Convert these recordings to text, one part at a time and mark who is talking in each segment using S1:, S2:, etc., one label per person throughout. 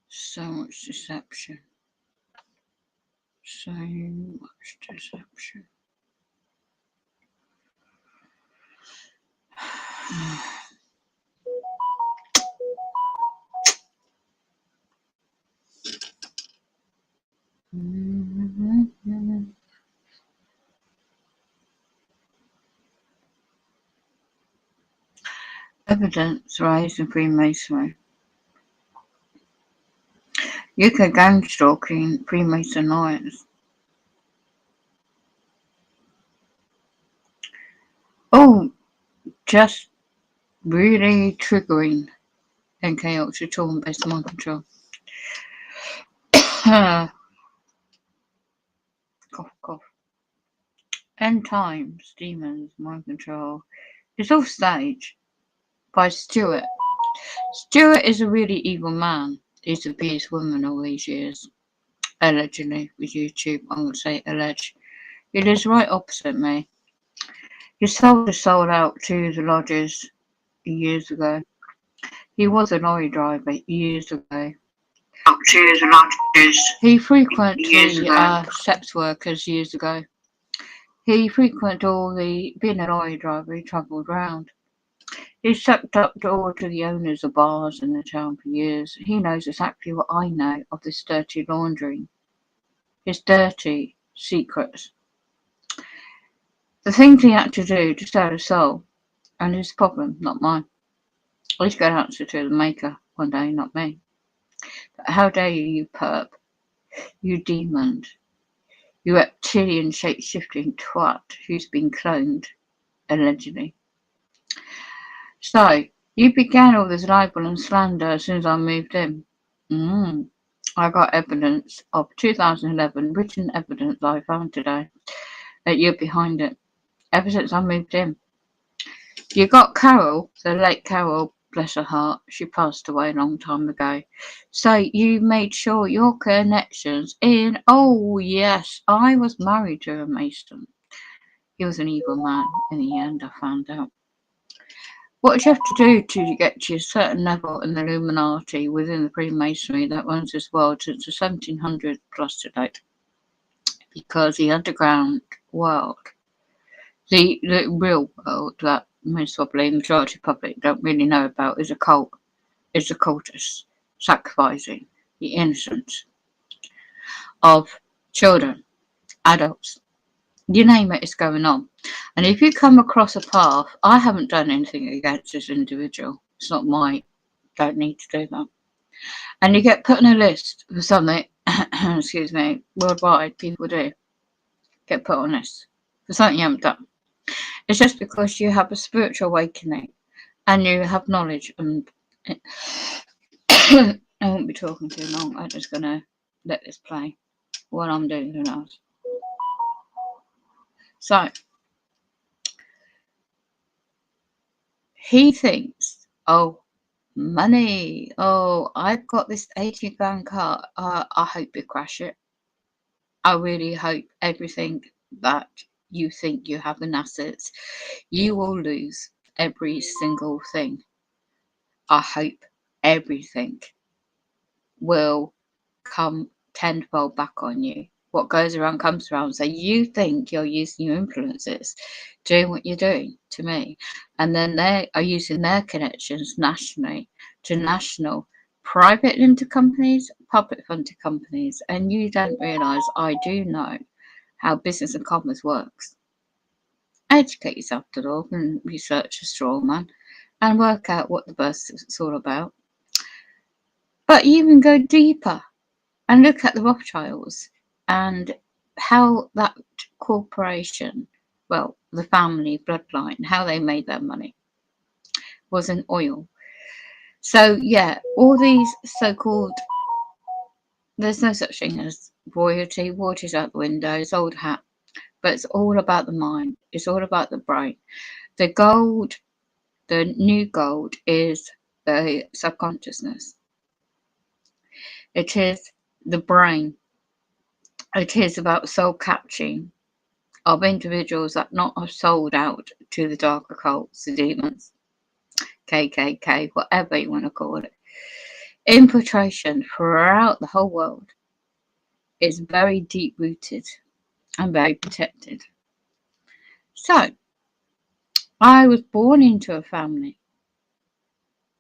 S1: So much deception. So much deception. Evidence raised in Freemasonry. UK gang stalking Freemason lawyers. Oh, just really triggering NK Ultra trauma based mind control. Cough, cough. End times, demons, mind control. It's all staged by Stuart. Stuart is a really evil man. He's abused women all these years. Allegedly, with YouTube, I'm going to say alleged. He lives right opposite me. He sold his soul out to the lodges years ago. He was a lorry driver years ago. Out to the lodges. He frequented sex workers years ago. He frequented all the, being a lorry driver, he travelled round. He sucked up to all to the owners of bars in the town for years. He knows exactly what I know of this dirty laundering. His dirty secrets. The things he had to do to sell his soul, and his problem, not mine. He's going to answer to the maker one day, not me. But how dare you, you perp, you demon, you reptilian shape-shifting twat who's been cloned, allegedly. So, you began all this libel and slander as soon as I moved in. I got evidence of 2011, written evidence I found today, that you're behind it. Ever since I moved in. You got Carol, the late Carol, bless her heart, she passed away a long time ago. So you made sure your connections in, oh yes, I was married to a Mason. He was an evil man in the end, I found out. What do you have to do to get to a certain level in the Illuminati within the Freemasonry that runs this world since the 1700s plus to date? Because the underground world, the real world that most probably the majority public don't really know about is a cult, is the cultists sacrificing the innocence of children, adults. You name it, it's going on. And if you come across a path, I haven't done anything against this individual. It's not my, don't need to do that. And you get put on a list for something, excuse me, worldwide, people do get put on this for something you haven't done. It's just because you have a spiritual awakening and you have knowledge. And I won't be talking too long. I'm just going to let this play while I'm doing something else. So, he thinks, oh, money. Oh, I've got this 80 grand car. I hope you crash it. I really hope everything that you think you have in assets, you will lose every single thing. I hope everything will come tenfold back on you. What goes around comes around. So you think you're using your influences, doing what you're doing to me. And then they are using their connections nationally to national private limited companies, public funded companies. And you don't realise I do know how business and commerce works. Educate yourself to love and research a straw man and work out what the burst is all about. But even go deeper and look at the Rothschilds and how that corporation, well, the family bloodline, how they made their money was in oil. So, yeah, all these so-called, there's no such thing as royalty. Royalty's out the window, it's old hat. But it's all about the mind. It's all about the brain. The gold, the new gold is the subconsciousness. It is the brain. It is about soul catching of individuals that not have sold out to the dark occults, the demons, KKK, whatever you want to call it. Infiltration throughout the whole world is very deep rooted and very protected. So, I was born into a family,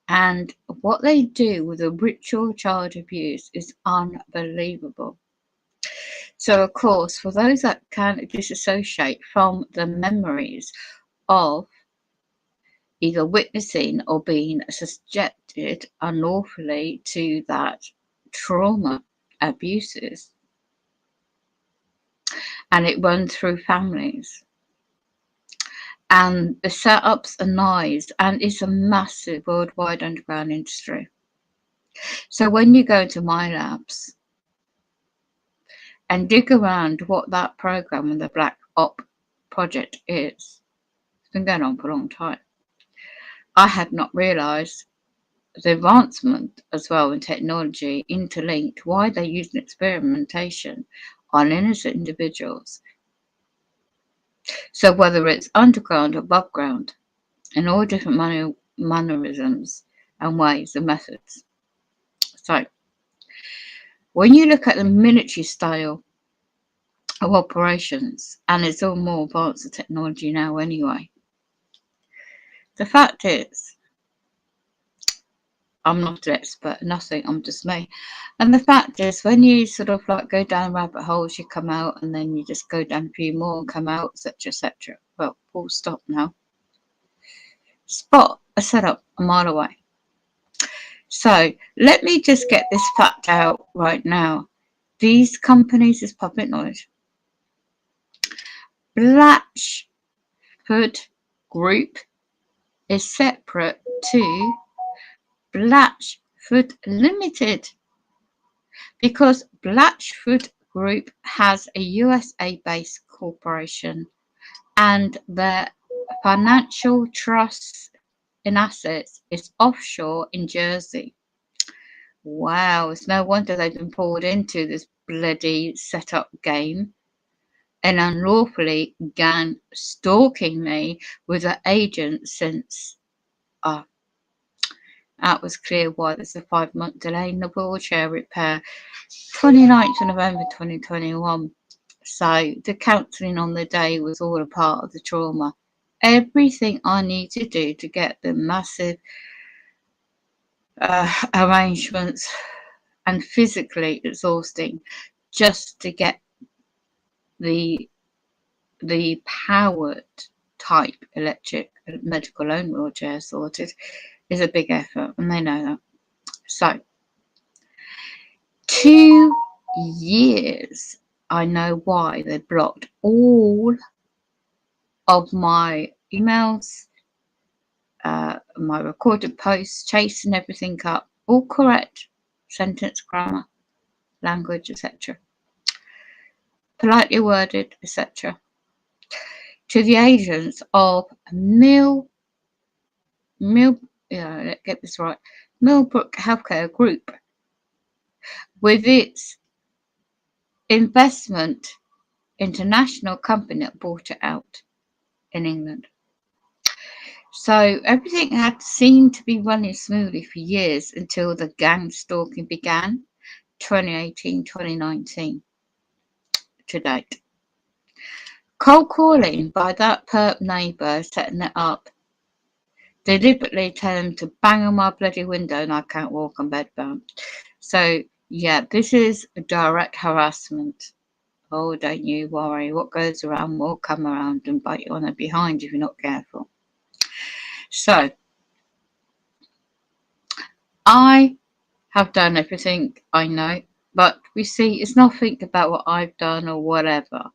S1: and what they do with a ritual child abuse is unbelievable. So, of course, for those that can disassociate from the memories of either witnessing or being subjected unlawfully to that trauma abuses, and it runs through families. And the setups are nice, and it's a massive worldwide underground industry. So when you go to my labs and dig around what that program and the Black Op project is, it's been going on for a long time. I had not realised the advancement as well in technology interlinked, why they're using experimentation on innocent individuals. So whether it's underground or above ground, in all different mannerisms and ways and methods. So when you look at the military style of operations, and it's all more advanced technology now anyway, the fact is, I'm not an expert, nothing, I'm just me. And the fact is, when you sort of like go down rabbit holes, you come out, and then you just go down a few more and come out, etc., etc. Well, full stop now. Spot a setup a mile away. So let me just get this fact out right now. These companies is public knowledge. Blatchford Group is separate to Blatchford Limited, because Blatchford Group has a USA-based corporation and their financial trust in assets is offshore in Jersey. Wow, it's no wonder they've been pulled into this bloody set-up game and unlawfully began stalking me with an agent since that was clear why there's a 5-month delay in the wheelchair repair, 29th of November 2021. So the counselling on the day was all a part of the trauma. Everything I need to do to get the massive arrangements and physically exhausting just to get the powered type electric medical loan wheelchair sorted is a big effort, and they know that. So 2 years, I know why they blocked all of my emails, my recorded posts, chasing everything up, all correct, sentence, grammar, language, etc., politely worded, etc., to the agents of let's get this right, Millbrook Healthcare Group, with its investment international company that bought it out in England. So everything had seemed to be running smoothly for years until the gang stalking began, 2018, 2019 to date. Cold calling by that perp neighbour setting it up, deliberately telling him to bang on my bloody window and I can't walk, I'm bedbound. So yeah, this is direct harassment. Oh, don't you worry, what goes around will come around and bite you on the behind if you're not careful. So I have done everything I know, but we see it's nothing about what I've done or whatever.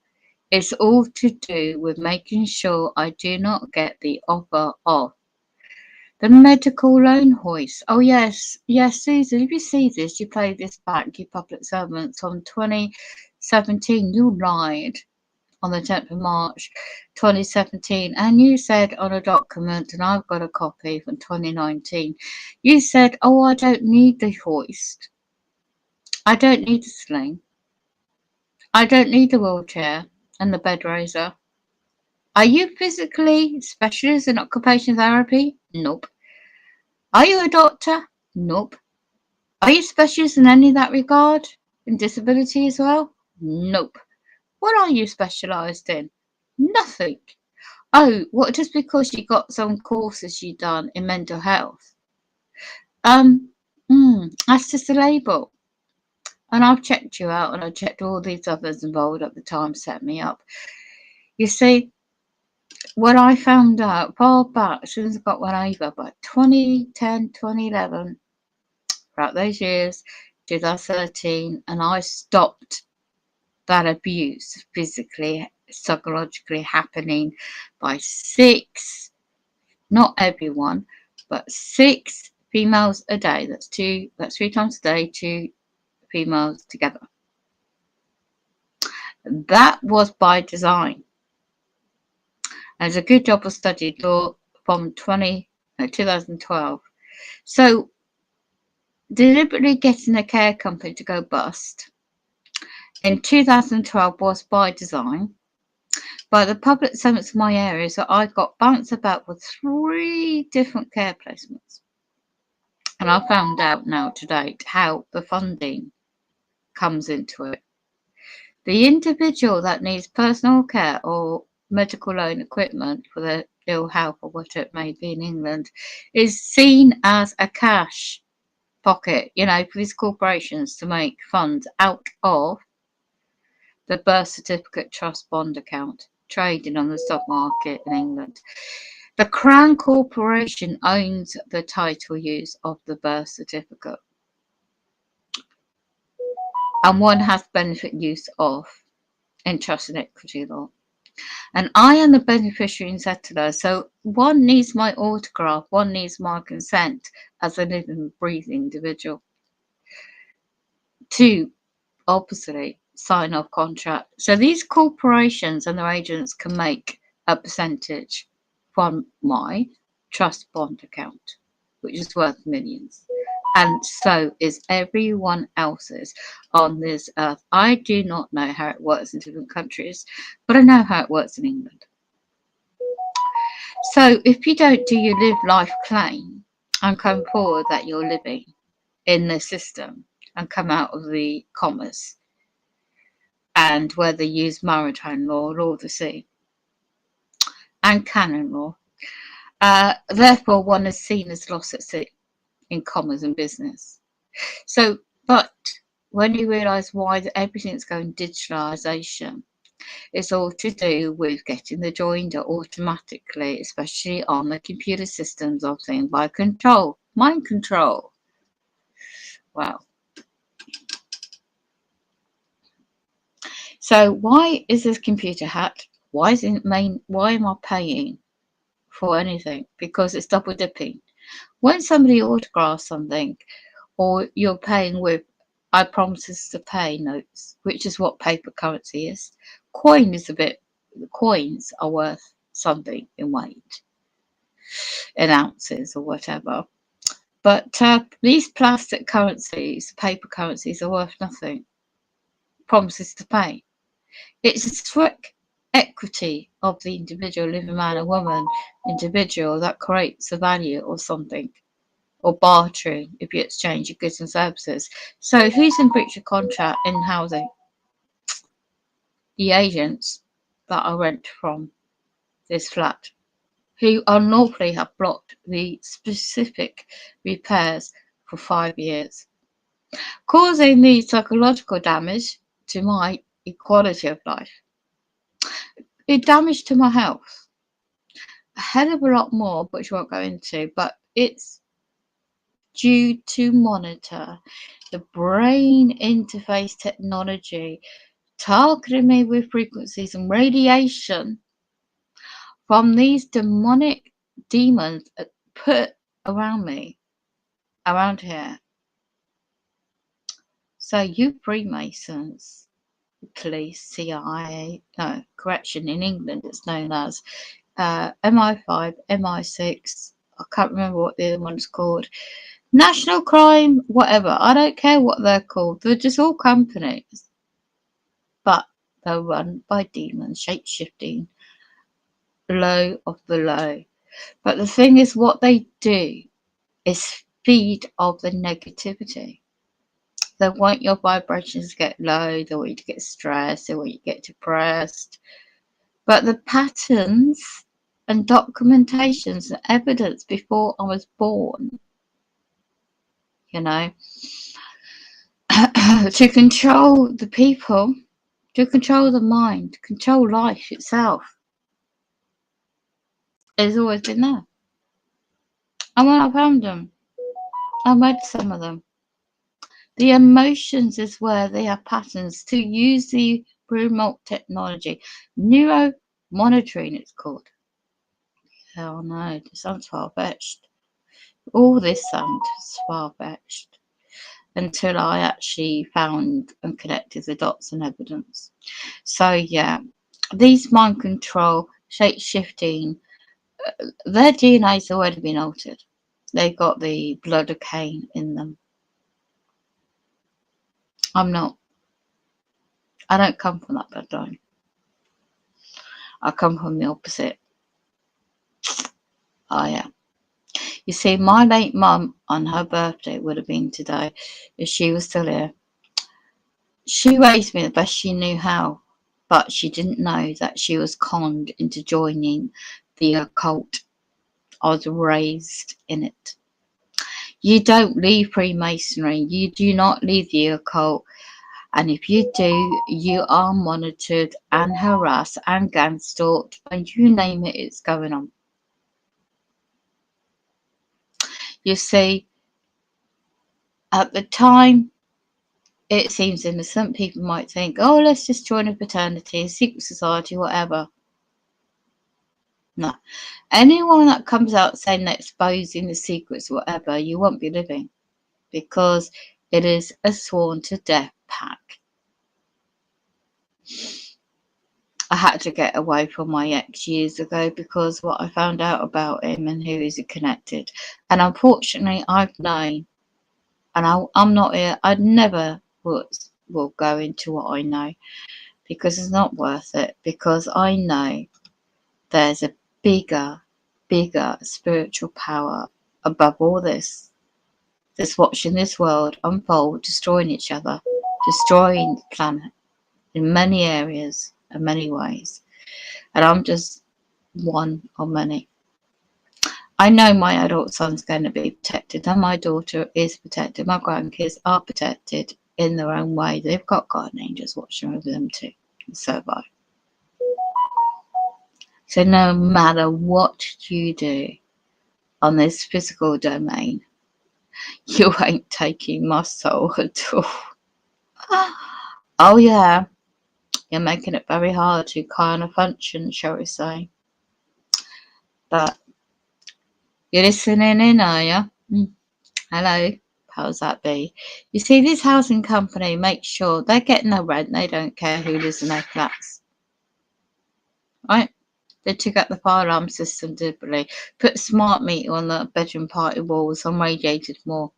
S1: It's all to do with making sure I do not get the offer of the medical loan hoist. Oh yes, yes, Susan, if you see this, you play this back, you public servants, on 2017, you lied on the 10th of March 2017, and you said on a document, and I've got a copy from 2019, you said, oh, I don't need the hoist. I don't need the sling. I don't need the wheelchair and the bed raiser. Are you physically specialist in occupational therapy? Nope. Are you a doctor? Nope. Are you specialist in any of that regard? In disability as well? Nope. What are you specialised in? Nothing. Oh, what, just because you got some courses you done in mental health? Um, that's just a label. And I've checked you out and I checked all these others involved at the time set me up. You see, what I found out far back, as soon as I got one over, by 2010, 2011, throughout those years, 2013, and I stopped that abuse physically, psychologically happening by 6, not everyone, but 6 females a day. That's 3 times a day, 2 females together. That was by design. There's a good job of studied law from 2012. So deliberately getting a care company to go bust in 2012 was by design. By the public servants of my area, so I got bounced about with 3 different care placements. And I found out now to date how the funding comes into it. The individual that needs personal care or medical loan equipment for their ill health or whatever it may be in England is seen as a cash pocket, for these corporations to make funds out of the birth certificate trust bond account trading on the stock market in England. The Crown Corporation owns the title use of the birth certificate, and one has benefit use of in trust and equity law. And I am the beneficiary and settler, so one needs my autograph, one needs my consent as a living, breathing individual to obviously sign off contract. So these corporations and their agents can make a percentage from my trust bond account, which is worth millions. And so is everyone else's on this earth. I do not know how it works in different countries, but I know how it works in England. So if you don't do your live life claim and come forward that you're living in the system and come out of the commas, and whether you use maritime law, law of the sea, and canon law, therefore one is seen as lost at sea in commerce and business. So, but when you realise why everything's going digitalisation, it's all to do with getting the joinder automatically, especially on the computer systems of things by control, mind control. Wow. So why is this computer hacked? Why am I paying for anything? Because it's double dipping. When somebody autographs something, or you're paying with I promises to pay notes, which is what paper currency is. Coins are worth something in weight, in ounces or whatever. But these plastic currencies, paper currencies, are worth nothing. Promises to pay. It's a strict equity of the individual, living man or woman, individual that creates the value of something, or bartering if you exchange your goods and services. So who's in breach of contract in housing? The agents that I rent from this flat, who unlawfully have blocked the specific repairs for 5 years, causing the psychological damage to my quality of life. It damage to my health. A hell of a lot more, which we won't go into, but it's due to monitor the brain interface technology targeting me with frequencies and radiation from these demonic demons put around me, around here. So you Freemasons, police, CIA, no, correction, in England it's known as MI5, MI6, I can't remember what the other one's called. National crime, whatever. I don't care what they're called. They're just all companies but they're run by demons, shape-shifting, low of the low. But the thing is, what they do is feed off the negativity. They want your vibrations to get low, they want you to get stressed, they want you to get depressed. But the patterns and documentations and evidence before I was born, you know, to control the people, to control the mind, control life itself, has always been there. And when I found them, I read some of them. The emotions is where they have patterns to use the remote technology. Neuro monitoring, it's called. Hell no, it sounds far fetched. All this sounds far fetched until I actually found and connected the dots and evidence. So, yeah, these mind control, shape shifting, their DNA's already been altered. They've got the blood of Cain in them. I'm not. I don't come from that bloodline. I come from the opposite. I am. You see, my late mum, on her birthday, would have been today, if she was still here. She raised me the best she knew how, but she didn't know that she was conned into joining the occult. I was raised in it. You don't leave Freemasonry. You do not leave the occult. And if you do, you are monitored and harassed and gang stalked, and you name it, it's going on. You see, at the time, it seems innocent. People might think, oh, let's just join a fraternity, a secret society, whatever. No. Anyone that comes out saying they're exposing the secrets, whatever, you won't be living, because it is a sworn to death pack. I had to get away from my ex years ago because what I found out about him and who is connected. And unfortunately, I've known, and I'm not here, I'd never will go into what I know, because it's not worth it, because I know there's a bigger spiritual power above all this that's watching this world unfold, destroying each other, destroying the planet in many areas and many ways. And I'm just one of many. I know my adult son's going to be protected, and my daughter is protected. My grandkids are protected in their own way. They've got guardian angels watching over them too. So have I. So no matter what you do on this physical domain, you ain't taking my soul at all. Oh yeah, you're making it very hard to kind of function, shall we say. But you're listening in, are you? Hello, powers that be. You see, this housing company makes sure they're getting their rent. They don't care who lives in their flats. Right? They took out the fire alarm system deliberately, put a smart meter on the bedroom party walls, and radiated more.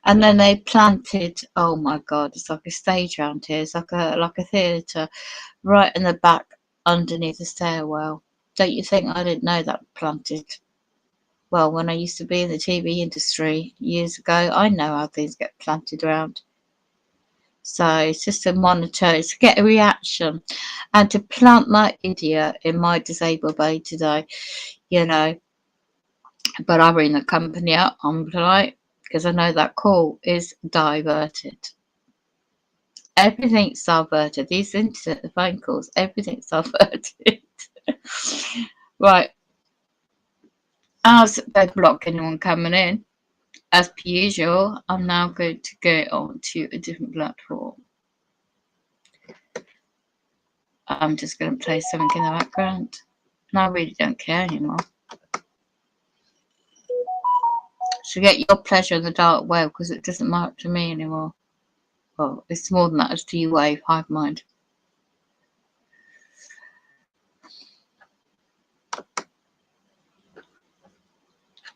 S1: And then they planted, oh my God, it's like a stage around here. It's like a theatre right in the back underneath the stairwell. Don't you think I didn't know that planted? Well, when I used to be in the TV industry years ago, I know how things get planted around. So it's just to monitor, it's to get a reaction. And to plant that idiot in my disabled bay today, you know. But I ring the company up, I'm polite, because I know that call is diverted. Everything's diverted. These internet phone calls, everything's diverted. Right. As they block anyone coming in, as per usual, I'm now going to go on to a different platform. I'm just going to play something in the background. And I really don't care anymore. So get your pleasure in the dark web, because it doesn't matter to me anymore. Well, it's more than that. It's to you, wave, hive mind.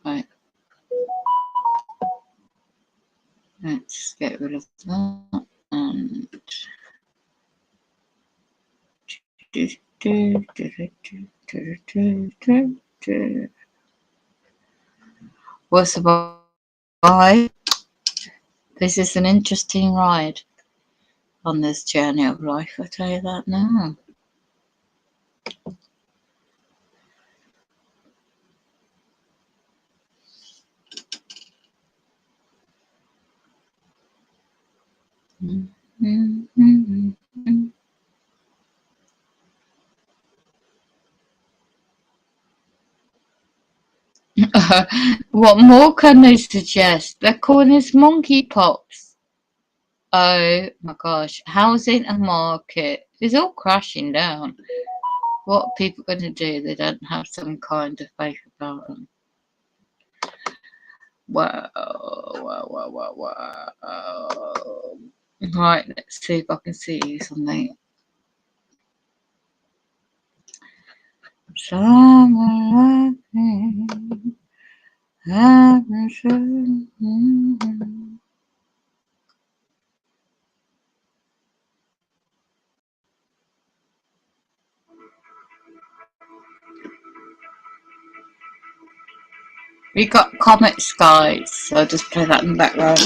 S1: Right. Let's get rid of that. And We'll survive. This is an interesting ride on this journey of life, I tell you that now. What more can they suggest? They're calling this monkeypox. Oh my gosh, housing and market is all crashing down. What are people going to do? They don't have some kind of faith about them. Wow, wow, wow, wow, wow. Right, let's see if I can see something. Someone we got Comet Skies, so I'll just play that in the background.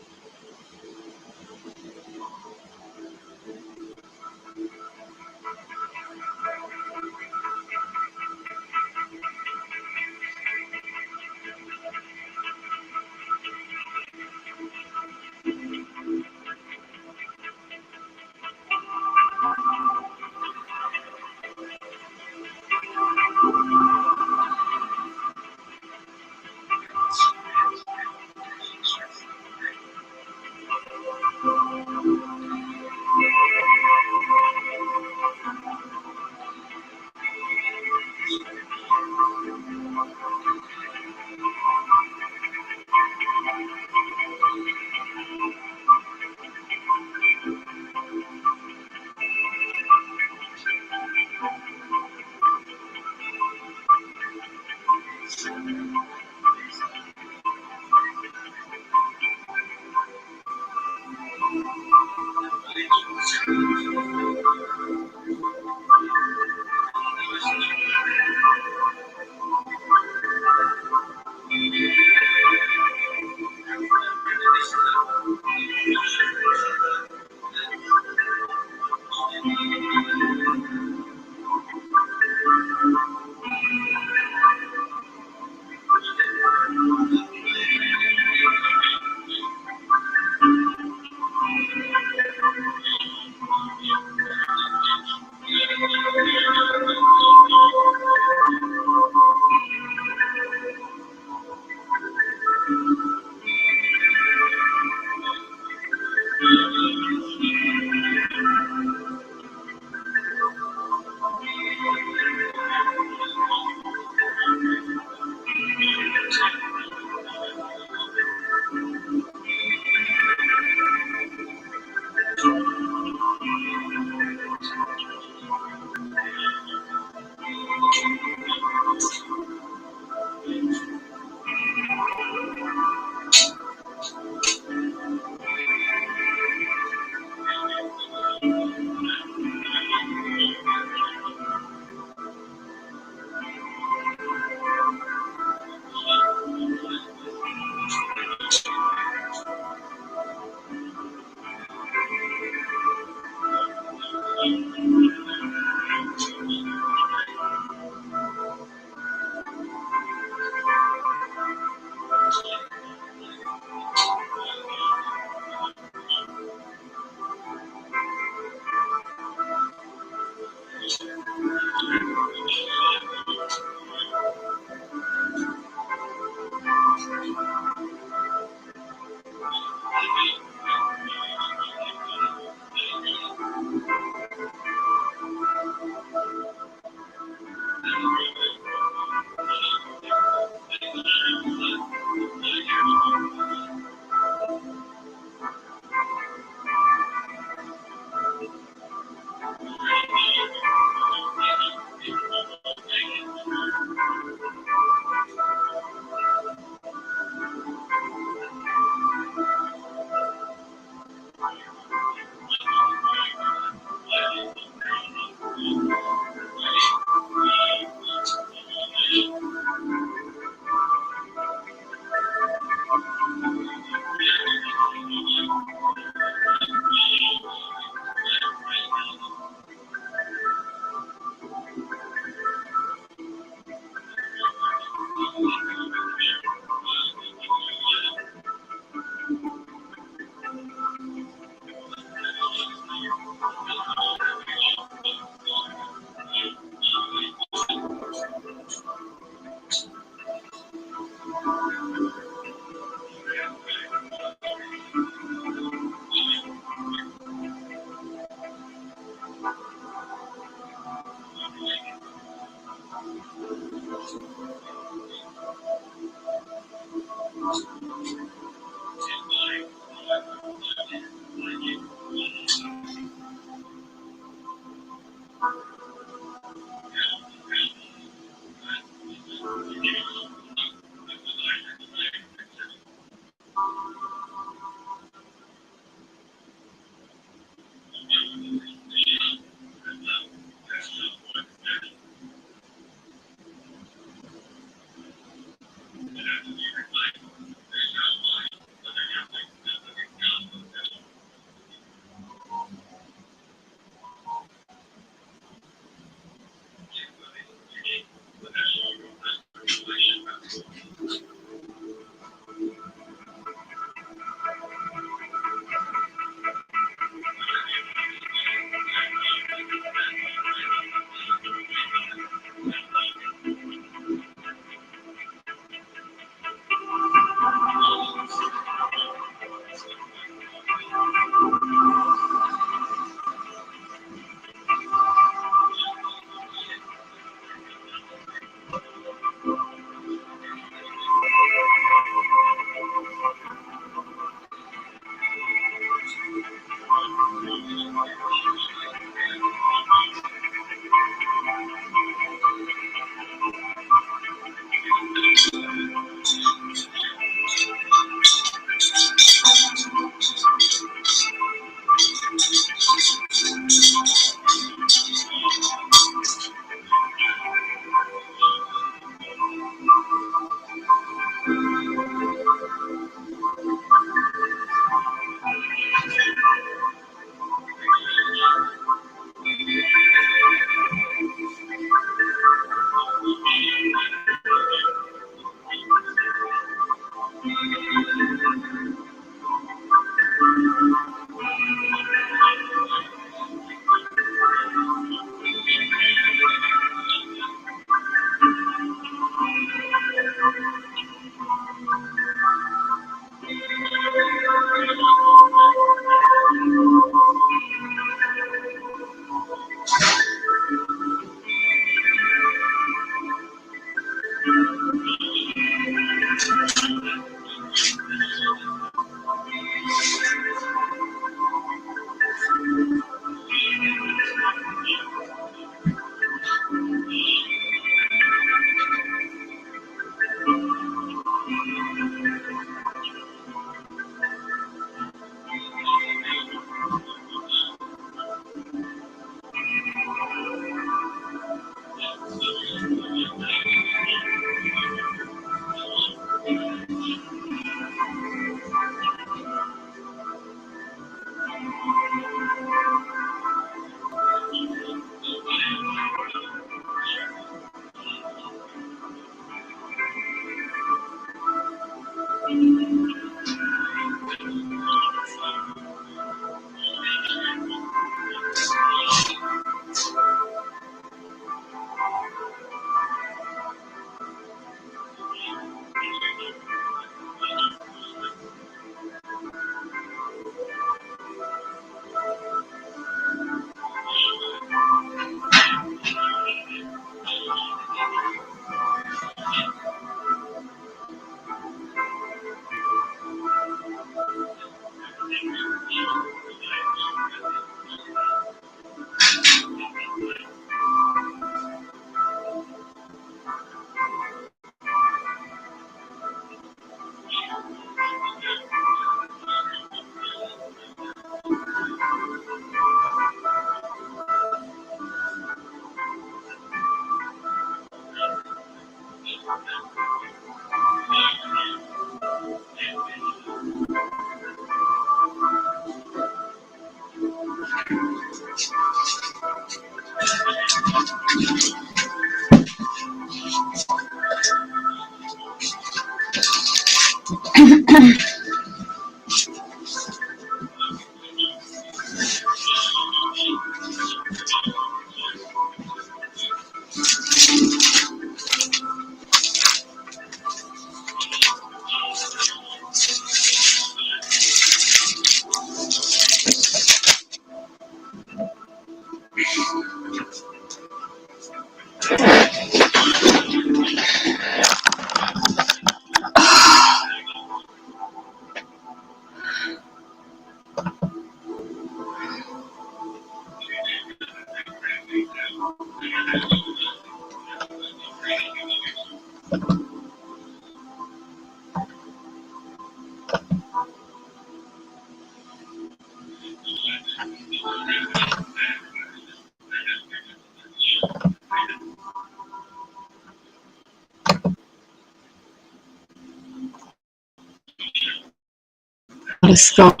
S1: Scott,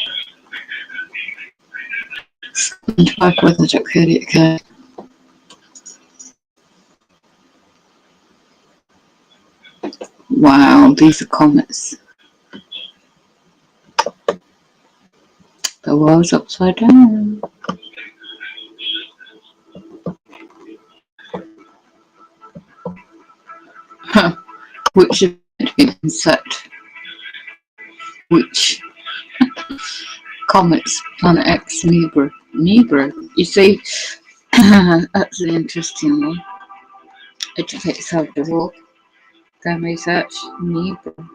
S1: weather.co.uk. Wow, these are comets. The world's upside down. Huh. Which event insert? Which comets? Planet X, Nebra. You see, that's an interesting one. Educate yourself to walk. Go and research Nebra.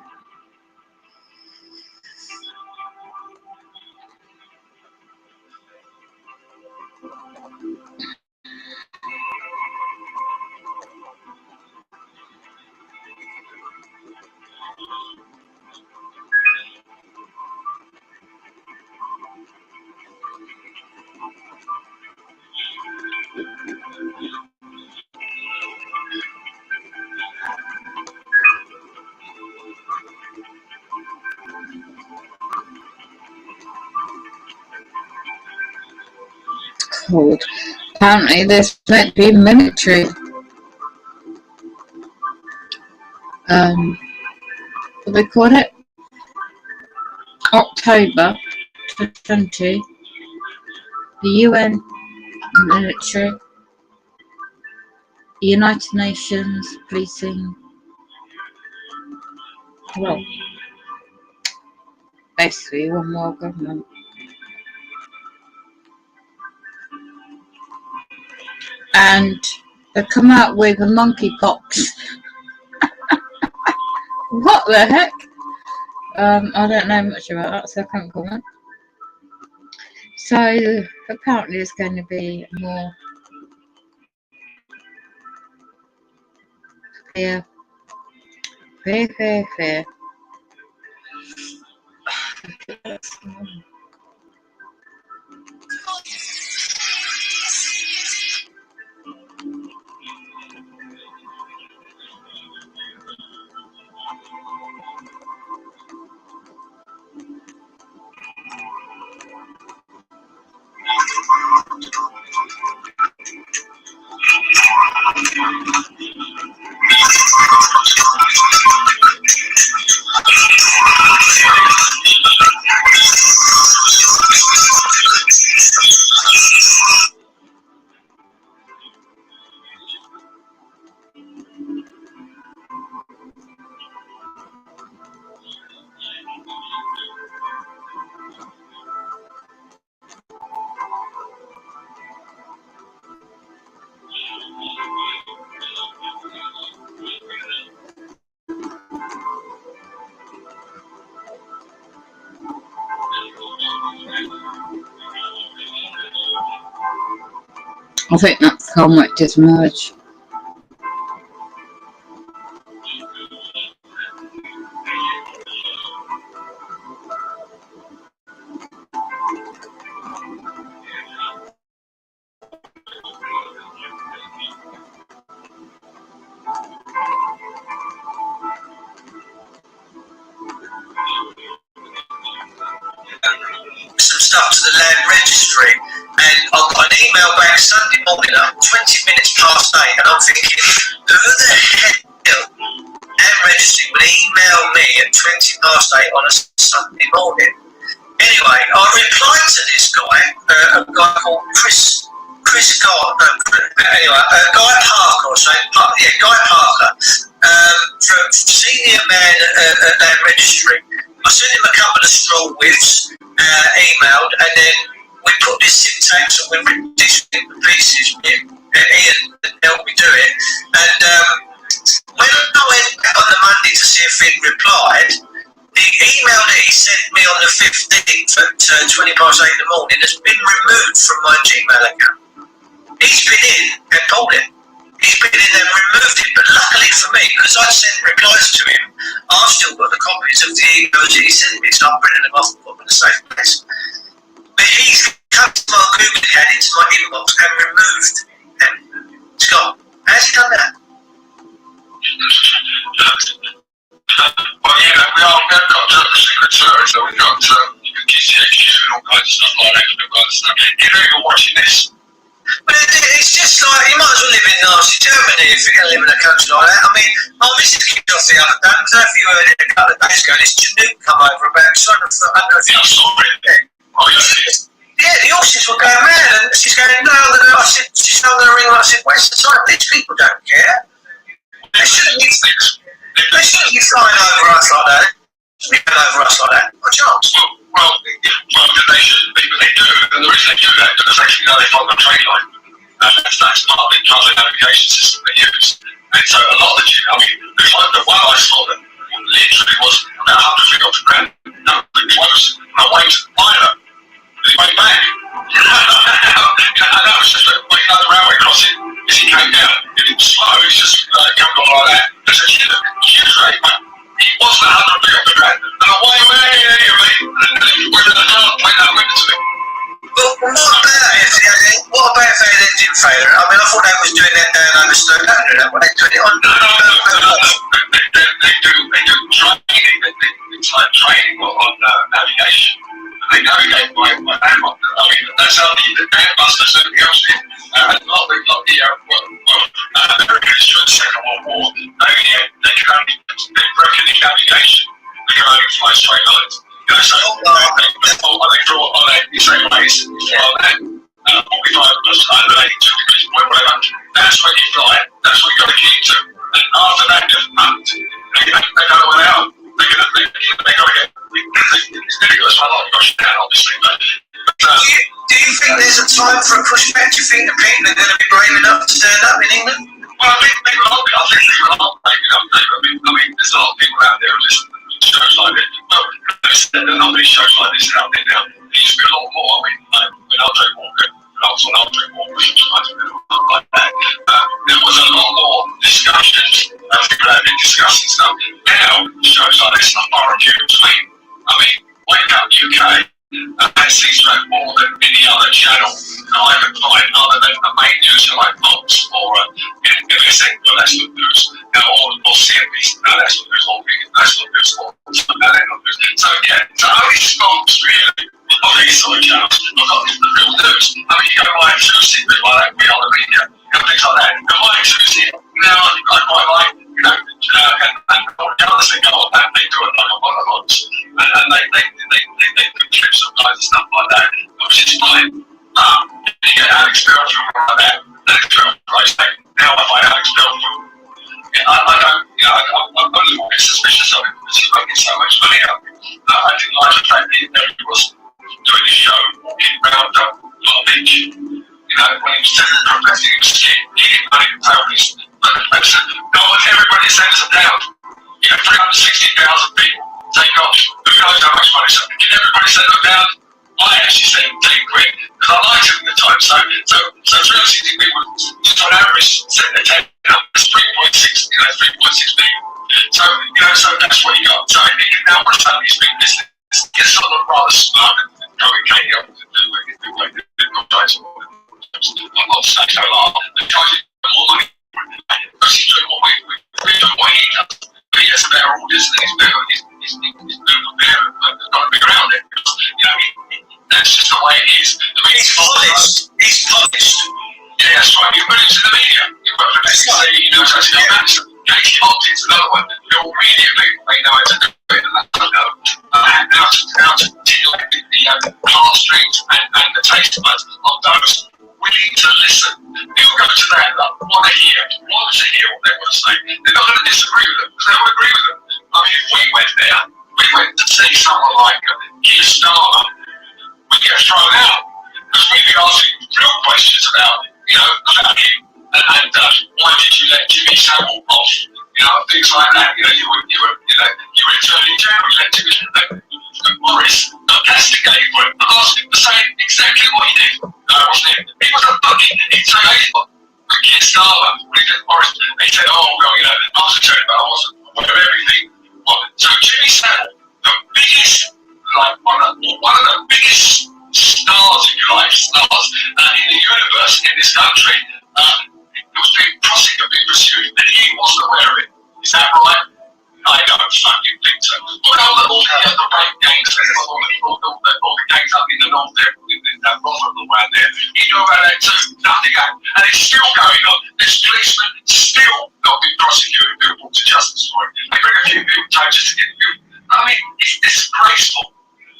S1: Cold. Apparently, there's meant to be military. What they call it? October 2020. The UN military, the United Nations policing. Well, basically, one more government. And they come out with a monkeypox. What the heck? I don't know much about that, so I can't comment. So apparently there's going to be more fear. I think that's how much is merged.
S2: Some stuff to the land registry, and I got an email back Sunday morning at 20 minutes past 8, and I'm thinking, who the hell land registry would email me at 20 past 8 on a Sunday morning? Anyway, I replied to this guy, a guy called Guy Parker or something. Yeah, Guy Parker, from senior man at land registry. I sent him a couple of straw whiffs, emailed, and then we put this syntax and we ripped this into pieces. Ian helped me do it. And when I went on the Monday to see if he'd replied, the email that he sent me on the 15th at 20 past 8 in the morning has been removed from my Gmail account. He's been in and pulled it. He's been in and removed it, but luckily for me, because I sent replies to him, I've still got the copies of the emails that he sent me, so I'm printing them off and put them in a safe place. But he's come to my Google account into my inbox and removed them. Scott, how's he done that?
S3: Well, we all got the Secret Service, so we got GCHQ and all kinds of stuff like that. You know you're watching this.
S2: But it's just like, you might as well live in Nazi Germany if you're going to live in a country like that. I mean, my missus kicked off the other day. I don't know if you heard it a couple of days ago. This Chinook come over about trying to under a few.
S3: Oh, yeah.
S2: Yeah, the horses were going mad, and she's going, no, I said, she's not going to ring. I said, where's the time? These people don't care. They shouldn't be flying over us like that. They shouldn't be going over us like that. What chance?
S3: Well, they shouldn't be, but they do. And the reason they do that is because actually know they follow the train line. And that's part of the transit navigation system they use. And so a lot of the one I saw that literally was about 100 feet off the ground, pretty close. And I waved to the pilot. He went back. And that was just the railway crossing as he came down. It was slow, it's just coming on like that. There's a huge rate, but he wasn't 100 feet off the ground. And I waved back, mate. And then within a car, playing that window to me.
S2: But what about if they had engine failure? I mean, I thought they was doing that down under Stoke Under, when they put it on.
S3: No. They do training. It's like training on navigation. They navigate by landmark. I mean, that's how the bandbusters and everything else did. And a lot of the Americans during the Second World War, they could only broke any navigation. They could only fly straight lines. You know, so they draw on the same ways on that 45 plus 182 degrees point whatever. That's when you fly. That's what you got to keep to. And after that, just they don't know where they are. They got to get. It's ridiculous. I like pushing down, obviously, but.
S2: Do you think there's a time for a pushback? Do you think the people are going to be brave enough to stand up in England?
S3: Well, I think people are brave enough. I mean, there's a lot of people out there who listen to shows like this. Well, there are not many shows like this out there now. There used to be a lot more. I mean, when Andre Walker, when I was on Andre Walker, like that, there was a lot more discussions. People have been discussing stuff. Now, shows like this are far and few between. I mean, Wake Up UK. That seems to have more than any other channel that I could find other than the main news like Fox or MSN, well, that's not news, or CNBC, no, that's not news, or that's not news, or that's not news. So, yeah, so only Fox really on these sort of channels, not the real news. I mean, you go by Tuesday, like that, We Are the Media, things like that. Go by Tuesday, now I quite like, and all the others that go on that, they do it like a monologues, and they do clips of guys and stuff like that, which is fine. You get Alex Belfield like that, Alex Belfield, now I find Alex Belfield. I'm a little bit suspicious of him because he's making so much money out of it. I didn't like the fact that he was doing a show, walking around Long Beach, when he was professing his skin, eating money and totally. No one, everybody sends them down. 360,000 people. Say, gosh, who knows how much money? So, can everybody send them down? I actually sent them 10 quid because I liked it at the time. So 360 people, just on average, sent the 10 down. It's 3.6 people. So that's what you got. So I think now we're starting to speak this. It's sort of rather smart and going Katie up to do it. I'm not saying so long. They're trying to get more money. Because he's doing what he does. But he has a better audience than he's doing. He's doing a better, got to be around it. That's just the way it is. I mean, he's polished. Yeah, that's right. You put it to the media. You put it to the media. He knows how to get back. Katie Monty's another one. They're all media people. They know how to do it. And that's how to deal with the class strings and the taste buds of those willing to listen. You'll go to that, want to hear what they want to say. They're not going to disagree with them because they don't agree with them. I mean, if we went there, we went to see someone like Keir Starmer, we'd get thrown out because we'd be asking real questions about him and why did you let Jimmy Savile off? Things like that. You were attorney general, you let Jimmy. Morris castigated for it. I asked him to say exactly what he did. No, it wasn't him. He was a buggy. He'd say, hey, the kid Starver, Morris. He said, oh, well, you know, I was a charity, but I wasn't aware of everything. Well, so Jimmy Savile, the biggest, like one of the biggest stars, if you like, stars in the universe in this country, it was being prosecuted, being pursued, and he wasn't aware of it. Is that right? I don't fucking think so. Well, all the rape gangs, all the gangs up in the north there, in that Rotherham around there, he knew about that too. Nothing happened. And it's still going on. This policeman still not been prosecuted, been brought to justice for it. They bring a few people to just to get people. I mean, it's disgraceful.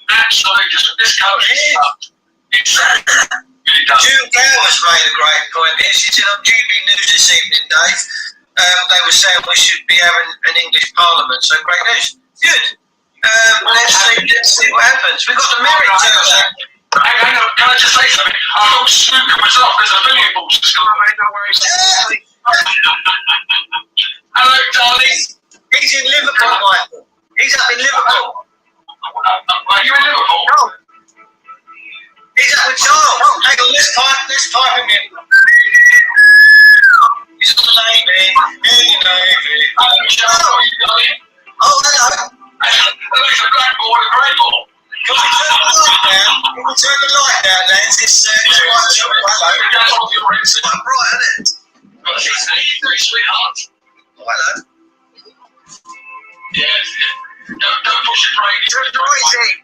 S3: Absolutely just this country sucks. It's really does.
S2: June Gow has made a great point here. She said on GB News this evening, Dave, they were saying we should be having an English Parliament, so great news. Good. Let's see what happens. We've got the merit to
S3: Hang on, can I just say something? I hope Snooker was off. There's a million balls just going around. No worries. Hello, darling.
S2: He's in Liverpool, Michael. He's up in Liverpool.
S3: Are you in Liverpool? No.
S2: He's up with Charles. Hang on, let's type him in. He's on the Navy.
S3: Hello, Charles. How are you doing?
S2: Oh, hello.
S3: There's a black ball and a grey ball.
S2: Can we turn the light down, lads? It's quite short. Hello.
S3: That's off your exit.
S2: Quite bright, isn't it?
S3: How you doing, sweetheart?
S2: Oh, hello.
S3: Yes. Don't push your brain.
S2: Turn the right thing.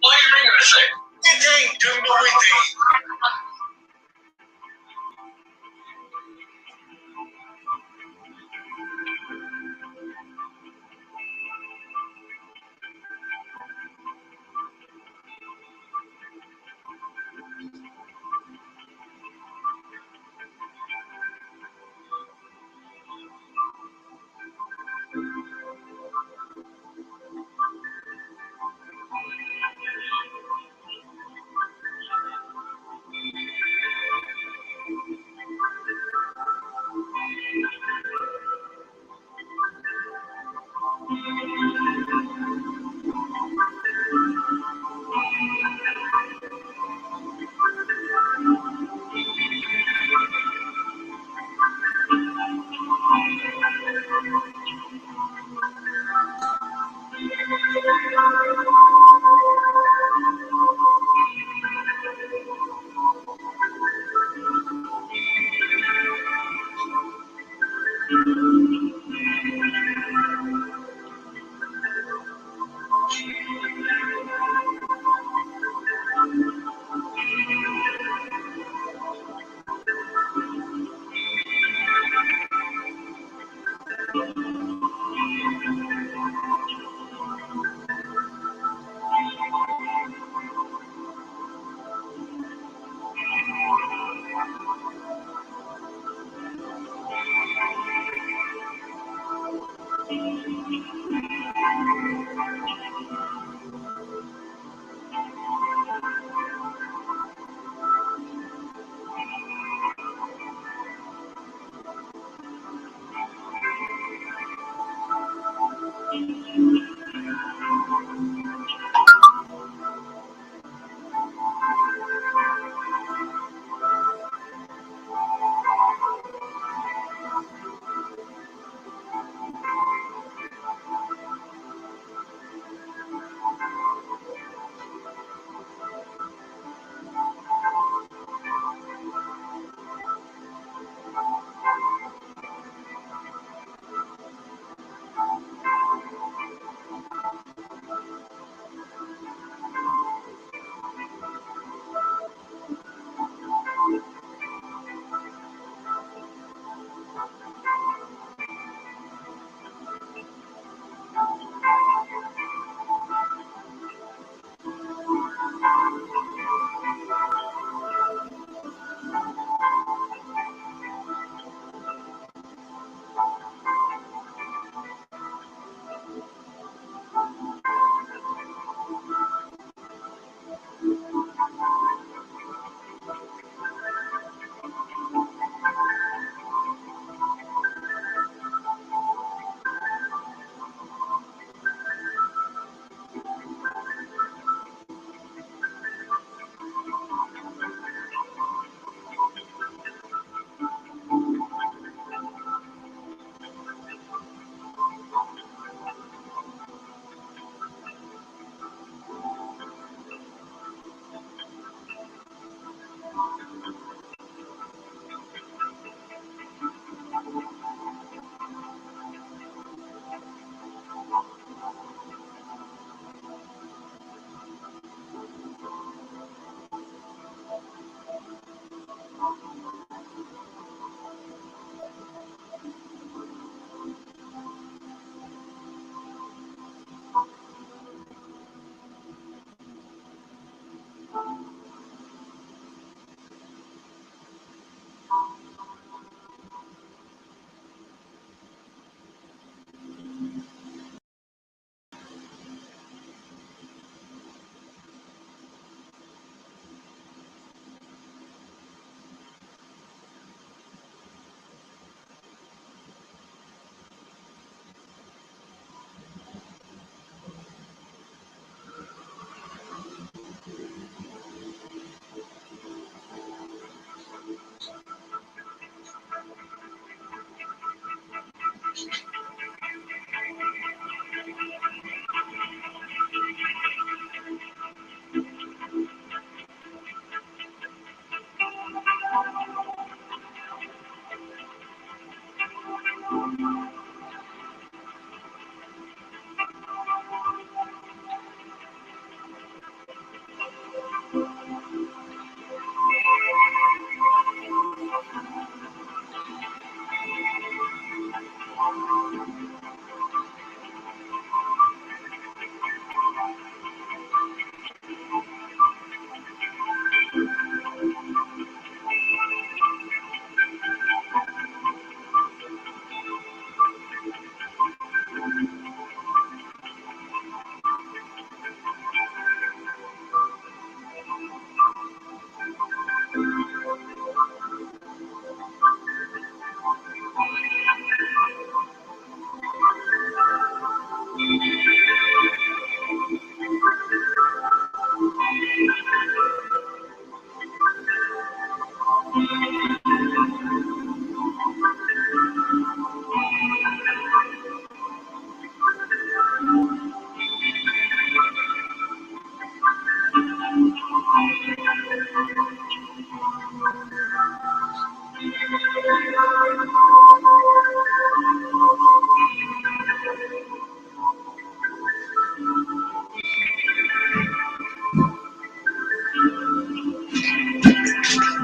S3: Why are you ringing us then?
S2: Turn the right thing.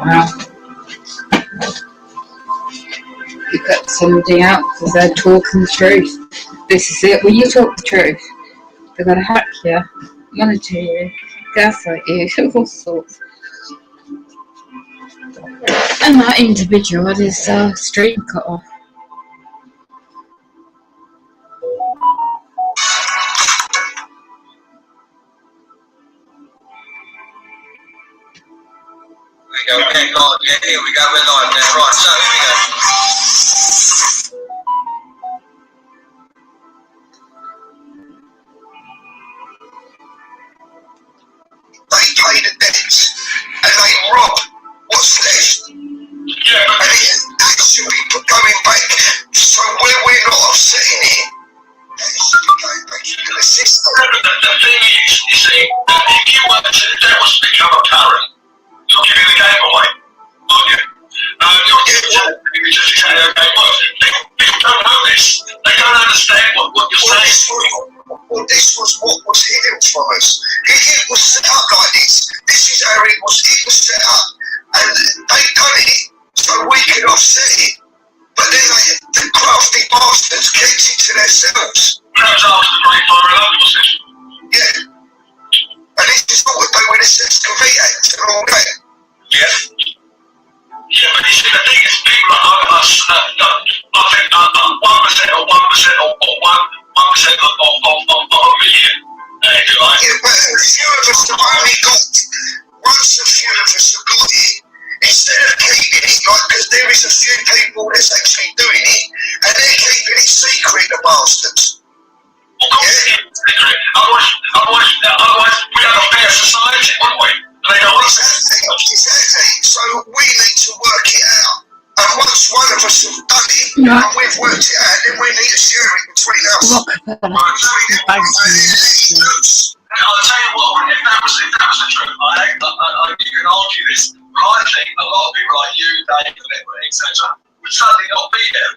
S1: Wow. You cut somebody out because they're talking the truth. This is it. When you talk the truth, they're going to hack you, monitor you, gaslight you, all sorts. And that individual had his stream cut off.
S2: Here we go, we're live. Yeah, here we go, we're live now. Right, so here we go. They pay the debts and they rob what's left.
S3: Yeah, but
S2: And that should be going back. So where we're not upsetting it, that should be going back into the system.
S3: the thing is, you see, if you were to, that was to become apparent, you're giving the game away, aren't you? You're just exactly how the game works. People don't know this. They don't understand what you're saying.
S2: This was what was hidden from us. It was set up like this. This is how it was set up. And they done it so we could offset it. But then the crafty bastards kept it to themselves.
S3: That was after the Great Fire Alarm System.
S2: Yeah. And this is what we're doing with the Sex Compete Act and all that.
S3: Yeah. Yeah, but you see, the thing is, people like us, I think 1% or 1% or 1% of a million, if you like.
S2: Yeah, but a few of us have only got, once a few of us have got it, instead of keeping it, like, because there is a few people that's actually doing it, and they're keeping it secret, the bastards.
S3: Of course, otherwise we have a fair society, wouldn't we? And they don't want
S2: Exactly. So we need to work it out. And once one of us have done it,
S1: Yeah.
S2: and we've worked it out, then we need to share it between us.
S3: I'll tell you what, if that was the truth, you can argue this, but I think a lot of people like you, Dave, etc., would suddenly not be there.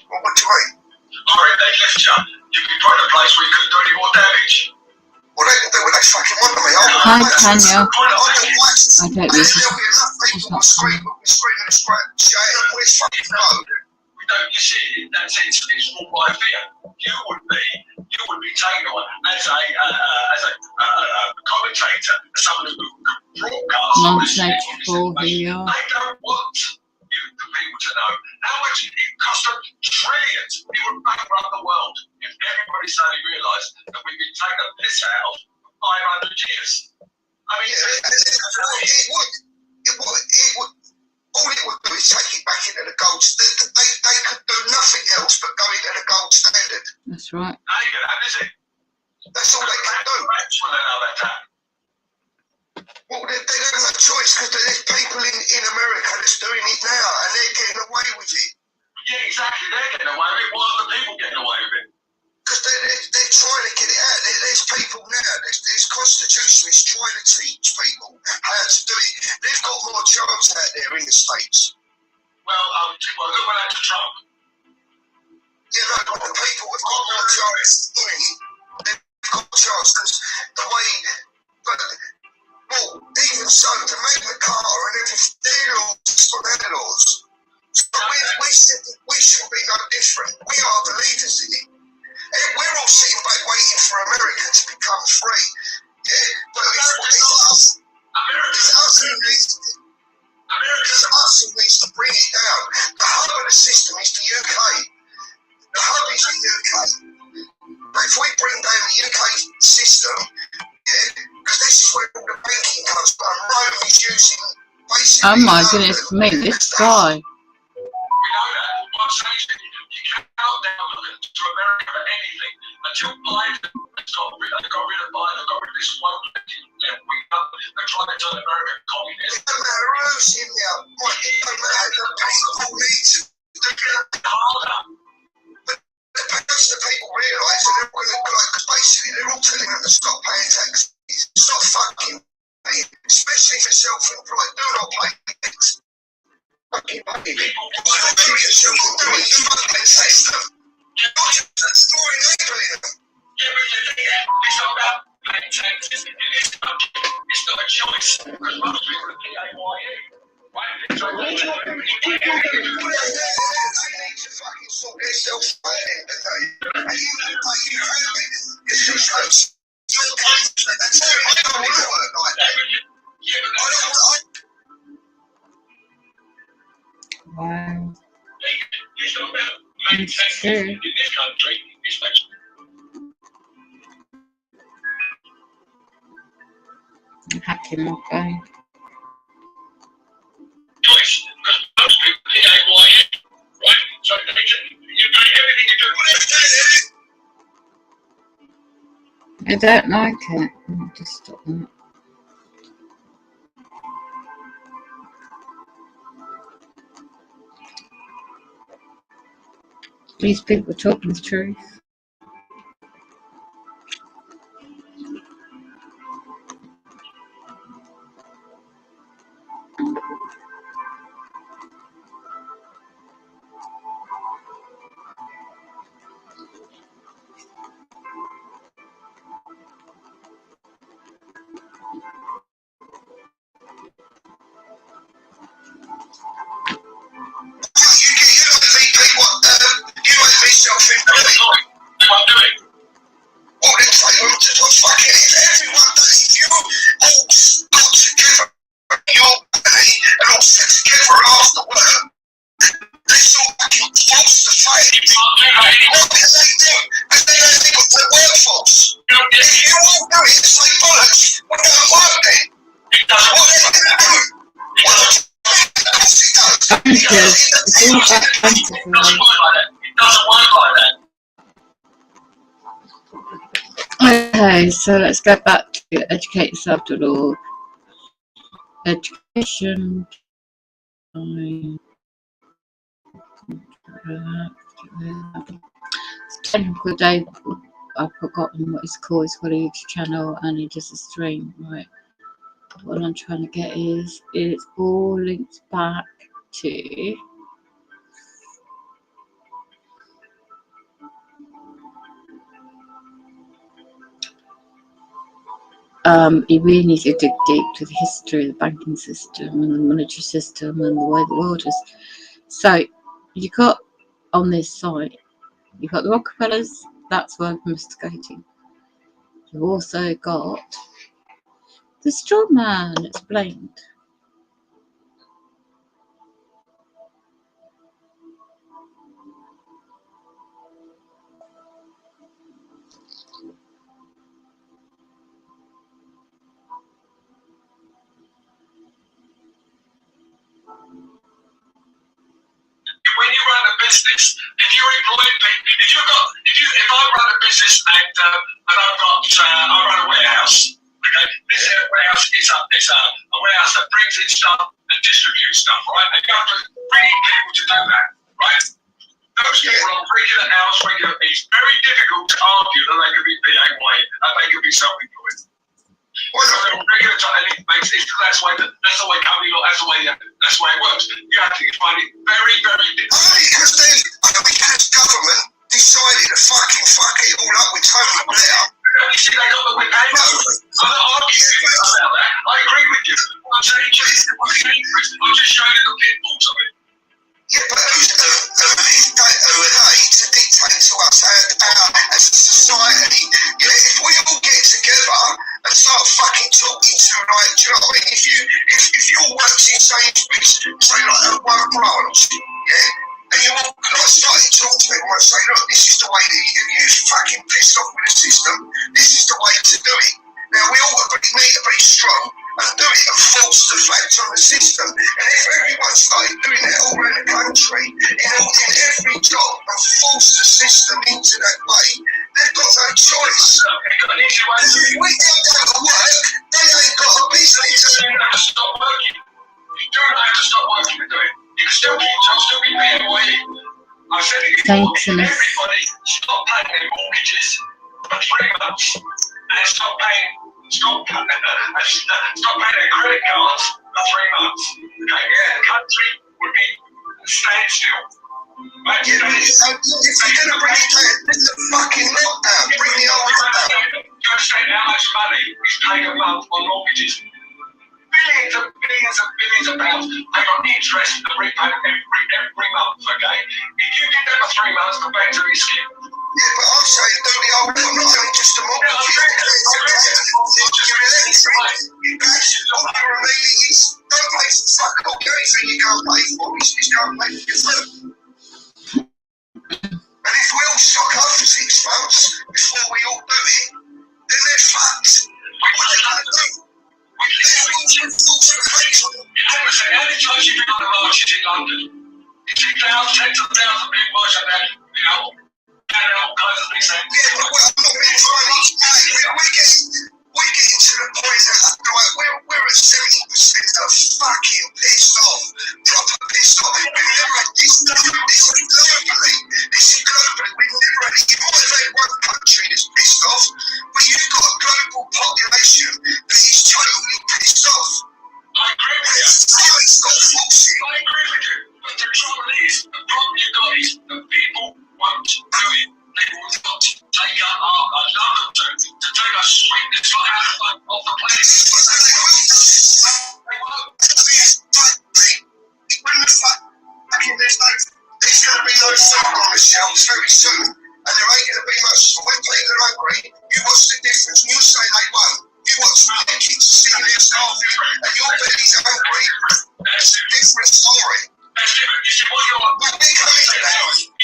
S2: Well, what do you mean?
S3: I reckon they'd lift you. You'd be put in a place where you couldn't do any more damage.
S2: Well, they can do what they fucking want to me.
S1: Hi, Tanya.
S2: I don't
S1: know.
S2: There'll be enough people screaming and shouting, where's fucking road?
S3: We don't, you see, in that sense, it's all by fear. You would be taken on as a commentator, as someone who could broadcast.
S1: 1984 here.
S3: They don't want the people to know how much it cost them trillions. We would bankrupt the world if everybody suddenly realised that we've been taking a piss out for 500 years. I mean,
S2: it would. All it would do is take it back into the gold. They could do nothing else but go into the gold standard.
S1: That's right.
S3: That ain't gonna happen, is it?
S2: That's all they can do.
S3: That's when they know that happen.
S2: Well, they don't have a choice because there's people in America that's doing it now and they're getting away with it.
S3: Yeah, exactly. They're getting away with it. Why are the people getting away with it?
S2: Because they're trying to get it out. There's people now, there's constitutionalists trying to teach people how to do it. They've got more jobs out there in the States.
S3: Well, look what happened to Trump.
S2: the people have got more chance doing it. They've got a chance because the way, but well, even so, to make the car and everything, their laws for their laws. So we should be no different. We are the leaders in it. And we're all sitting back waiting for America to become free. Yeah, but it's us. It's us who needs to. It's us who needs to bring it down. The hub of the system is the UK. The hub is the UK. But if we bring down the UK system, yeah, because this is where all the banking comes from. Rome is using basically.
S1: Oh my goodness me, this guy.
S3: We know that. What I'm saying is you cannot now look to America for anything until Biden has got rid of Biden, got rid of this one left wing government. They're trying to turn America communist.
S2: It don't matter who's in there. It don't matter. The people need to get
S3: harder.
S2: The people realise that they're all going to, because basically they're all telling them to stop paying taxes. Stop fucking paying, especially for self-employed. Do not pay tax. Fucking pay. Why not do it yourself and do it? You fucking system. You're not just storing enabling them.
S3: Yeah, but you think it's not about paying taxes in this country. It's not a choice because most people are PAYE. Right? So
S2: They need to fucking sort themselves out at the end of the day. At the end of the day, you know it. It's just like, that's it. I don't want to work like that.
S1: Wow.
S3: It's not about paying taxes in this country. It's like
S1: I'm hacking my phone.
S3: choice because most people PAYE. Right? So you pay everything you do.
S1: I don't like it. I'll just stop that. These people are talking the truth. Okay, so let's go back to educateyourself.org. Education. Technical day. I've forgotten what it's called. It's got a YouTube channel and it does a stream. Right. What I'm trying to get is it's all linked back to you really need to dig deep to the history of the banking system and the monetary system and the way the world is. So you got on this site, you've got the Rockefellers, that's worth investigating. You've also got the straw man explained.
S3: When you run a business, if you're employing people, if I run a business and I run a warehouse, okay, this warehouse is a warehouse that brings in stuff and distributes stuff, right? And you have to bring in people to do that, right? Those people are on regular hours, it's very difficult to argue that they could be PAYE and they could be self-employed. Well, regular time, and that's the way company law, that's the way it works. You have to find it very, very difficult.
S2: Because government with Tony Blair.
S3: You see, they got the window. I'm not arguing with you about that. I agree with you. I'm saying to you, I'm just showing you the pitfalls of it.
S2: Yeah, but who are they to dictate to us as a society? You know, if we all get together and start fucking talking to, like, do you know what I mean? If you all worked in Sainsbury's, say like one branch, yeah, and you all like started talking to everyone and say, look, this is the way that you fucking pissed off with the system. This is the way to do it. Now we all need to be strong and do it and force the facts on the system. And if everyone started doing that all around the country, in every job, and force the system into that way, they've got no choice. If we don't go to work, they ain't got a business.
S3: You don't have to stop working. You don't have to stop working to do it. You can still be paying away. I said it before, everybody stop paying their mortgages for 3 months and stop paying their credit cards for 3 months. Okay, yeah, the country would be standstill. Right?
S2: Yeah, but if they're going to bring it down, bring the fucking lockdown, bring the old lockdown.
S3: You understand how much money is paid a month on mortgages? Billions of pounds paid on interest and repayment every month, okay? If you did that for 3 months, go back to your skin.
S2: Yeah, but I'm saying do the old one, not only just a mortgage. All your remedies, don't pay for fucking all the only thing you can't pay for is you can't pay for your food. And if we all stock up for 6 months before we all do it, then they're fucked. What are they going to do?
S3: How many times have you been on the marches in London? You see tens of thousands of people march up there, you know, and all kinds of things saying,
S2: yeah, but I'm not being funny. We're getting to the point that we're at 70% of fucking pissed off, proper pissed off. We've never had this globally. This is globally. We've never had it. You might have had one country that's pissed off, but you've got a global population that is totally pissed off.
S3: I agree with you. I agree with you. But the trouble is, the problem you got is the people won't do it. They will not take up art. I love them to take a swing that's not out of the place. They won't.
S2: When the fucking there's going to be no food on the shelves very soon, and there ain't going to be much. When people are hungry, you watch the difference, and you say they won't. You watch the kids sitting there starving, and your bellies are hungry. That's a different story.
S3: That's different. You see, what you're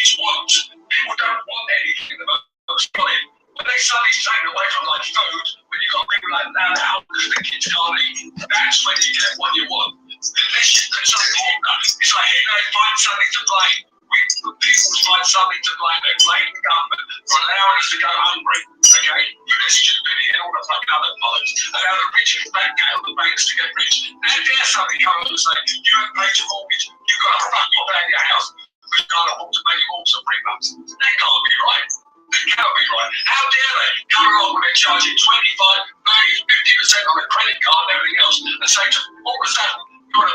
S3: is want. People don't want anything the most brilliant. When they suddenly take away from like food, when you've got people like that out because the kids can't eat, that's when you get what you want. Unless you can support that. It's like here they find something to blame. People find something to blame. They blame the government for allowing us to go hungry. Okay? You get stupidity and all the fucking other bollocks. Allow the rich and fat get on the banks to get rich. How dare somebody come up and say, you haven't paid your mortgage, you've got to fuck your out of your house because you can't afford to pay your mortgage for 3 months. That can't be right. That can't be right. How dare they come along when they're charging 25, 30, 50% on a credit card and everything else and say to them, all of a sudden, your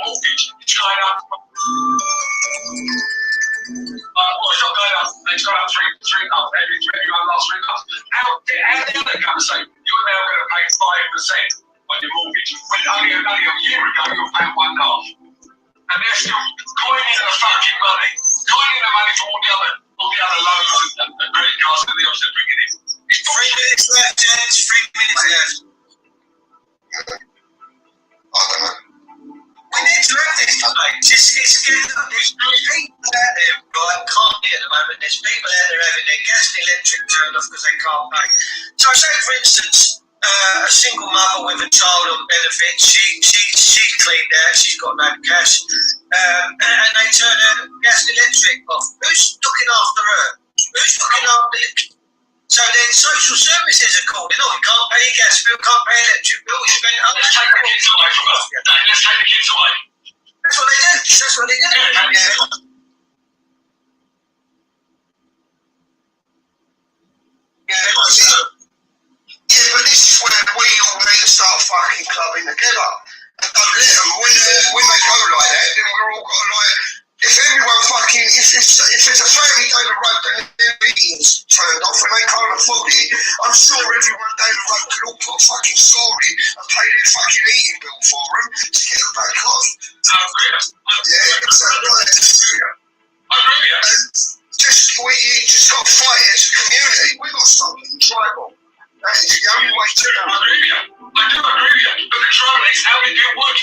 S3: mortgage is going up. Well, it's not going up. It's gone up three months, every last 3 months. How dare they come and say, you're now going to pay 5% on your mortgage when only a year ago you were paying 1.5%. And they're still coining the fucking money. Coining the money for all the other loans and credit cards and the others they're bringing in. It's
S2: 3 minutes left, gents. 3 minutes left. I don't know. We need to have this debate. It's getting up. There's people out there, right, can't be at the moment. There's people out there having their gas and electric turned off because they can't pay. So say, for instance, a single mother with a child on benefits, she's cleaned out, she's got no cash, and they turn her gas and electric off. Who's looking after her? Who's looking after it? So then social services are called in. Oh, you can't pay your gas bill, can't pay electric bill.
S3: Let's take the kids away from us. Let's take the kids away.
S2: That's what they do. That's what they do. Yeah, but this is where we all need to start fucking clubbing together. And don't let them. When they go like that, then we're all got like. If everyone fucking, if there's a family down the road and their meeting's turned off and body, I'm sure everyone down the road could all put a fucking story and pay their fucking eating bill for them to get them back on. Yeah, exactly right.
S3: I agree with you.
S2: And you just got to fight as a community. We've got something tribal. That is the only way to do it.
S3: I agree with you. I do agree with you. But the trouble is, how did it work?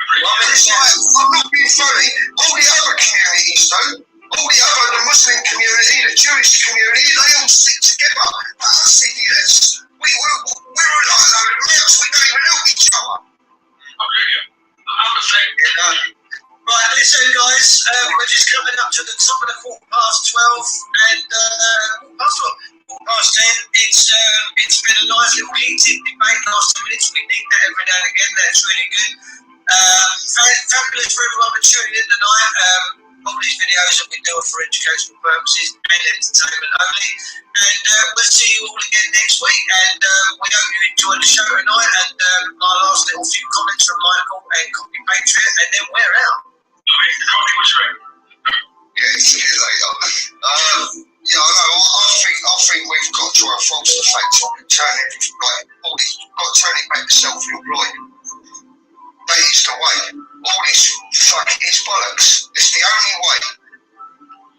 S2: It's like, I'm not being funny, all the other communities though, the Muslim community, the Jewish community, they all stick together. But us idiots, we're like a load of mouths, we don't even help each other.
S3: I agree with you. I'm the same.
S2: Right, listen guys, we're just coming up to the top of the 12:15 and past 10. It's been a nice little heated debate last 2 minutes. We need that every now and again. That's really good. Fabulous for everyone for tuning in tonight. All these videos that we do are for educational purposes and entertainment only. And we'll see you all again next week. And we hope you enjoyed the show tonight. And my last little few comments from Michael and Copy Patriot, and then we're out. Yeah, see you later. Yeah, I know. I think we've got to enforce the fact that we turn everything got to turn it back to self-employed. That is the way. All this fucking is bollocks. It's the only way.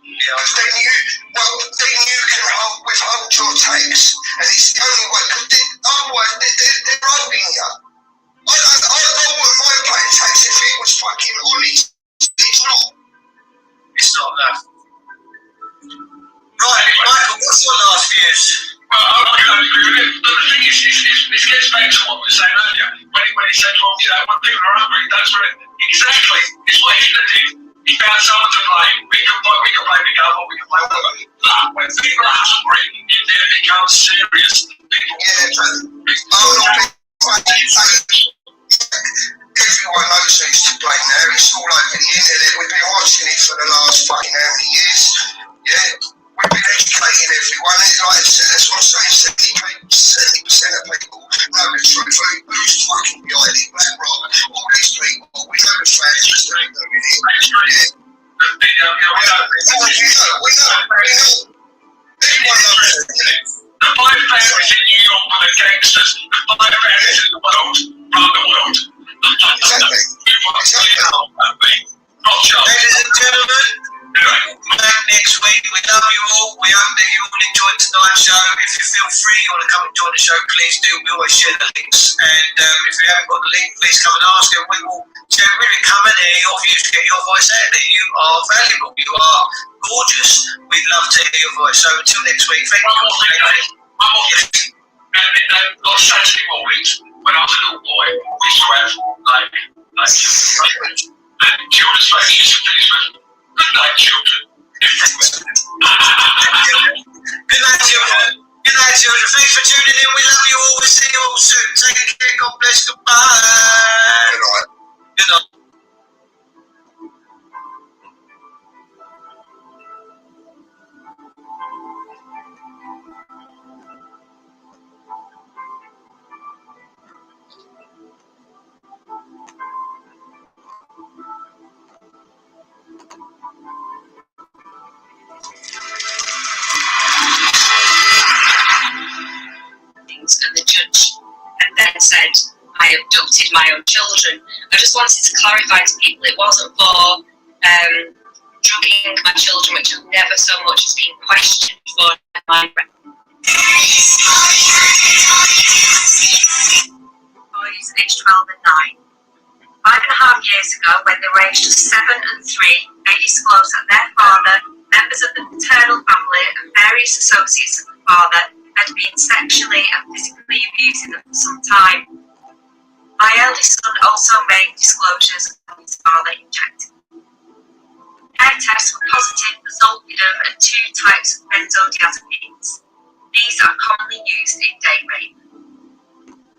S2: Yeah. Because then you can withhold your tax, and it's the only way. Otherwise, they're robbing you. I wouldn't mind paying tax if it was fucking honest. It's not. It's not that. Right, Michael, what's your last views?
S3: Well, the thing is, this gets back to what we were saying earlier. When he said, well, when people are hungry, that's what exactly. It's what he did. He found someone to blame. We can blame the government, we can blame whatever. But when people are hungry, it then becomes serious.
S2: Everyone knows who's to blame now. It's all over the internet. We've been watching it for the last fucking how many years? Yeah. We've been educating everyone. Like I said, that's what I'm saying. 70% of people know the truth. Who's fucking behind it? BlackRock, all these people. We know the facts. We know it. We know. Everyone knows it.
S3: The 5 families in New York were the gangsters. The 5 families in the world run the world.
S2: Exactly.
S3: Not sure.
S2: Ladies and gentlemen, back next week. We love you all. We hope that you all enjoyed tonight's show. If you feel free, you want to come and join the show, please do. We always share the links. And if you haven't got the link, please come and ask, and we will really come and hear your views, get your voice out there. You are valuable. You are gorgeous. We'd love to hear your voice. So until next week, thank you.
S3: One more thing. On Saturday mornings, when I was a little boy, we used to have like children's and children's faces used to finish with good night, children.
S2: Good night, children. Good night, children. Thanks for tuning in. We love you all. We'll see you all soon. Take care. God bless. Goodbye. Good night. Good night.
S4: And the judge had then said, I abducted my own children. I just wanted to clarify to people it wasn't for drugging my children, which have never so much as been questioned for my boys aged 12 and 9. 5.5 years ago, when they were aged 7 and 3, they disclosed that their father, members of the paternal family, and various associates of the father had been sexually and physically abusing them for some time. My eldest son also made disclosures of his father injecting. Hair tests were positive for zolpidem and 2 types of benzodiazepines. These are commonly used in date rape.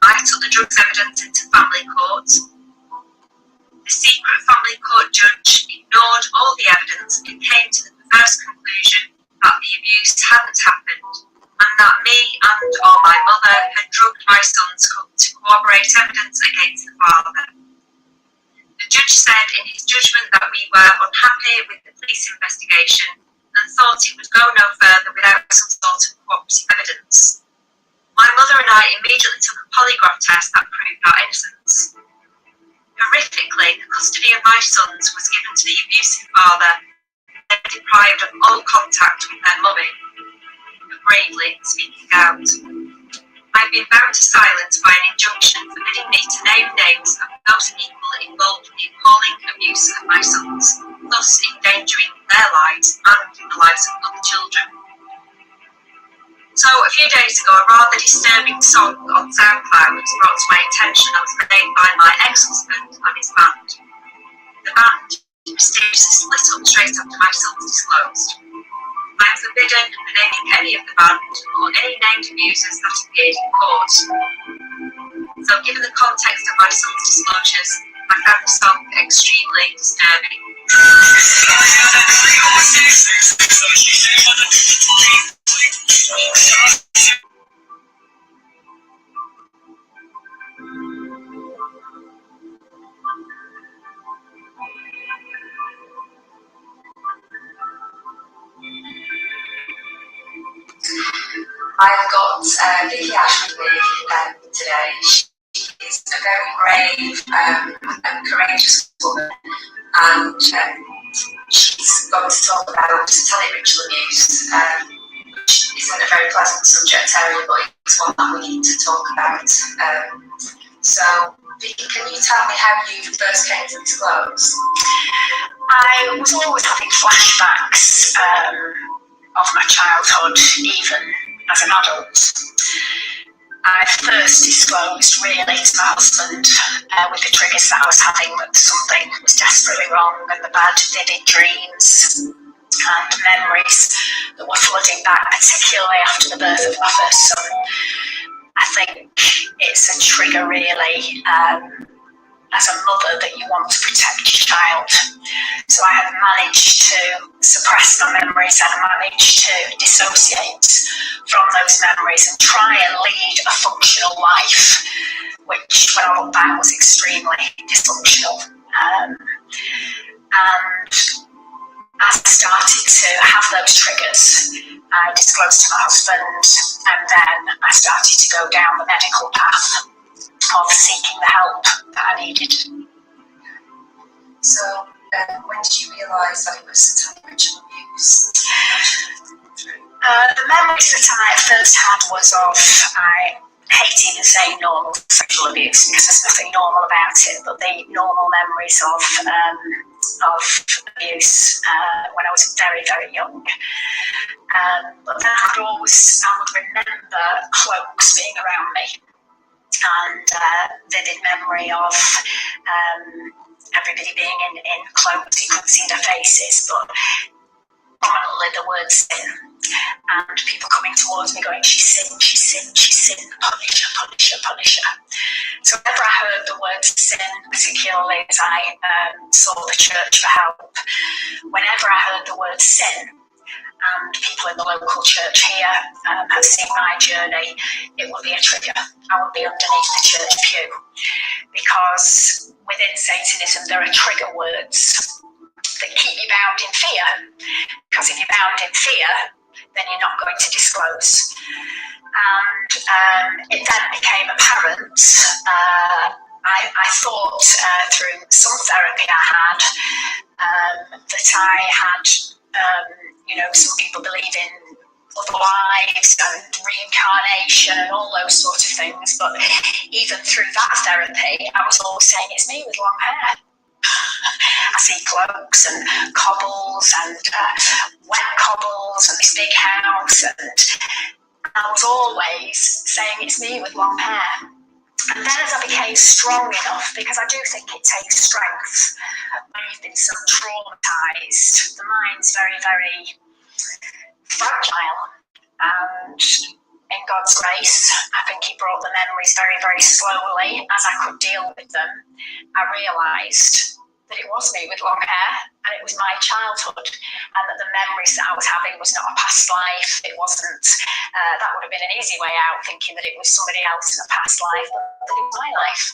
S4: I took the drugs evidence into family court. The secret family court judge ignored all the evidence and came to the perverse conclusion that the abuse hadn't happened, and that me and or my mother had drugged my sons to corroborate evidence against the father. The judge said in his judgment that we were unhappy with the police investigation and thought it would go no further without some sort of cooperative evidence. My mother and I immediately took a polygraph test that proved our innocence. Horrifically, the custody of my sons was given to the abusive father and deprived of all contact with their mummy, bravely speaking out. I've been bound to silence by an injunction forbidding me to name names of those people involved in the appalling abuse of my sons, thus endangering their lives and the lives of other children. So a few days ago, a rather disturbing song on SoundCloud was brought to my attention that was made by my ex-husband and his band. The band mysteriously split up straight after my sons disclosed. I am forbidden from naming any of the band or any named abusers that appeared in court. So given the context of my son's disclosures, I found the song extremely disturbing.
S5: I've got Vicky Ash with me today. She is a very brave and courageous woman, and she's going to talk about tele-ritual abuse, which isn't a very pleasant subject area, but it's one that we need to talk about. So, Vicky, can you tell me how you first came to disclose?
S6: I was always having flashbacks of my childhood, even as an adult. I first disclosed really to my husband with the triggers that I was having, that something was desperately wrong, and the bad vivid dreams and memories that were flooding back, particularly after the birth of my first son. I think it's a trigger really as a mother that you want to protect your child. So I had managed to suppress my memories, and managed to dissociate from those memories and try and lead a functional life, which when I look back was extremely dysfunctional. And as I started to have those triggers, I disclosed to my husband, and then I started to go down the medical path of seeking the help that I needed.
S5: So, when did you realise that it was tele-ritual abuse?
S6: The memories that I first had was of, I hate even saying normal sexual abuse because there's nothing normal about it, but the normal memories of abuse when I was very, very young. But then I would remember cloaks being around me, and vivid memory of everybody being in cloaks. You couldn't see their faces, but prominently the word sin, and people coming towards me going, she's sin, punish her. So whenever I heard the word sin, particularly as I saw the church for help, whenever I heard the word sin, and people in the local church here have seen my journey, it would be a trigger. I would be underneath the church pew, because within Satanism there are trigger words that keep you bound in fear, because if you're bound in fear, then you're not going to disclose. And it then became apparent, I thought through some therapy I had, that I had, some people believe in other lives and reincarnation and all those sort of things, but even through that therapy, I was always saying, it's me with long hair. I see cloaks and cobbles and wet cobbles and this big house, and I was always saying it's me with long hair. And then as I became strong enough, because I do think it takes strength when you've been so traumatised, the mind's very, very fragile, and in God's grace, I think he brought the memories very, very slowly. As I could deal with them, I realised that it was me with long hair, and it was my childhood, and that the memories that I was having was not a past life. It wasn't, that would have been an easy way out, thinking that it was somebody else in a past life, but that it was my life.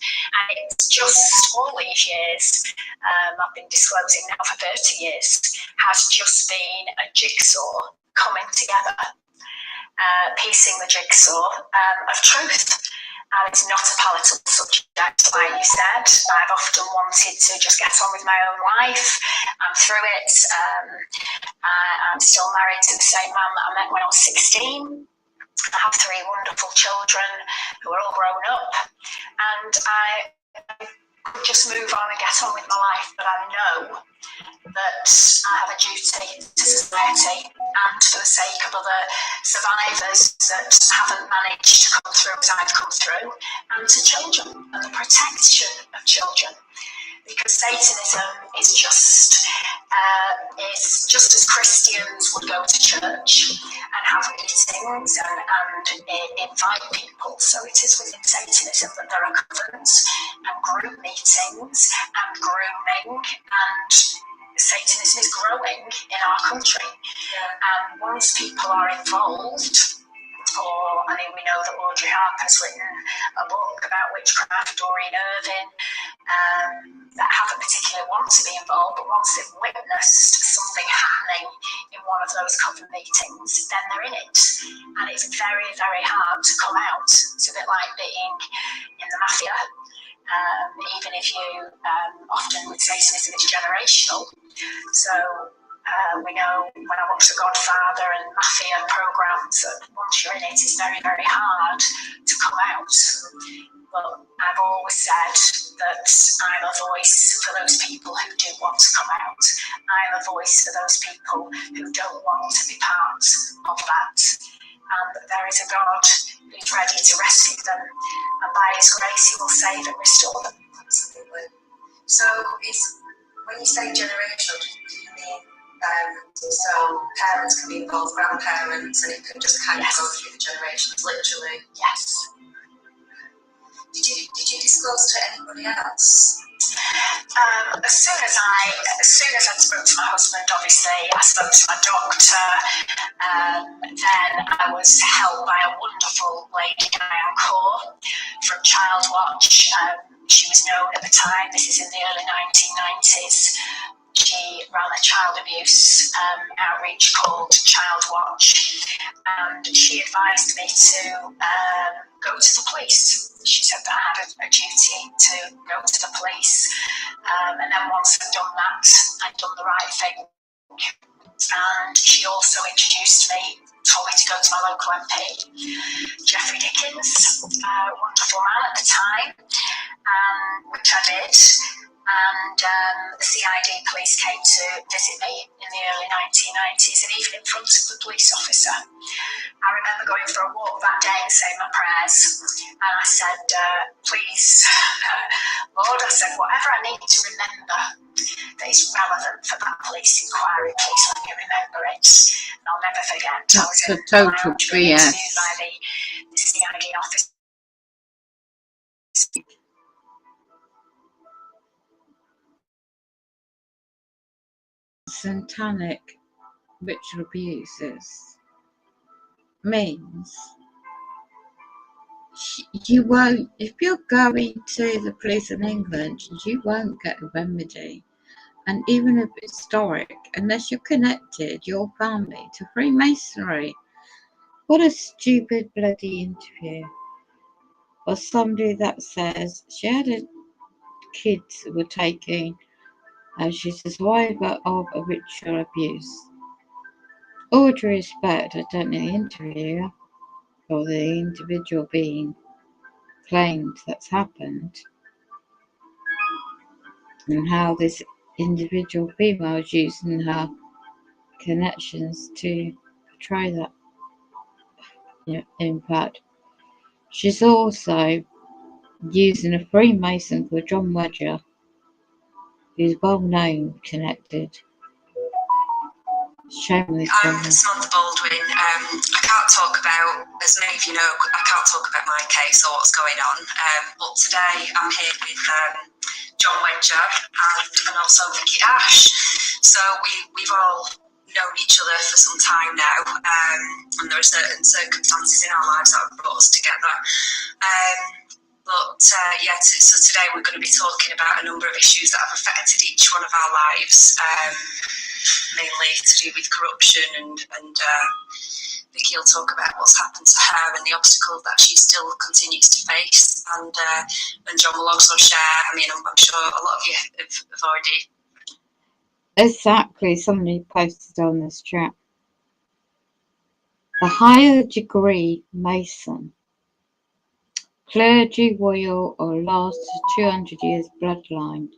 S6: And it's just all these years, I've been disclosing now for 30 years, has just been a jigsaw coming together, piecing the jigsaw of truth. And it's not a palatable subject, like you said. I've often wanted to just get on with my own life. I'm through it. I'm still married to the same man that I met when I was 16. I have 3 wonderful children who are all grown up. And I could just move on and get on with my life. But I know that I have a duty to society and for the sake of other survivors that haven't managed to come through as I've come through, and to children and the protection of children. Because Satanism is just as Christians would go to church and have meetings and invite people, so it is within Satanism that there are covens and group meetings and grooming, and Satanism is growing in our country. And once people are involved, we know that Audrey Harper's written a book about witchcraft, Doreen Irving, that haven't particularly want to be involved, but once they've witnessed something happening in one of those coven meetings, then they're in it. And it's very, very hard to come out. It's a bit like being in the mafia. Even if you, often with Satanism, it's generational. So we know when I watch The Godfather and Mafia programs that once you're in it, it's very, very hard to come out. But I've always said that I'm a voice for those people who do want to come out. I'm a voice for those people who don't want to be part of that. And that there is a God who's ready to rescue them, and by His grace He will save and restore them.
S5: Absolutely. So when you say generational, do you mean so parents can be involved, grandparents, and it can just kind of go through the generations, literally?
S6: Yes.
S5: Did you disclose to anybody else?
S6: As soon as I spoke to my husband, obviously, I spoke to my doctor. Then I was helped by a wonderful lady, Diane Core, from Child Watch. She was known at the time, this is in the early 1990s. She ran a child abuse outreach called Child Watch, and she advised me to go to the police. She said that I had a duty to go to the police, and then once I'd done that, I'd done the right thing. And she also introduced me, told me to go to my local MP, Geoffrey Dickens, a wonderful man at the time, which I did. And the CID police came to visit me in the early 1990s, and even in front of the police officer. I remember going for a walk that day and saying my prayers, and I said, please, Lord, I said, whatever I need to remember that is relevant for that police inquiry, please let me remember it. And I'll never forget.
S1: That's a total BS.
S6: By the CID officer.
S1: Satanic ritual abuses means you won't, if you're going to the police in England, you won't get a remedy. And even if it's historic, unless you're connected, your family, to Freemasonry. What a stupid bloody interview. Or somebody that says she had kids who were taking, and she's a survivor of a ritual abuse. All due respect, I don't know the interviewer or the individual being claimed that's happened, and how this individual female is using her connections to portray that. In fact, she's also using a Freemason called John Wedger, who's well known, connected. Shameless.
S5: I'm Samantha Baldwin. I can't talk about, as many of you know, I can't talk about my case or what's going on. But today I'm here with John Wedger and also Vicky Ash. So we've all known each other for some time now, and there are certain circumstances in our lives that have brought us together. So today we're going to be talking about a number of issues that have affected each one of our lives, mainly to do with corruption, and Vicky will talk about what's happened to her and the obstacles that she still continues to face, and John will also share. I mean, I'm sure a lot of you have already.
S1: Exactly, somebody posted on this chat. The higher degree Mason, clergy, royal, or last 200 years bloodline,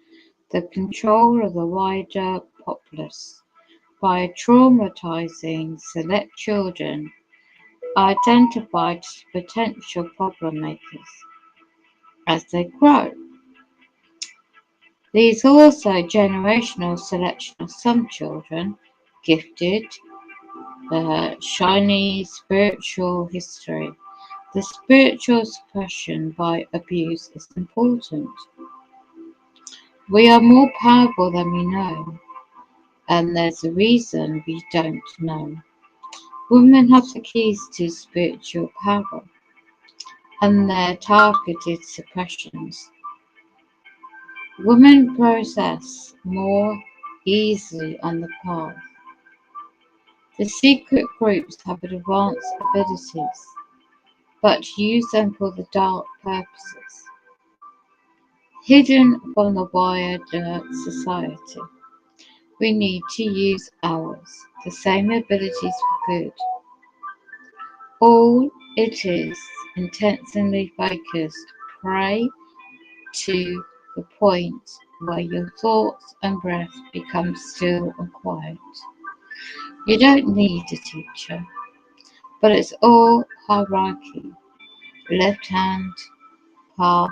S1: the control of the wider populace by traumatizing select children identified as potential problem makers as they grow. These also generational selection of some children, gifted, shiny spiritual history. The spiritual suppression by abuse is important. We are more powerful than we know, and there's a reason we don't know. Women have the keys to spiritual power, and their targeted suppressions. Women process more easily on the path. The secret groups have advanced abilities, but use them for the dark purposes, hidden from the wider society. We need to use ours, the same abilities for good. All it is intensely focused, pray to the point where your thoughts and breath become still and quiet. You don't need a teacher, but it's all hierarchy. Left hand path,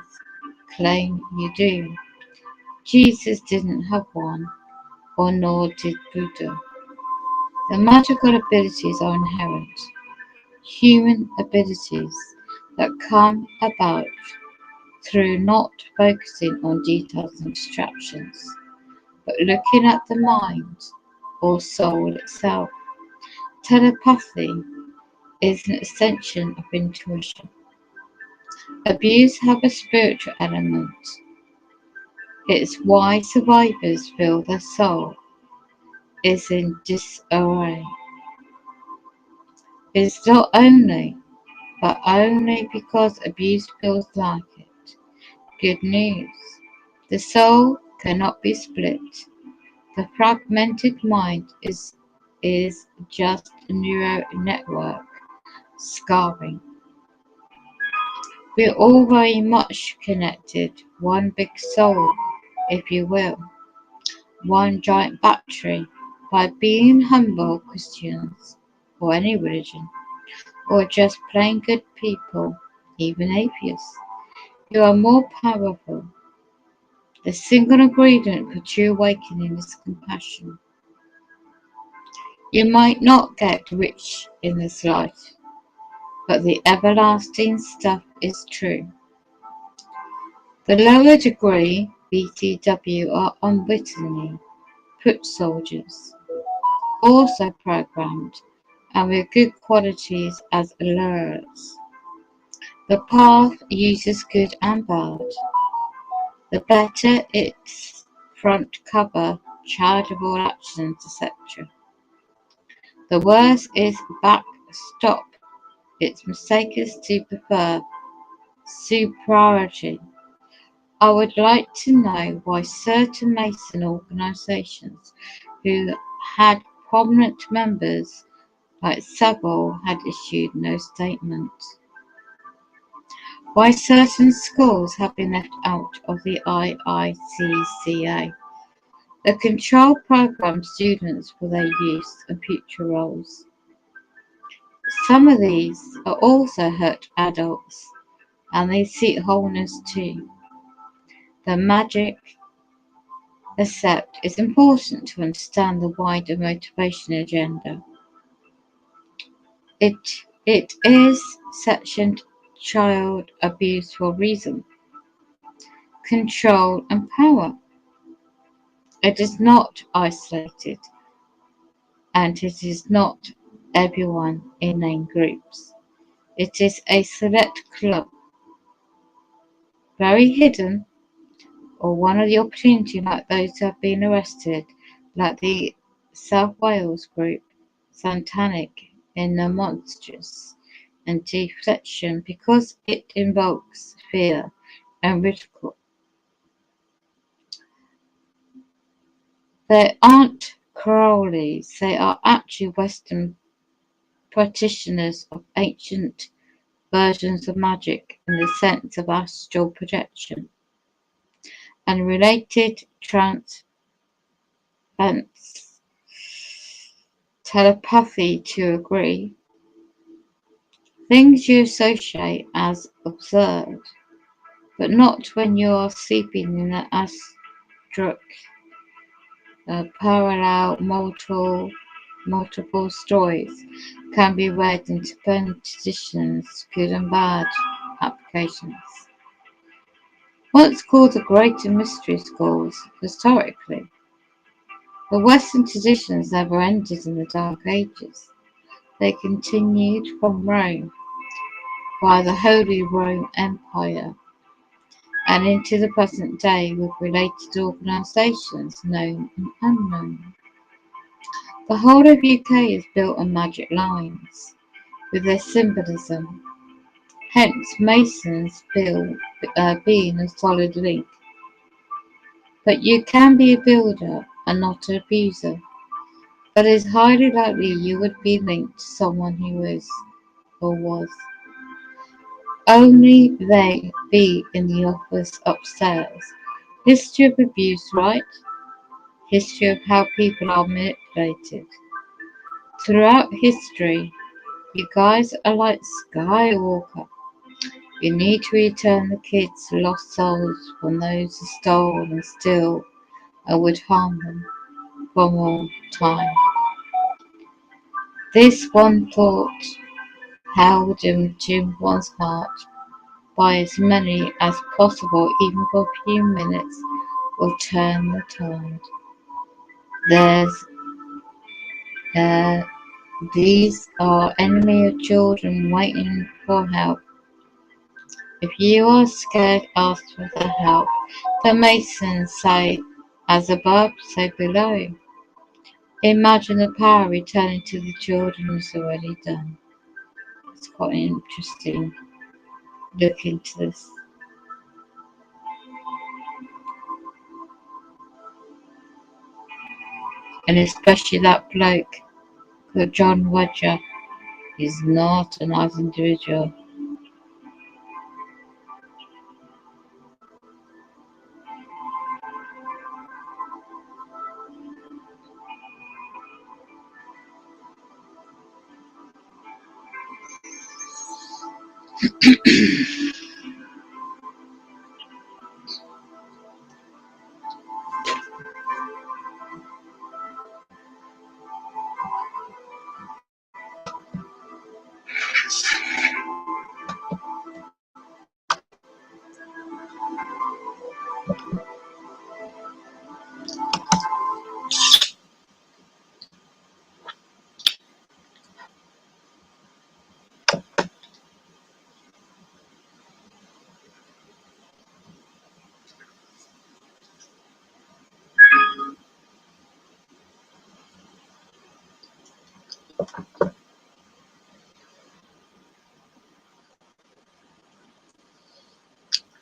S1: claim you do. Jesus didn't have one, or nor did Buddha. The magical abilities are inherent, human abilities that come about through not focusing on details and distractions, but looking at the mind or soul itself. Telepathy is an extension of intuition. Abuse has a spiritual element. It's why survivors feel their soul is in disarray. It's not only, but only because abuse feels like it. Good news. The soul cannot be split. The fragmented mind is just a neural network scarring. We're all very much connected, one big soul, if you will, one giant battery. By being humble Christians, or any religion, or just plain good people, even atheists, you are more powerful. The single ingredient for true awakening is compassion. You might not get rich in this life, but the everlasting stuff is true. The lower degree BTW are unwittingly foot soldiers, also programmed and with good qualities as allures. The path uses good and bad. The better its front cover, charitable actions, etc. The worse its back stop. Its mistake is to prefer superiority. I would like to know why certain Mason organisations who had prominent members like Savile had issued no statement. Why certain schools have been left out of the IICCA. The control programs students for their youth and future roles. Some of these are also hurt adults, and they seek wholeness too. The magic accept is important to understand the wider motivation agenda. It is sectioned child abuse for a reason. control, and power. It is not isolated, and it is not everyone in name groups. It is a select club, very hidden, or one of the opportunity like those who have been arrested, like the South Wales group, satanic in the monstrous and deflection because it invokes fear and ridicule. They aren't Crowleys, they are actually Western practitioners of ancient versions of magic in the sense of astral projection and related trance, telepathy to agree, things you associate as observed, but not when you are sleeping in the astric parallel multiple stories can be read into positions, good and bad applications. Once called the Greater Mystery Schools, historically, the Western traditions never ended in the Dark Ages. They continued from Rome via the Holy Roman Empire and into the present day with related organisations known and unknown. The whole of UK is built on magic lines, with their symbolism, hence Masons being a solid link. But you can be a builder and not an abuser, but it is highly likely you would be linked to someone who is, or was. Only they be in the office upstairs. History of abuse, right? History of how people are manipulated. Throughout history, you guys are like Skywalker. You need to return the kids' lost souls from those who stole and steal and would harm them from all time. This one thought held in Jim Bond's heart by as many as possible, even for a few minutes, will turn the tide. There's uh, these are enemy of children waiting for help. If you are scared, ask for the help. The Masons say, as above, so below. Imagine the power returning to the children is already done. It's quite an interesting look into this. And especially that bloke called John Wedger is not a nice individual.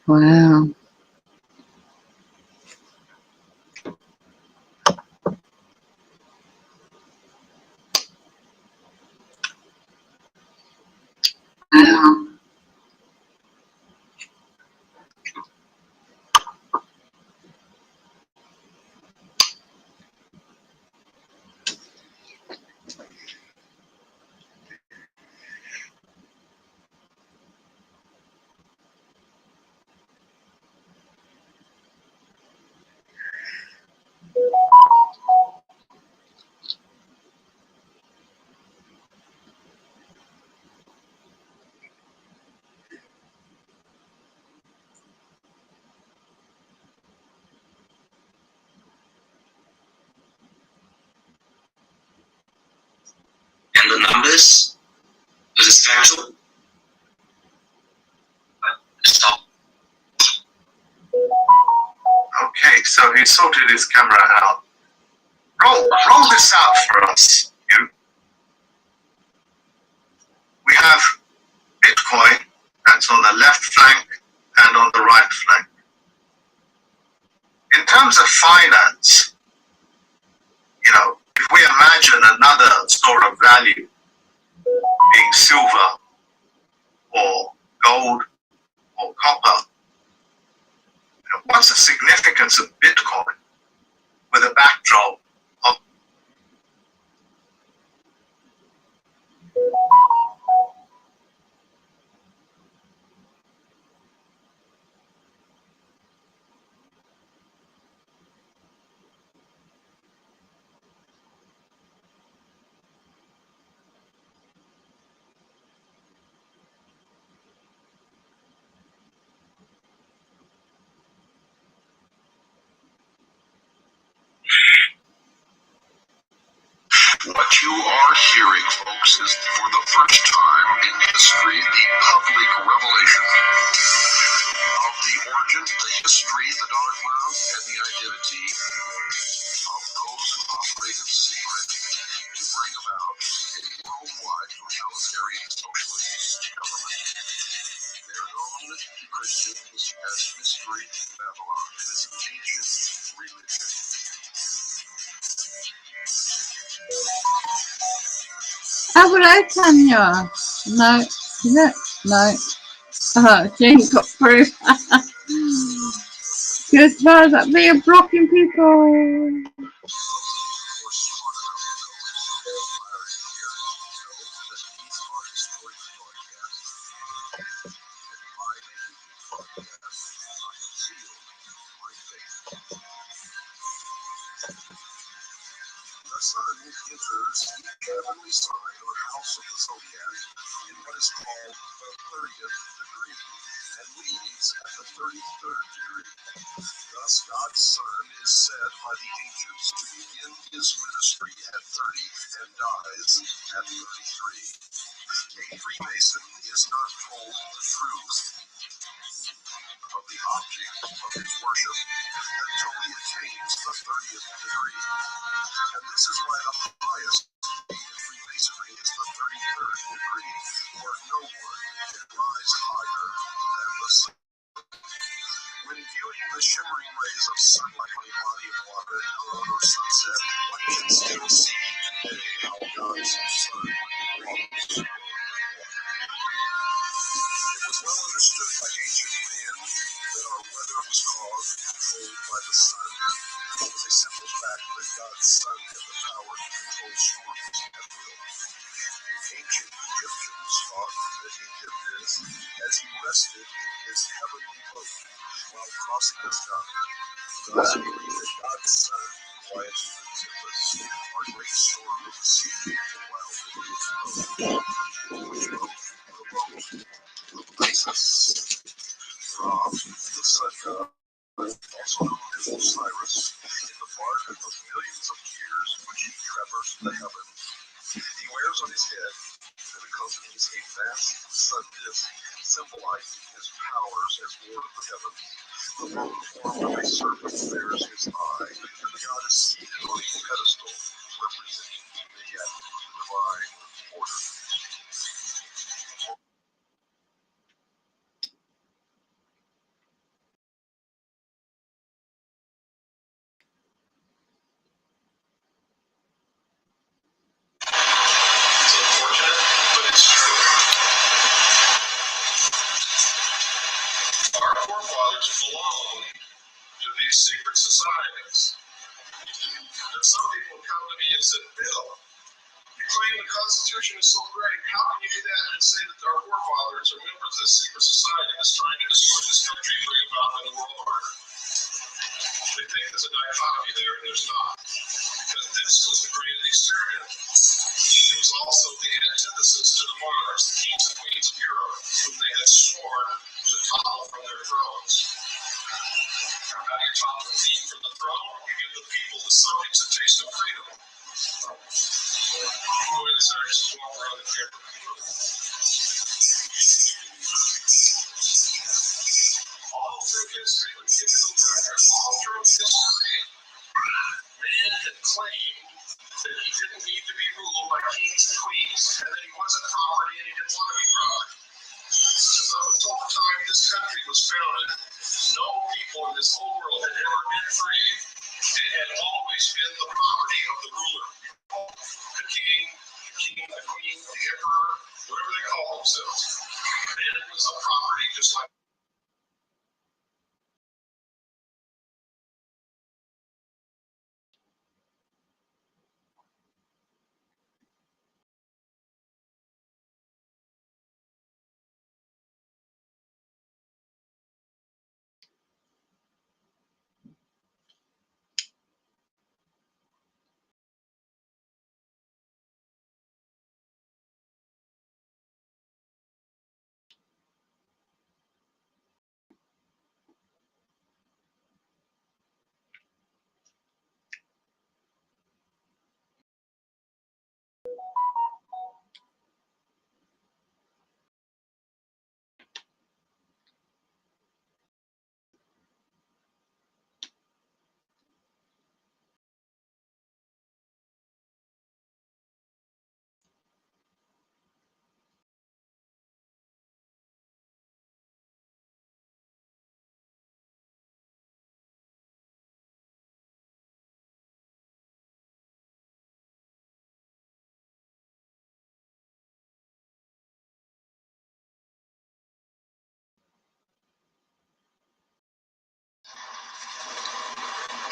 S1: Wow. Wow.
S2: and the numbers was essential. Stop.
S3: Okay, so he sorted his camera out. Roll this out for us, you. We have Bitcoin, that's on the left flank and on the right flank. In terms of finance, you know, if we imagine another store of value being silver or gold or copper, you know, what's the significance of Bitcoin with a backdrop of
S7: What you are hearing, folks, is for the first time in history the public revelation of the origin, the history, the dogma, and the identity of those who operate in secret to bring about a worldwide totalitarian socialist government. They are known to Christians as Mystery Babylon. It is an ancient religion.
S1: Oh, hello, Tanya. No, is it? No. Oh, Jane got through. Good as that be a blocking people.
S7: The sun enters each heavenly sign or house of the zodiac in what is called the 30th degree and leaves at the 33rd degree. Thus, God's Son is said by the ancients to begin his ministry at 30 and dies at 33. A Freemason is not told the truth of the object of his worship until he attains the 30th degree. And this is why the highest in Freemasonry is the 33rd degree, where no one can rise higher than the sun. When viewing the shimmering rays of sunlight on a body of water at dawn or sunset, one can still see today how God's Son walks. It was well understood by ancient man that our weather was caused and controlled by the sun. It was a simple fact that God's Son had the power to control storms at will. Ancient Egyptians thought that he did this as he rested in his heavenly boat while crossing the sky. Thus believed that God's Son quieted the tempest, or great storm of the sea, while in his boat, which boat? The boat of Isis, Ra, the sun god, also known as Osiris, in the bark of millions of years which he traversed the heavens. He wears on his head and accompanies a vast sun disk, symbolizing his powers as Lord of the heavens. The bone form of a serpent bears his eye, and the god is seated on a pedestal, representing the yet divine order.
S3: It's unfortunate, but it's true. Our forefathers belong to these secret societies. And some people come to me and said, Bill, you claim the Constitution is so great. How can you do that and say that our forefathers are members of this secret society that's trying to destroy this country and bring about a new world order? They think there's a dichotomy there, and there's not. Because this was the great experiment. It was also the antithesis to the monarchs, the kings and queens of Europe, whom they had sworn to topple from their thrones. How do you topple a king from the throne? You give the people, the subjects, a taste of freedom. Who is our just walk around the camper. All through history, let me give you a little background. All through history, man had claimed that he didn't need to be ruled by kings and queens, and that he wasn't property and he didn't want to be property. So until the time this country was founded, no people in this whole world had ever been free and had always been the property of the ruler. The king, the queen, the emperor, whatever they call themselves. Man was a property just like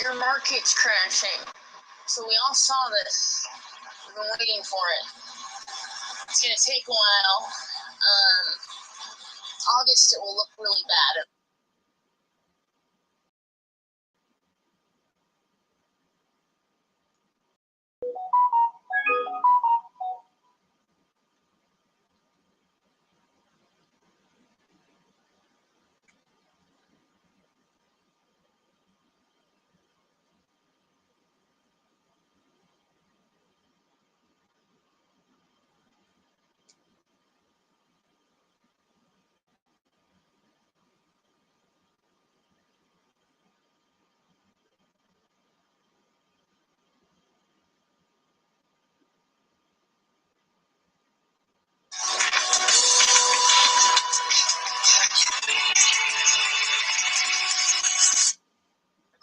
S8: your market's crashing. So we all saw this. We've been waiting for it. It's going to take a while. August, it will look really bad.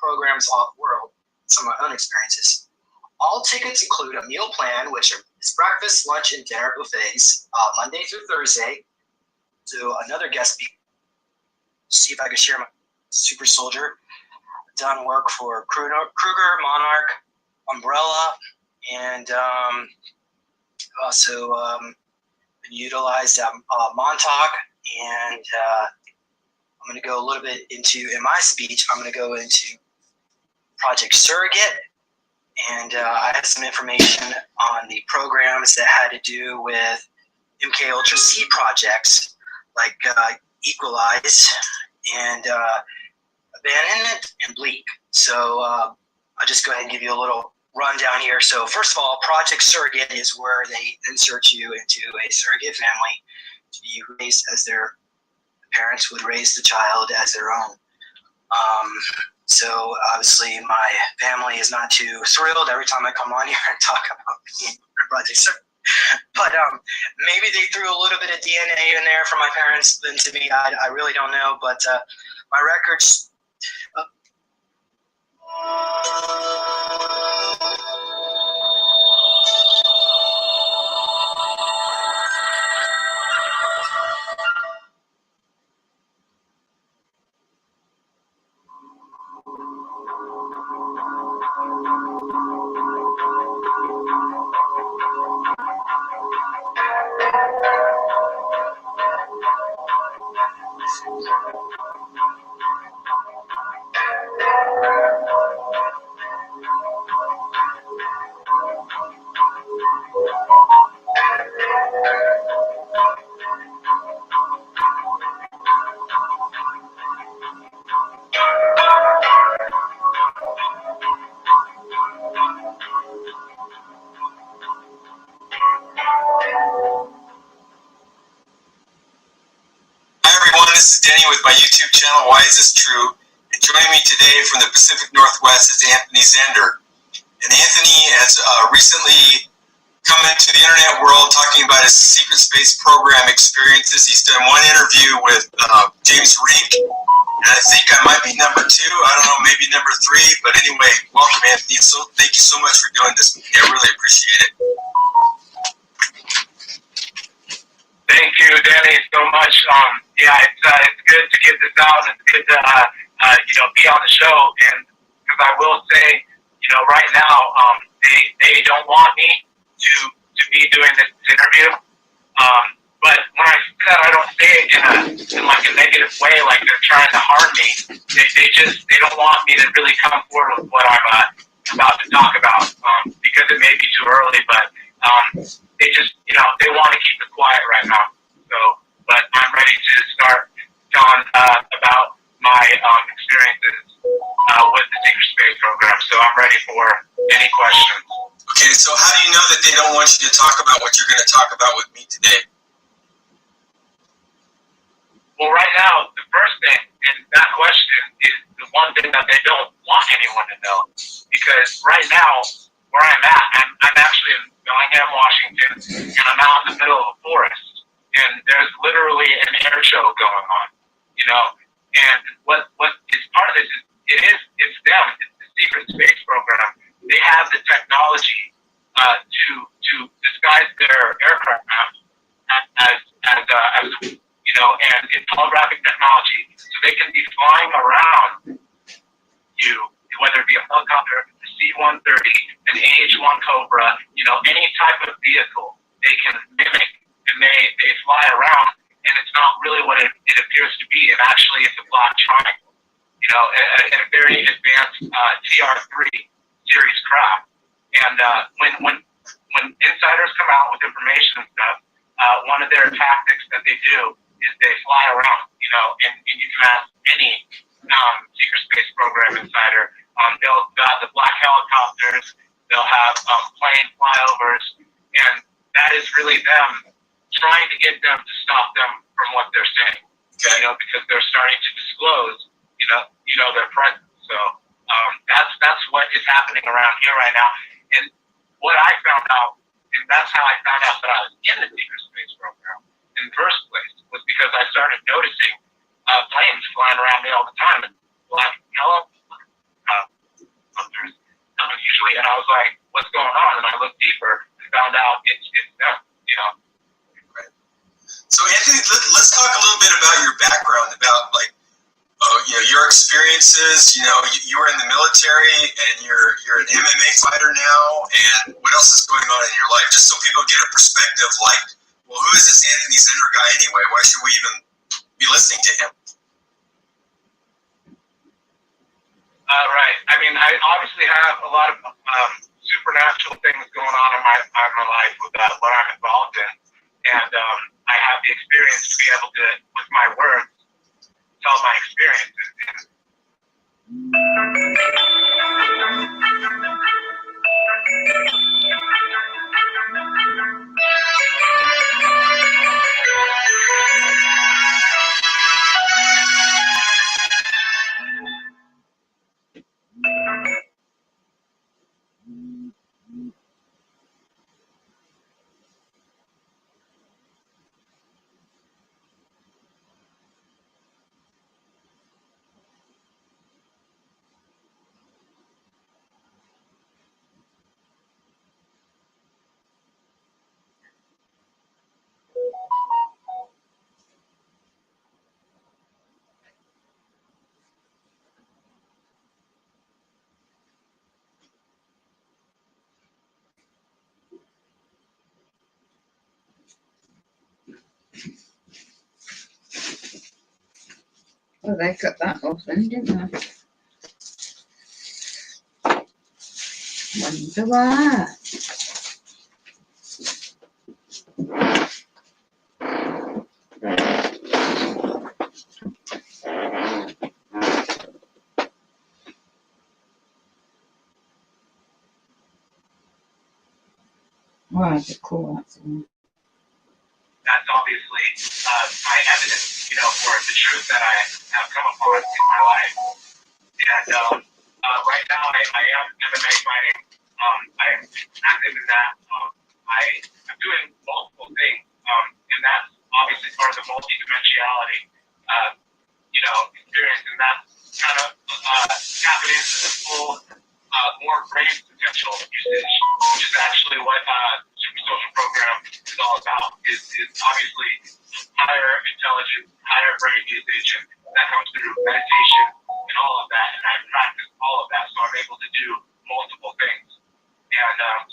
S9: Programs off-world, some of my own experiences. All tickets include a meal plan, which is breakfast, lunch, and dinner buffets, Monday through Thursday. To another guest speaker, see if I can share my super soldier. Done work for Kruger, Monarch, Umbrella, and also been utilized at Montauk. And I'm going to go a little bit into, in my speech, I'm going to go into Project Surrogate, and I have some information on the programs that had to do with MK Ultra C projects like Equalize and Abandonment and Bleak. So I'll just go ahead and give you a little rundown here. So first of all, Project Surrogate is where they insert you into a surrogate family to be raised as their parents would raise the child as their own. So obviously my family is not too thrilled every time I come on here and talk about being Project Surrogate. But maybe they threw a little bit of DNA in there from my parents into me. I really don't know. But my records.
S10: is Denny with my YouTube channel, Why Is This True? And joining me today from the Pacific Northwest is Anthony Zender. And Anthony has recently come into the internet world talking about his secret space program experiences. He's done one interview with James Rink, and I think I might be number 2. I don't know, maybe number 3. But anyway, welcome, Anthony. So thank you so much for doing this. I really appreciate it.
S3: Thank you, Danny, so much. Yeah, it's good to get this out. It's good to be on the show. And because I will say, right now, they don't want me to be doing this interview. But when I say that, I don't say it in like a negative way, like they're trying to harm me. They don't want me to really come forward with what I'm about to talk about, because it may be too early, but they just, they want to keep it quiet right now. So, but I'm ready to start telling about my experiences with the secret space program. So I'm ready for any questions.
S10: Okay, so how do you know that they don't want you to talk about what you're going to talk about with me today?
S3: Well, right now, the first thing in that question is the one thing that they don't want anyone to know. Because right now, where I'm at, I'm actually in Bellingham, Washington, and I'm out in the middle of a forest. And there's literally an air show going on, And what is part of this is it's them, it's the secret space program. They have the technology to disguise their aircraft as and it's holographic technology, so they can be flying around you, whether it be a helicopter, a C-130, an AH-1 Cobra, any type of vehicle they can mimic, and they fly around, and it's not really what it appears to be, and actually it's a black triangle, a very advanced TR-3 series craft. And when insiders come out with information and stuff, one of their tactics that they do is they fly around, and you can ask any secret space program insider. They'll have the black helicopters, they'll have plane flyovers, and that is really them trying to get them to stop them from what they're saying, because they're starting to disclose, their presence. So that's what is happening around here right now. And what I found out, and that's how I found out that I was in the secret space program in the first place, was because I started noticing planes flying around me all the time, and black helicopters usually, and I was like, what's going on? And I looked deeper and found out it's them,
S10: Right. So Anthony, let's talk a little bit about your background, about your experiences. You were in the military, and you're an MMA fighter now, and what else is going on in your life? Just so people get a perspective, like, well, who is this Anthony Zender guy anyway? Why should we even be listening to him?
S3: Right. I mean, I obviously have a lot of supernatural things going on in my life with what I'm involved in, and I have the experience to be able to, with my words, tell my experiences.
S1: Well, they cut that off then, didn't they? Wonder why. Why is it cool outside?
S3: that's obviously my evidence, for the truth that I have come upon in my life. And right now, I am MMA fighting. I'm active in that. I'm doing multiple things, and that's obviously part of the multi-dimensionality, experience, and that's kind of tapping into the full, more brain potential usage, which is actually what Super Social Program is all about. Is obviously higher intelligence, higher brain usage, and that comes through meditation and all of that. And I practice all of that, so I'm able to do multiple things. And I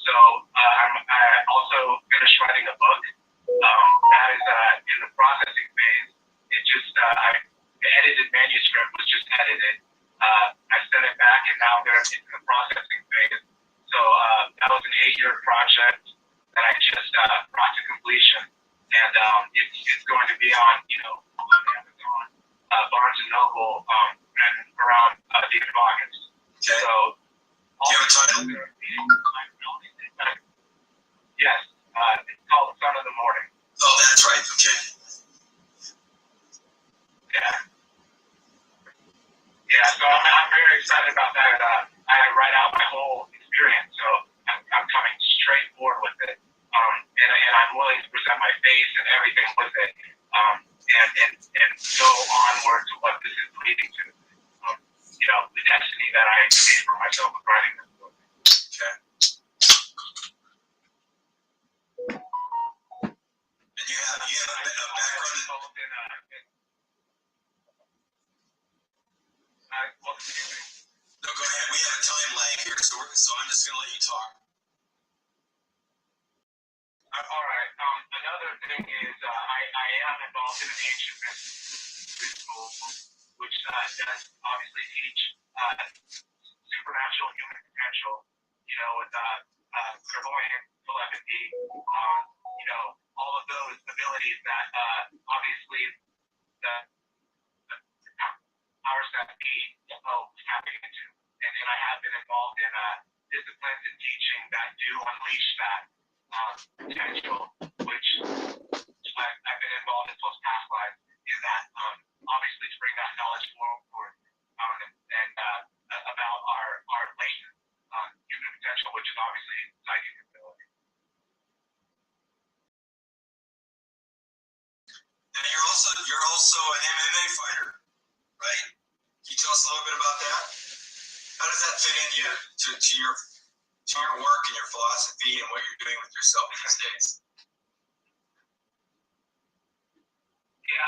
S3: also finished writing a book. That is in the processing phase. It just the edited manuscript was just edited. I sent it back, and now they're in the processing phase. So that was an 8-year project that I just brought to completion, and it's going to be on Amazon, Barnes and Noble, and around the end of August.
S10: Okay.
S3: So
S10: do you have a title?
S3: Yes, it's called Son of the Morning.
S10: Oh, that's right. Okay.
S3: Yeah, so I'm very excited about that. I write out my whole experience, so I'm coming straight forward with it. And I'm willing to present my face and everything with it, and go onward to what this is leading to. The destiny that I made for myself with writing this book.
S10: Okay. And you have a background
S3: involved in
S10: No, go ahead. We have a time lag here, so I'm just going to let you talk.
S3: All right. Another thing is I am involved in an ancient mystery school, which does obviously teach supernatural human potential, with clairvoyance, telepathy, all of those abilities that obviously the powers that be tapping into. And I have been involved in disciplines and teaching that do unleash that potential, which I've been involved in those past lives in that, obviously to bring that knowledge forward, and about our latent human potential, which is obviously psychic ability.
S10: Now you're also an MMA fighter, right? Can you tell us a little bit about that? How does that fit into to your work and your philosophy and what you're doing with yourself these days?
S3: Yeah,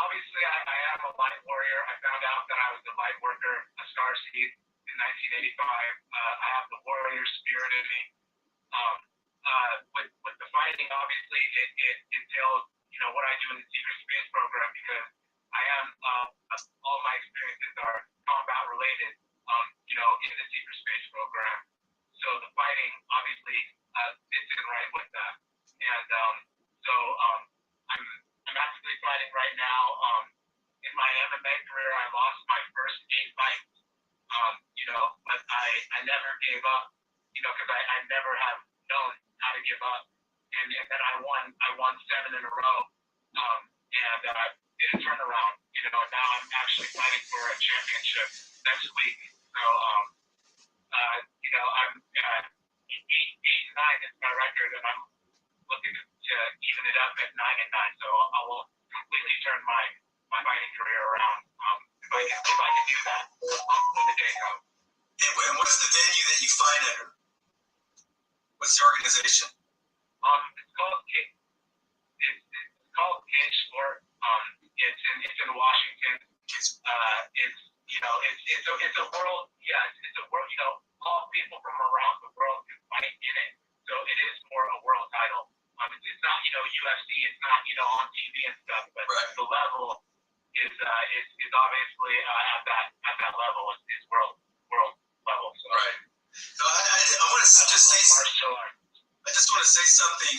S3: obviously I am a light warrior. I found out that I was a light worker, a star seed, in 1985. I have the warrior spirit in me. With the fighting, obviously it entails what I do in the secret space program, because I am all my experiences are combat related. In the secret space program, so the fighting obviously fits in right with that. And I'm actively fighting right now. In my MMA career, I lost my first 8 fights. But I never gave up. Because I never have known how to give up. And then I won 7 in a row. And did a turnaround. And now I'm actually fighting for a championship next week. So I'm 8-9 is my record, and I'm looking to even it up at 9-9. So I will completely turn my fighting career around if I can do that when the day comes.
S10: And what's the venue that you fight under? What's the organization?
S3: It's called Cage Sport. It's in Washington. It's a world. Yeah, it's a world. All people from around the world can fight in it. So it is more a world title. It's not UFC. It's not on TV and stuff. But right. The level is obviously at that level. It's world level. So.
S10: Right. So I want to just say. I just want to say something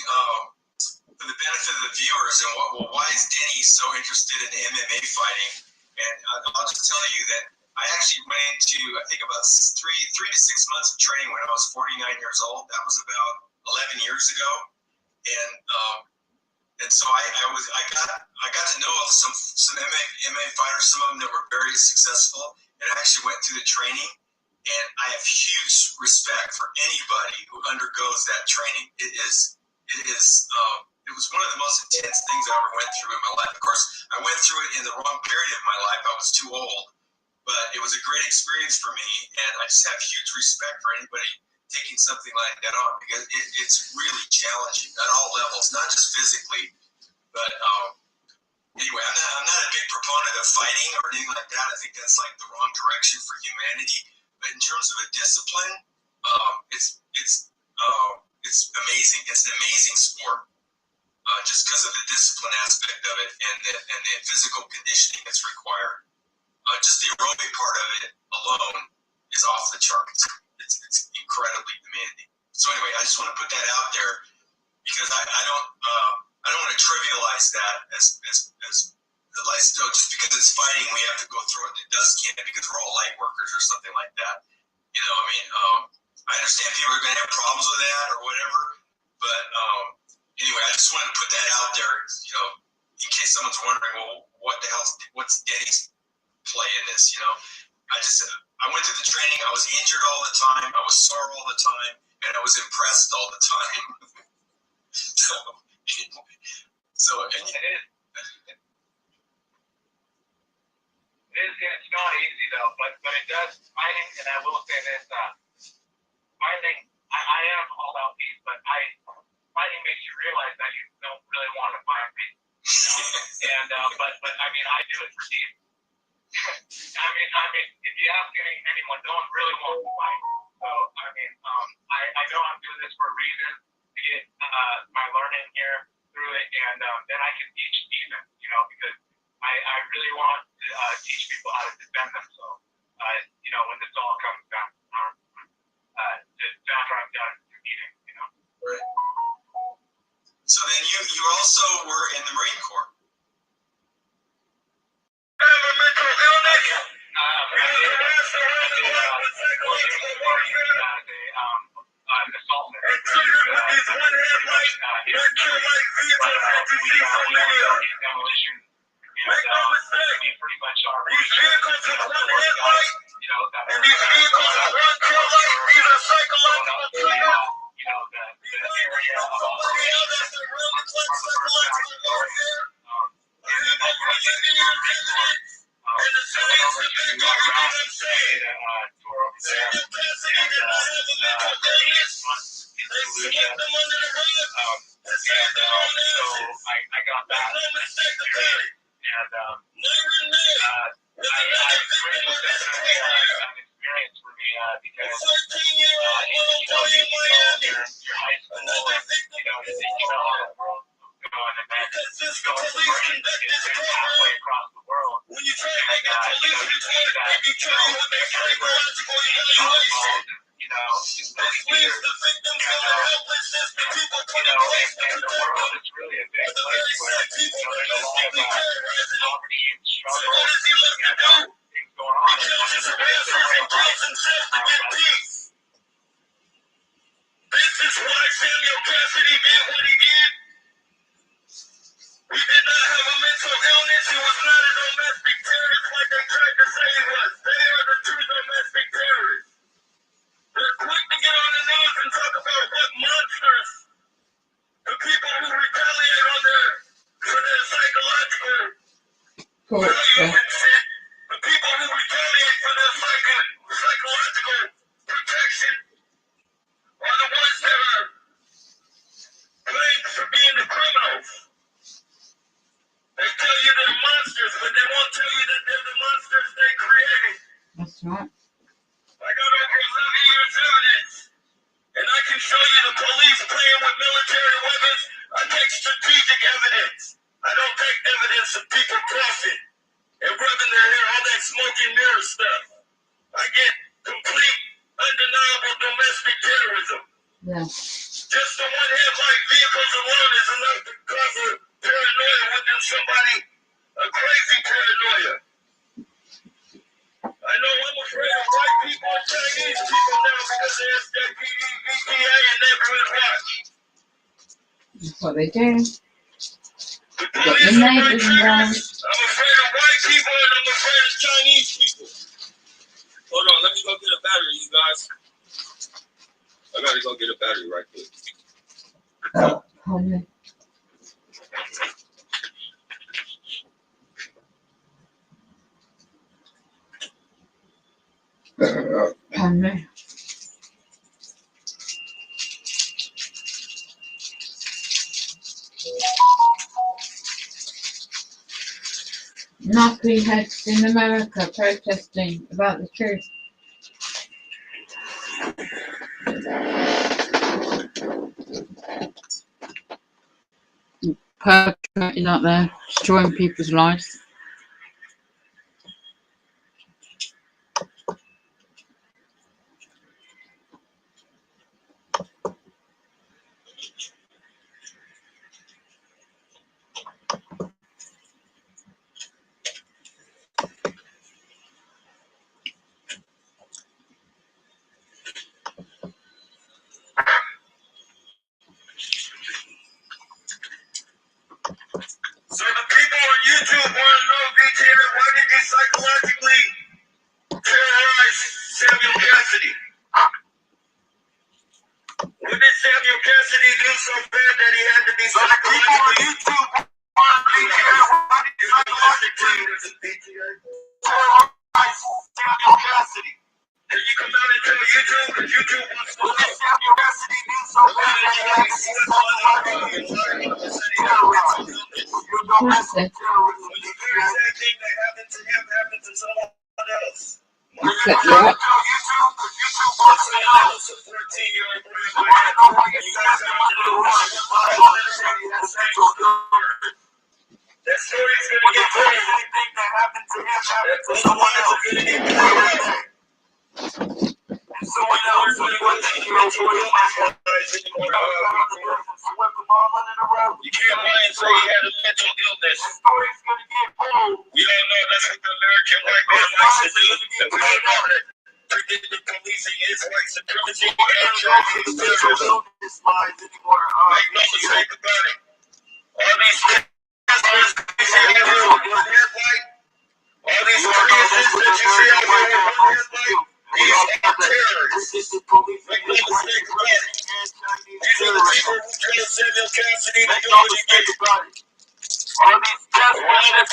S10: for the benefit of the viewers. And why is Denny so interested in MMA fighting? And I'll just tell you that I actually went into, I think, about 3 to 6 months of training when I was 49 years old. That was about 11 years ago. And and so I got to know some MMA fighters, some of them that were very successful, and I actually went through the training. And I have huge respect for anybody who undergoes that training. It was one of the most intense things I ever went through in my life. Of course, I went through it in the wrong period of my life. I was too old, but it was a great experience for me, and I just have huge respect for anybody taking something like that on, because it's really challenging at all levels, not just physically, but anyway, I'm not a big proponent of fighting or anything like that. I think that's like the wrong direction for humanity. But in terms of a discipline, it's amazing. It's an amazing sport, just because of the discipline aspect of it and the physical conditioning that's required. Just the aerobic part of it alone is off the charts. It's incredibly demanding. So anyway, I just want to put that out there, because I don't want to trivialize that as the lifestyle. Just because it's fighting, we have to go throw it in the dust can because we're all light workers or something like that. You know, I mean, I understand people are going to have problems with that or whatever, but anyway, I just wanted to put that out there, you know, in case someone's wondering, well, what's Denny's play in this? You know, I went through the training. I was injured all the time. I was sore all the time, and I was impressed all the time. So
S3: it's not easy though, but it does fighting, and I will say this: fighting. I am all out peace, but fighting makes you realize that you don't really want to fight peace. You know? And but I mean, I do it for deep. I mean, if you ask anyone, no one really wants to fight. So I mean, I know I'm doing this for a reason, to get my learning here through it, and then I can teach defense. You know, because I really want to teach people how to defend themselves. You know, when this all comes down, after I'm done competing. You know.
S10: Right. So then you also were in the Marine Corps.
S1: That's right.
S3: I got over 11 years evidence, and I can show you the police playing with military weapons. I take strategic evidence. I don't take evidence of people crossing and rubbing their hair, all that smoke and mirror stuff. I get complete, undeniable domestic terrorism.
S1: Yeah.
S3: Just the one headlight vehicles alone is enough to cause a paranoia within somebody, a crazy paranoia. I know I'm afraid of white people and Chinese people now because of SJPD, VPA, and neighborhood watch.
S1: That's what they do. Get your neighbors involved.
S3: I'm afraid of white people and I'm afraid of Chinese people. Hold on, let me go get a battery, you guys. I gotta go get a battery right quick.
S1: Oh, pardon me. Pardon me. Nazi heads in America protesting about the truth. Perpetrating out there, destroying people's lives.
S3: So the people on YouTube want to know, BTS, why did you psychologically terrorize Samuel Cassidy? What did Samuel Cassidy do so bad that he had to be psychologically? So the people on YouTube want to know, BTS, why did you psychologically terrorize Samuel Cassidy? Can you come out and tell YouTube? Because YouTube wants to know. What did Samuel Cassidy do so bad that he had to be psychologically terrorized?
S1: Classic.
S3: When the very same thing that happened to him happened to someone else.
S1: Except what?
S3: YouTube wants to know. A 14-year-old boy and you guys have to do that story's gonna get told. Anything that happened to him happened to someone else. Gonna get told. Someone else, you can't lie and say he had a mental illness. We all know that's what the American white man likes to do. And we all know that predictive policing is white supremacy and Chinese terrorism. Make no mistake about it. All these things you see out here with one headlight, all these Priuses that you see out here with one headlight, these are terrorists. Make no mistake about it. These are the people who killed Samuel Cassidy to do what he did. All these deaths were in the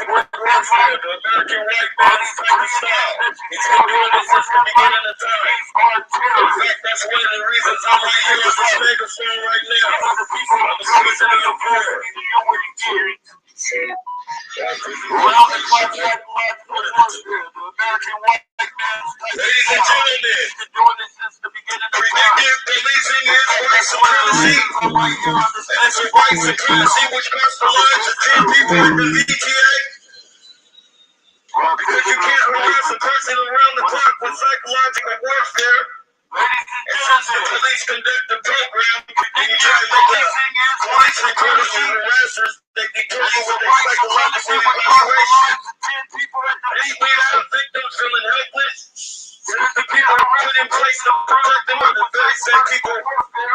S3: warfare, the American white man's type of style. He's been doing this since the beginning of time. In fact, that's one of the reasons I'm right here on this megaphone right now. I'm a citizen of the world. Around the clock, the American white man's type of style. He's been doing this since the beginning of time. Predictive policing is white supremacy. And it's a white supremacy which costs the lives of 10 people in the VTA. Because you can't harass a person around the clock with psychological warfare. And since the police conduct the program, and you try to make police recruiters and harassers, they deter you with a psychological evaluation. And you leave out victims feeling helpless. Since the people put in place to protect them are the very same people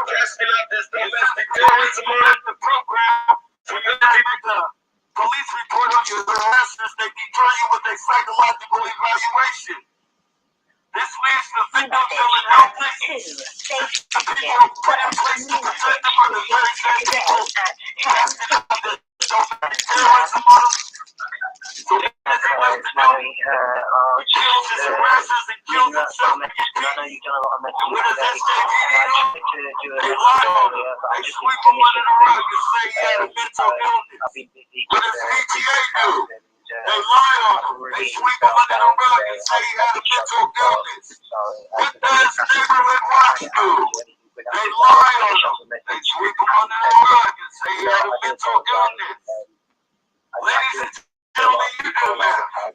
S3: casting out this domestic terrorism on the program. So you make the police report on your harassers, they deter you with a psychological evaluation. This leaves the victim feeling helpless. The people put in place to protect them are the very same people casting out this domestic terrorism on them. So what does he like to do? He kills his harassers and kills himself to get peace. And what does SJPD do? They lie on him. They sweep him under the rug and say he had a mental illness. What does VTA do? They lie on him. They sweep him under the rug and say he had a mental illness. What does neighborhood watch do? They lie on him. They sweep him under the rug and say he had a mental illness. Ladies and gentlemen, you do math.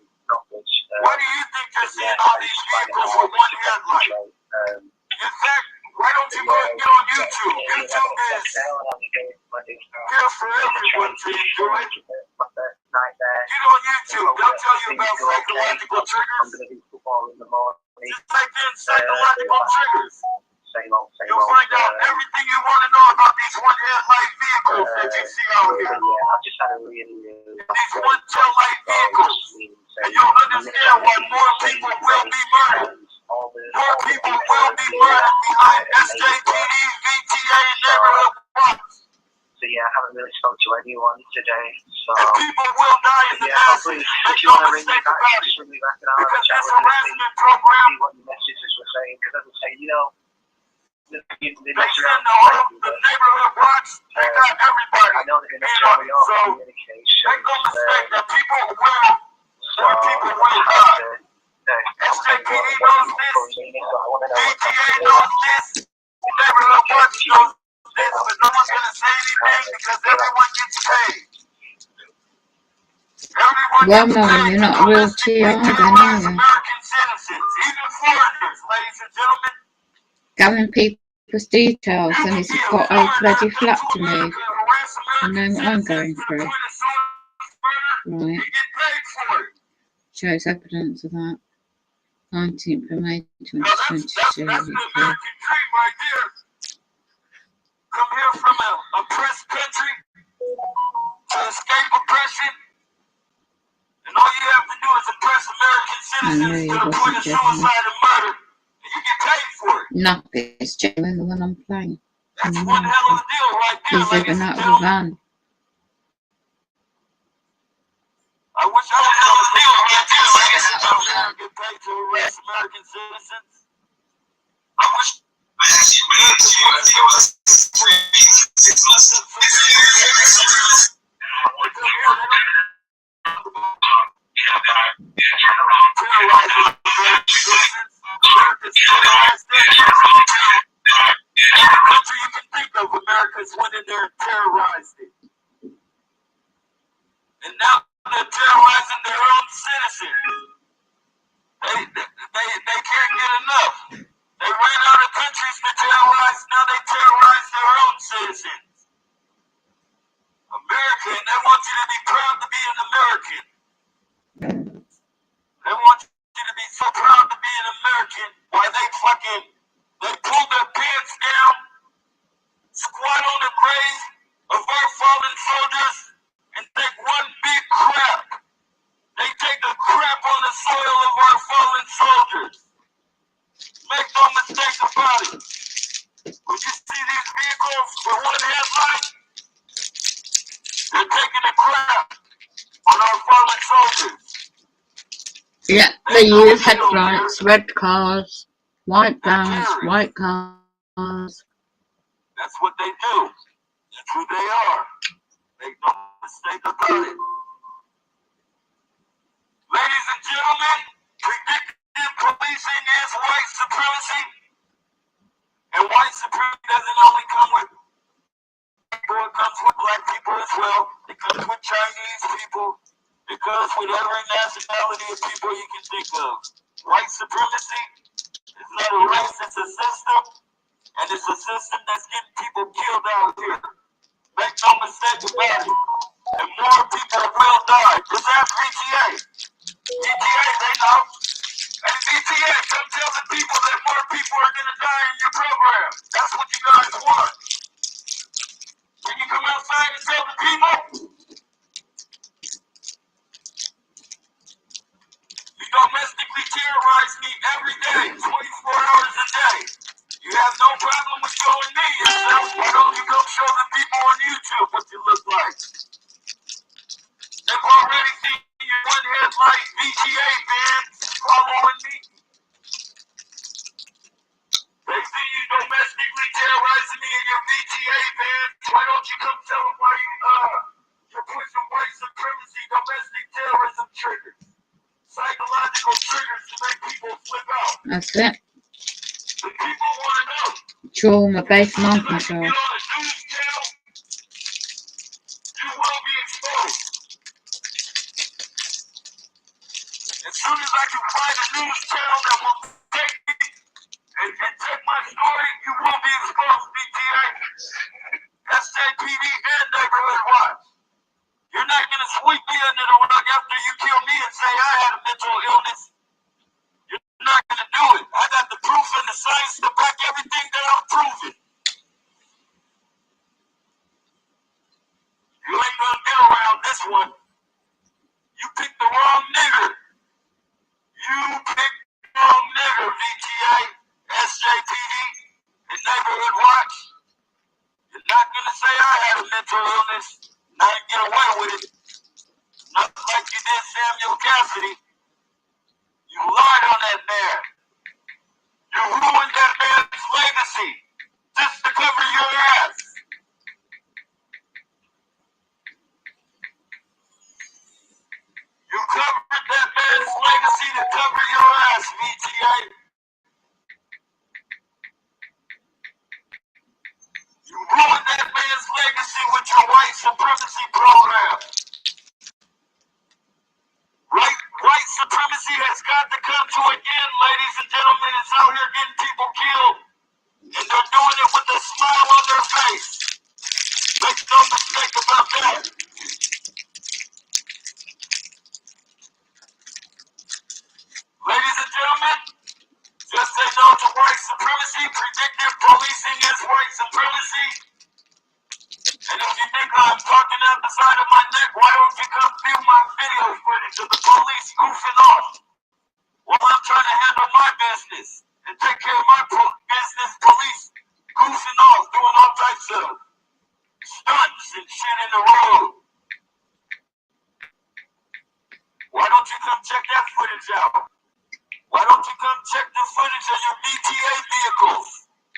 S3: Why do you think you're seeing all these vehicles with one headlight? In fact, why don't you go and get on YouTube? YouTube is here for everyone to enjoy. Get on YouTube. They'll tell you about psychological triggers. Just type in psychological triggers. You'll You'll find out everything you want to know about these one-headlight vehicles that you see out here.
S9: Yeah, I've just had a really,
S3: These one-tail-light vehicles. And you'll understand why more people will be murdered. More people will be murdered behind SJPD, VTA, and neighborhood watch.
S9: So yeah, I haven't really spoke to anyone today. So
S3: and people will die in the masses. Make no mistake about it. Because this harassment program,
S9: what the messages were saying. Because as I say, you know,
S3: they send the neighborhood watch. They got everybody.
S9: I know they're going to carry on
S3: so
S9: communication.
S3: make no mistake that people will. More people will die. SJPD knows this. VTA knows this. Neighborhood watch knows this, but no one's going to say anything because everyone gets paid.
S1: Well, Mum, you're not a real TI then, are you?
S3: American citizens, even foreigners, ladies and gentlemen.
S1: Gathering people's details and he's got a bloody flat to move. I know what I'm going through. Right. Shows evidence of that. 19th of May 2022.
S3: That's the American dream right there. Come here from an oppressed country to escape oppression. And all you have to do is oppress American citizens to the point of suicide and murder. And you get paid for it.
S1: No, it's genuine, the one I'm playing.
S3: That's one hell of a deal right there,
S1: He's living out of a van.
S3: I wish I was on a deal right there, ladies and gentlemen. Get paid to arrest American citizens. I wish I actually read to you as it was 6 months. Every country you can think of, America's went in there and terrorized it. And now they're terrorizing their own citizens. They can't get enough. They ran out of countries to terrorize, now they terrorize their own citizens. America, and they want you to be proud to be an American. They want you to be so proud to be an American. Why they pull their pants down, squat on the grave of our fallen soldiers, and take one big crap. They take a crap on the soil of our fallen soldiers. Make no mistake about it. When you see these vehicles with one headlight, they're taking a crap on our fallen soldiers.
S1: Yeah, they use headlights, red cars, white vans, white cars.
S3: That's what they do. That's who they are. Make no mistake about it. Ladies and gentlemen, predictive policing is white supremacy. And white supremacy doesn't only come with people, it comes with black people as well. It comes with Chinese people. It comes with every nationality of people you can think of. White supremacy is not a race, it's a system. And it's a system that's getting people killed out here. Make no mistake about it. And more people will die. Just ask VTA. VTA, they know. Hey, VTA, come tell the people that more people are going to die in your program. That's what you guys want. Can you come outside and tell the people? You domestically terrorize me every day, 24 hours a day. You have no problem with showing me yourself. Why don't you go show the people on YouTube what you look like? They've already seen your one headlight VTA vans following me. They see you domestically terrorizing me in your VTA vans. Why don't you come tell them why you're pushing white supremacy, domestic terrorism triggers, psychological triggers to make people flip out.
S1: That's it.
S3: The people want to know.
S1: Trauma-based mind control.
S3: You will be exposed. As soon as I can find a news channel that will take me and take my story, you will be exposed, BTA, SJPD, and Neighborhood Watch. You're not going to sweep me under the rug after you kill me and say I had a mental illness. You're not going to do it. I got the proof and the science to back everything that I'm proving.
S7: one. You picked the wrong nigger. You picked the wrong nigger, VTA, SJPD, and Neighborhood Watch. You're not going to say I had a mental illness, not get away with it. Not like you did Samuel Cassidy. You lied on that man. You ruined that man's legacy just to cover your ass. You covered that man's legacy to cover your ass, VTA. You ruined that man's legacy with your white supremacy program. White supremacy has got to come to an end, ladies and gentlemen. It's out here getting people killed. And they're doing it with a smile on their face. Make no mistake about that. Ladies and gentlemen, just say no to white supremacy. Predictive policing is white supremacy. And if you think I'm talking out the side of my neck, why don't you come view my video footage of the police goofing off while I'm trying to handle my business and take care of my business, police goofing off, doing all types of stunts and shit in the road. Why don't you come check that footage out? Why don't you come check the footage of your VTA vehicles?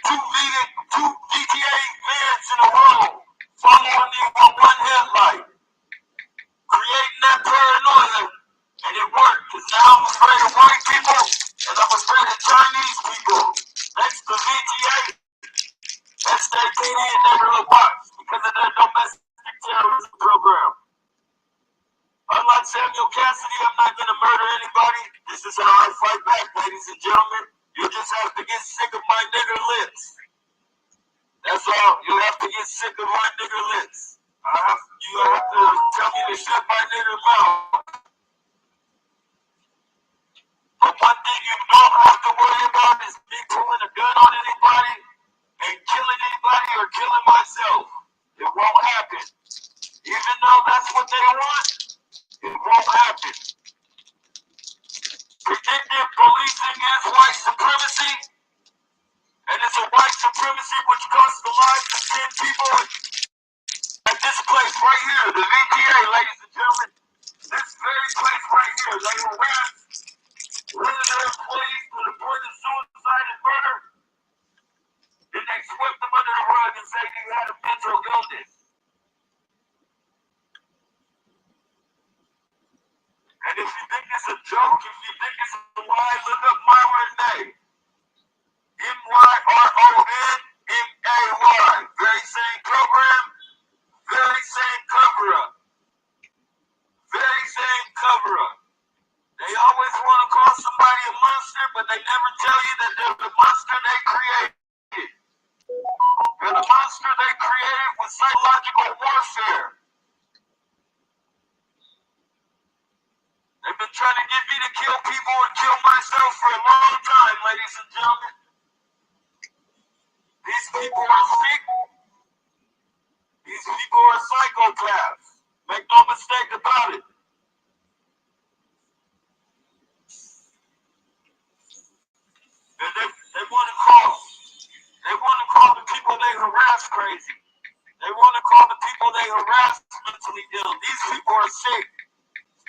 S7: Two VTA vans in a row, following me on one headlight, creating that paranoia, and it worked, because now I'm afraid of white people, and I'm afraid of Chinese people. Thanks to VTA, SJPD, and Neighborhood Watch, because of their domestic terrorism program. Unlike Samuel Cassidy, I'm not going to murder anybody. This is how I fight back, ladies and gentlemen. You just have to get sick of my nigger lips. That's all. You have to get sick of my nigger lips. You have to tell me to shut my nigger mouth. But one thing you don't have to worry about is me pulling a gun on anybody and killing anybody or killing myself. It won't happen. Even though that's what they want, it won't happen. Predictive policing is white supremacy, and it's a white supremacy which costs the lives of 10 people at this place right here, the VTA, ladies and gentlemen. This very place right here, they harassed one of their employees to the point of suicide and murder. Then they swept them under the rug and said he had a mental illness. And if you think it's a joke, if you think it's a lie, look up Myra Renee. MYRONMAY. Very same program, very same cover up. Very same cover up. They always want to call somebody a monster, but they never tell you that they're the monster they created. They're the monster they created with psychological warfare. They've been trying to get me to kill people and kill myself for a long time, ladies and gentlemen. These people are sick. These people are psychopaths. Make no mistake about it. And they want to call the people they harass crazy. They want to call the people they harass mentally ill. These people are sick.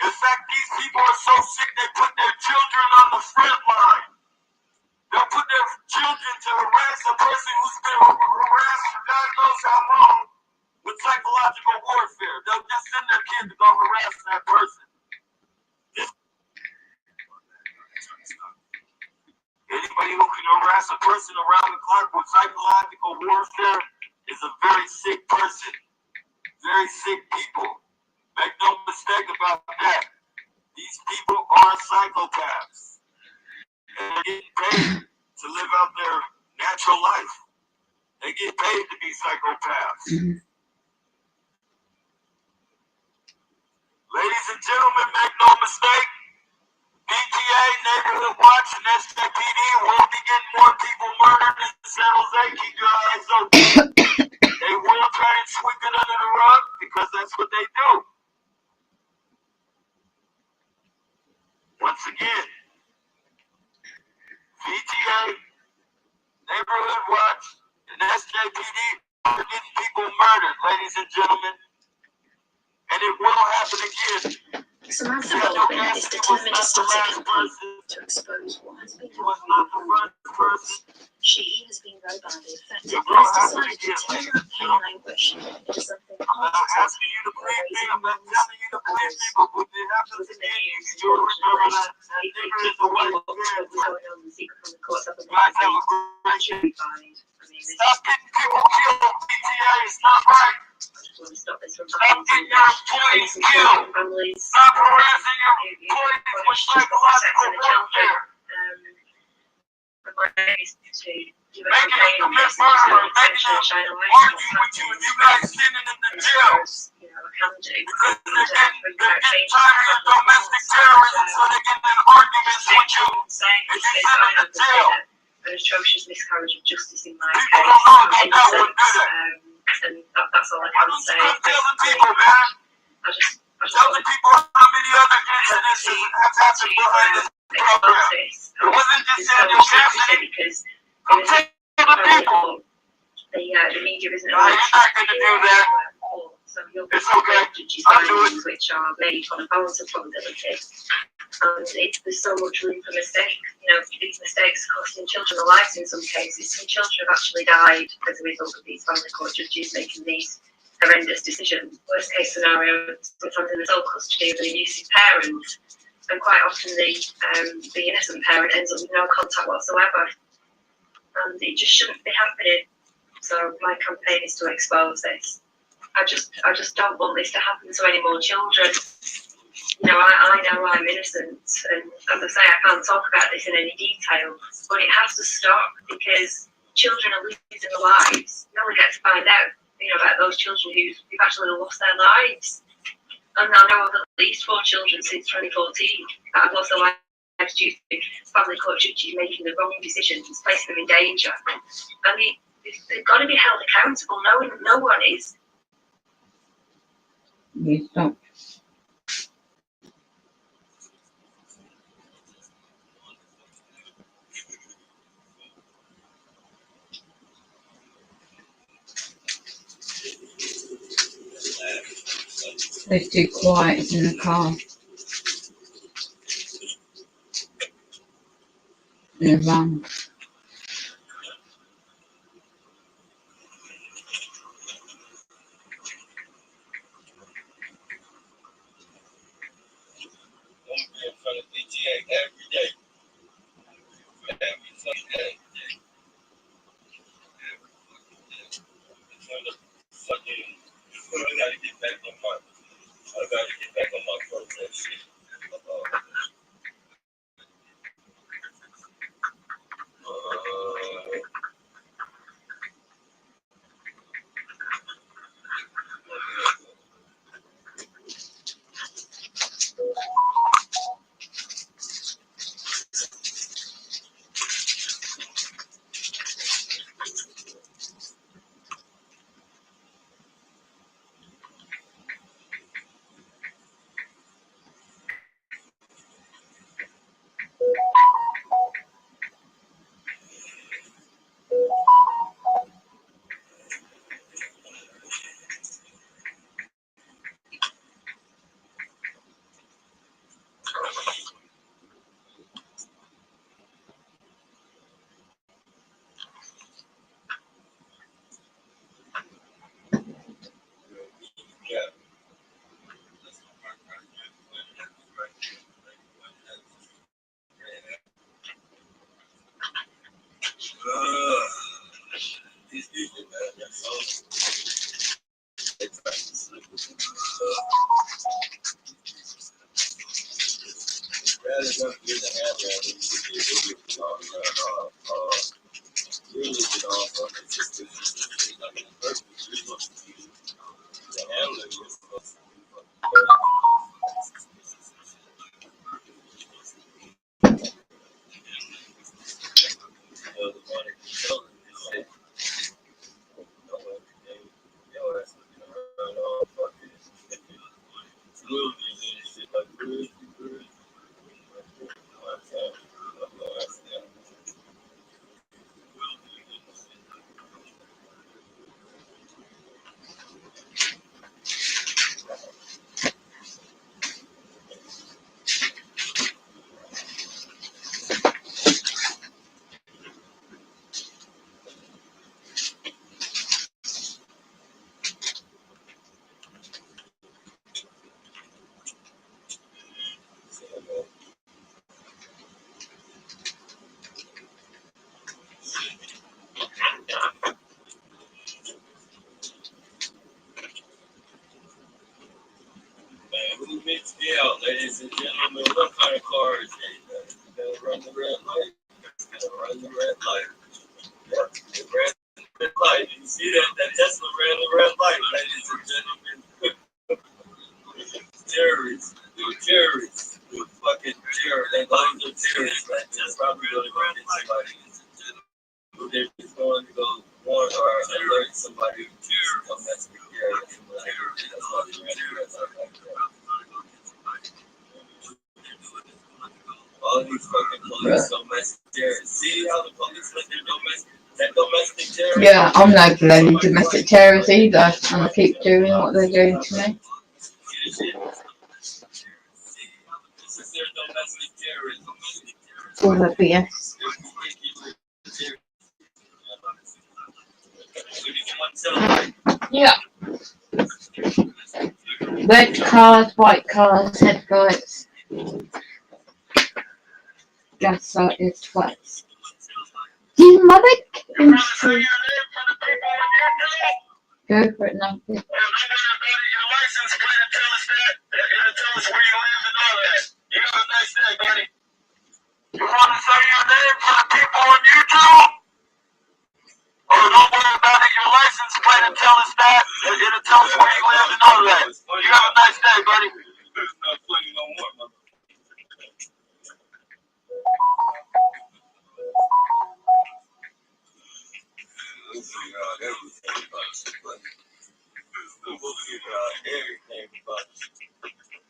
S7: In fact, these people are so sick they put their children on the front line. They'll put their children to harass a person who's been harassed for God knows how long with psychological warfare. They'll just send their kid to go harass that person. Anybody who can harass a person around the clock with psychological warfare is a very sick person. Very sick people. Make no mistake about that. These people are psychopaths. And they're getting paid to live out their natural life. They get paid to be psychopaths. Ladies and gentlemen, make no mistake. VTA, Neighborhood Watch, and SJPD will be getting more people murdered in San Jose. Keep your eyes open. They will try and sweep it under the rug because that's what they do. Once again, VTA, Neighborhood Watch, and SJPD are getting people murdered, ladies and gentlemen. And it will happen again.
S6: Samantha Baldwin is determined to start a campaign to expose what has been done. She has been very badly affected and has decided to turn that pain and anguish into something
S7: I'm not
S6: positive.
S7: asking you to believe me, I'm not telling you to believe me, but when it happens again, you'll remember that nigger is the white man. Guys, have a great day. Stop getting people killed, PTA, it's not right. Stop getting your employees killed. Stop harassing your employees with psychological warfare. Making them commit murder, making them argue with you, and you guys sending them to jail. Because they're getting tired of domestic terrorism, so they're getting in arguments with you, and you send them to jail.
S4: An atrocious miscarriage of justice in my
S7: People
S4: case.
S7: don't know about that one, do they?
S4: And that's all I
S7: Why
S4: can
S7: don't
S4: say.
S7: you go tell the people, man? Tell the people how many other incidences have happened behind this program. It wasn't just Daniel Cassidy.
S4: Because
S7: Go tell the people.
S4: the media isn't
S7: No, you're not going to do that.
S4: So you'll
S7: It's okay. I'll do it.
S4: which are made on a balance of probability. And there's so much room for mistake. These mistakes are costing children their lives in some cases. Some children have actually died as a result of these family court judges making these horrendous decisions. Worst case scenario, sometimes in the sole custody of an abusive parent, and quite often the innocent parent ends up with no contact whatsoever. And it just shouldn't be happening. So my campaign is to expose this. I just don't want this to happen to any more children. I know I'm innocent, and as I say, I can't talk about this in any detail, but it has to stop because children are losing their lives. You only get to find out, about those children who've actually lost their lives. And I know of at least 4 children since 2014 that have lost their lives due to family court judges making the wrong decisions, placing them in danger. And they've got to be held accountable. No one is.
S1: You stop. It's too quiet in the car. In the van.
S3: I'm in front of DTA every day. Every Sunday. I'm trying to fucking, I gotta get back on my protest shit.
S10: we mix me out, ladies and gentlemen. What kind of car is it? Gonna run the red light. Gonna run the red light. Yeah, it ran the red light. You see that? That Tesla ran the red light, ladies and gentlemen. Terrorists. They're terrorists. They're fucking terrorists. They lungs are terrorists. That's probably really running somebody. They're just going to go warn or alert somebody to come mess with terrorists. That's why they ran the red light like that. All these fucking police domestic terrorists. See how the police let their domestic terrorists?
S1: Yeah, I'm not bloody domestic terrorists either, and I keep doing what they're doing to me.
S10: This is their domestic terrorism.
S1: All that BS. Yeah. Red cars, white cars, headlights, gaslighted twats. You mother industry. Go for it now.
S3: Your license plate and tell us that. It'll tell us where you live and all that. You have a nice day, buddy. You want to say your name for the people on YouTube? Oh, don't worry about it. Your license plate and tell us that. It'll tell us where you live and all that. You have a nice day, buddy. It's not funny no more, mother.
S10: We'll figure out everything about you, buddy. We'll figure out everything about you.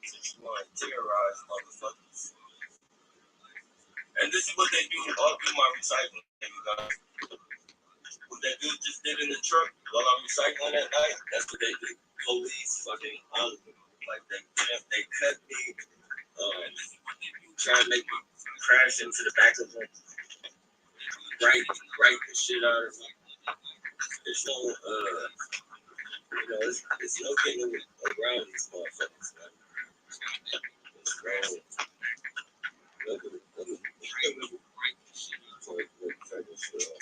S10: Since you want to terrorize motherfuckers. And this is what they do all through my recycling, you guys. What that dude just did in the truck while I'm recycling at night, that's what they do. Police fucking like they cut me. And this is what they do. Try to make me crash into the back of them. Right the shit out of me. There's no it's no getting around these motherfuckers, man. It's random. Look at right the shit before it turn this shit off.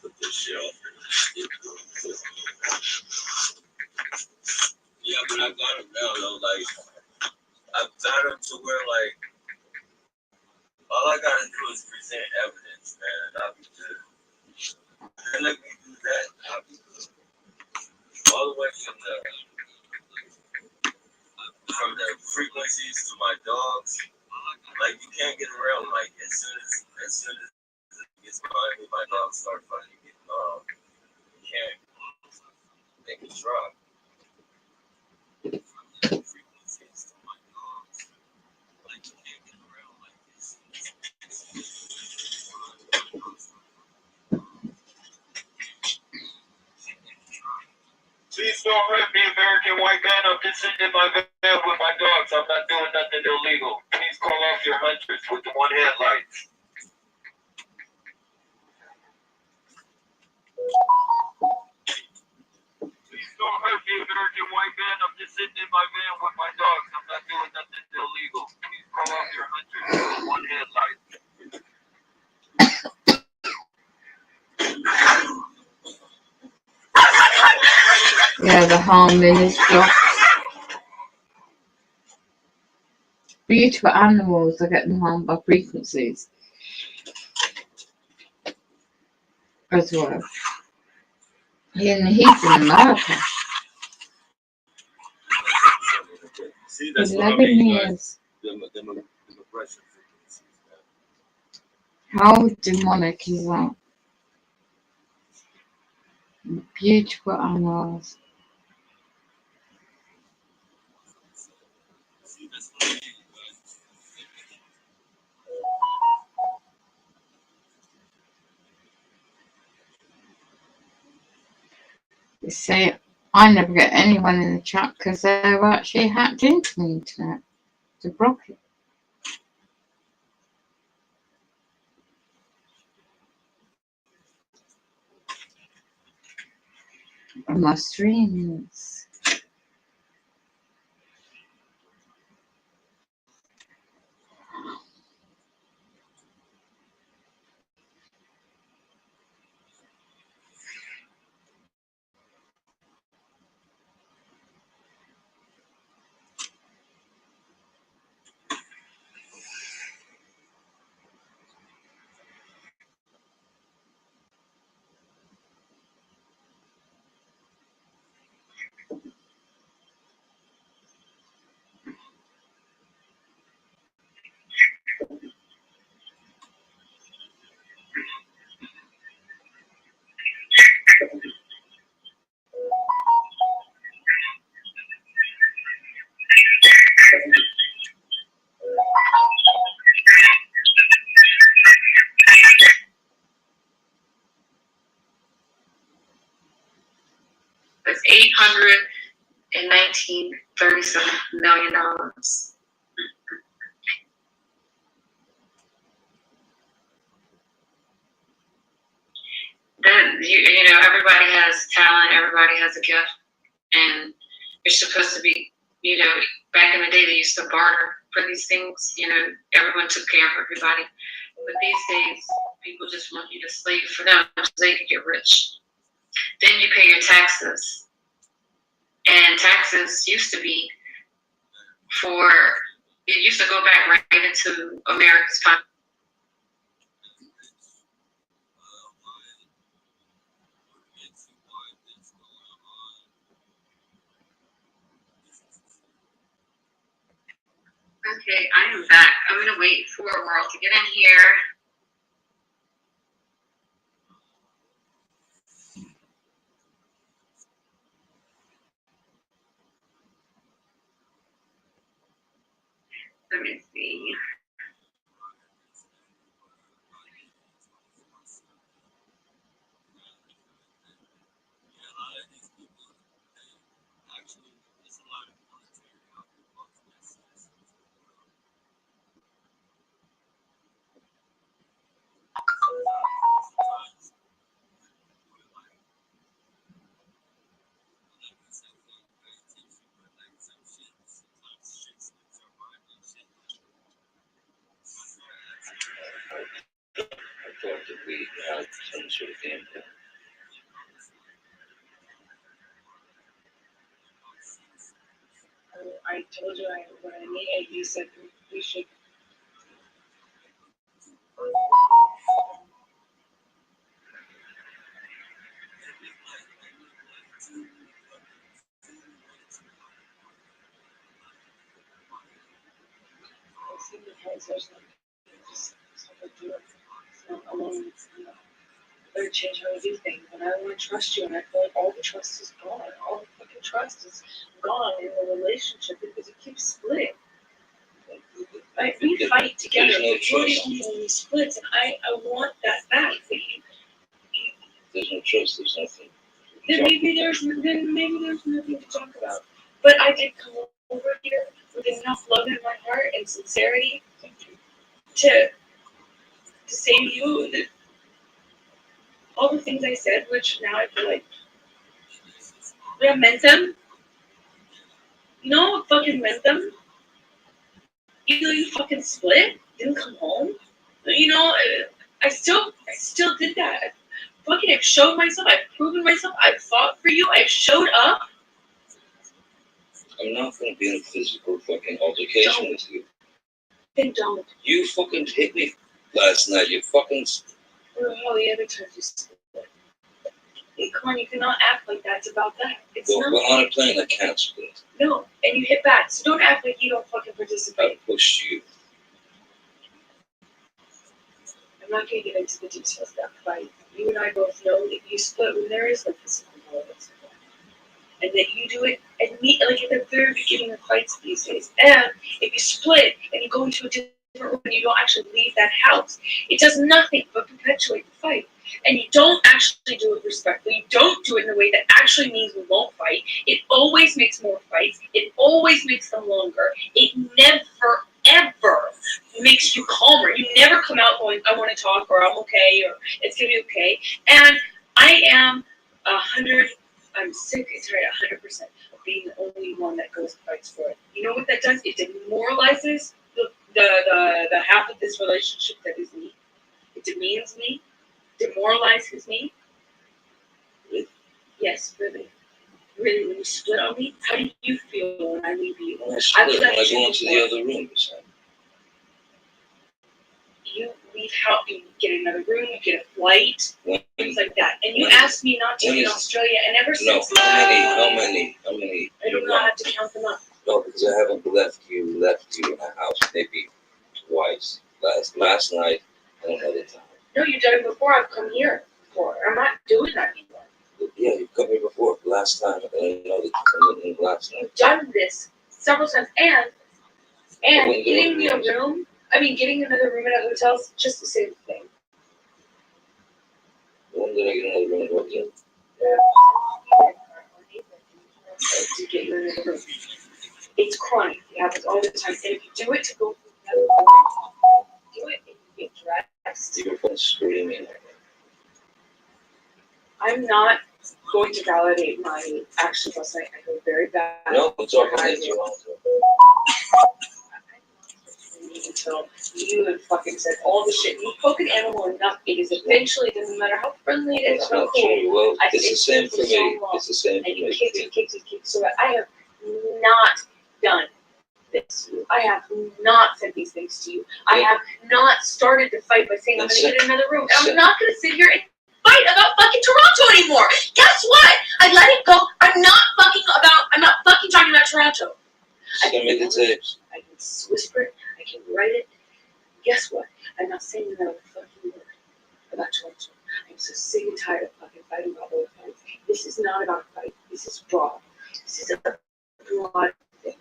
S10: Put this shit off. Yeah, but I got him now though. Like I've got him to where like all I gotta do is present evidence, man, and I'll be good. And let me do that, I'll be good. All the way from the frequencies to my dogs. Like you can't get around. Like as soon as it gets behind me, my dogs start fucking getting off. You can't. They can try. Frequencies to my dogs. Like you can't get around like this.
S3: Please don't hurt me, American white man. I'm just sitting in my van with my dogs. I'm not doing nothing illegal. Please call off your hunters with the one headlight. Please don't hurt me, American white man. I'm just sitting in my van with my dogs. I'm not doing nothing illegal. Please call off your hunters with the one headlight.
S1: Yeah, the harming is blocked. Beautiful animals are getting harmed by frequencies as well. He's in America.
S10: See, that's
S1: 11
S10: what I mean,
S1: years.
S10: Them aggression frequencies, man.
S1: How demonic is that? Beautiful animals.
S10: See, that's what I mean, guys.
S1: They say I never get anyone in the chat because they're actually hacked into the internet to block it. On my streams.
S4: $819.37 million. Then you know, everybody has talent, everybody has a gift, and you're supposed to be, you know, back in the day they used to barter for these things, you know, everyone took care of everybody. But these days people just want you to slave for them so they can get rich. Then you pay your taxes. And taxes used to be it used to go back right into America's pocket. Okay, I am back. I'm going to wait for World to get in here. Let me see.
S11: I thought that we had some sort of game plan.
S12: I told you what I needed. You said we should. Alone, better change how we do things. And I want to trust you, and I feel like all the trust is gone. All the fucking trust is gone in the relationship because it keeps splitting. Like, we fight together.
S11: There's no
S12: You're the
S11: trust.
S12: only splits, and I want that back. But
S11: There's no trust. There's nothing.
S12: then maybe there's nothing to talk about. But I did come over here with enough love in my heart and sincerity to say to you that all the things I said, which now I feel like I meant them. No, I fucking meant them. Even though you fucking split, didn't come home. You know, I still did that. I've showed myself. I've proven myself. I've fought for you. I've showed up.
S11: I'm not going to be in a physical fucking altercation with you.
S12: Then don't.
S11: You fucking hit me last night. You fucking.
S12: All the other times you split. Hey, come on, you cannot act like that's about that. It's
S11: Well,
S12: not.
S11: we're on a plane. I can't split.
S12: No, and you hit back. So don't act like you don't fucking
S11: I
S12: participate.
S11: pushed you.
S12: I'm not going to get into the details of that fight. You and I both know that you split when there is no physical violence involved. And that you do it like at the very beginning of fights these days. And if you split and you go into a different room and you don't actually leave that house, it does nothing but perpetuate the fight. And you don't actually do it respectfully. You don't do it in a way that actually means we won't fight. It always makes more fights. It always makes them longer. It never, ever makes you calmer. You never come out going, I want to talk, or I'm okay, or it's going to be okay. And I am I'm sick, it's right, 100% of being the only one that goes and fights for it. You know what that does? It demoralizes the half of this relationship that is me. It demeans me, demoralizes me.
S11: Really?
S12: Yes, really. Really, when you split on me, how do you feel when I leave you?
S11: When I split, when I go into the other room,
S12: you leave how you get another room, you get a flight, things like that. And you asked me not to in Australia, and ever since
S11: how many?
S12: I don't know how to count them up.
S11: No, because I haven't left you in a house maybe twice. Last night and another time.
S12: No, you've done it before. I've come here before. I'm not doing that anymore.
S11: Yeah, you've come here before. Last time and another time last night.
S12: You've done this several times, and getting me a room. I mean, getting another room at a hotel is just the same thing.
S11: When did I get another room at a hotel?
S12: of the time. And if you do it to go for another woman, do it and you get dressed.
S11: You were screaming.
S12: I'm not going to validate my actions last night. I feel very bad.
S11: No, I'm talking to you.
S12: Until you have fucking said all the shit. You poke an animal enough, it is eventually, it doesn't matter how friendly it is,
S11: That's
S12: how
S11: not
S12: cool.
S11: true. Well,
S12: I
S11: it's the same for me. It's the same for
S12: and you
S11: me.
S12: kicked. So I have not done this to you. I have not said these things to you. I have not started the fight by saying I'm going to get in another room. And I'm not going to sit here and fight about fucking Toronto anymore. Guess what? I let it go. I'm not fucking talking about Toronto. I can
S11: make the tapes.
S12: I can whisper it. I can write it. Guess what? I'm not saying another fucking word about Toronto. I'm so sick and tired of fucking fighting about old fights. This is not about a fight. This is broad. This is a broad thing.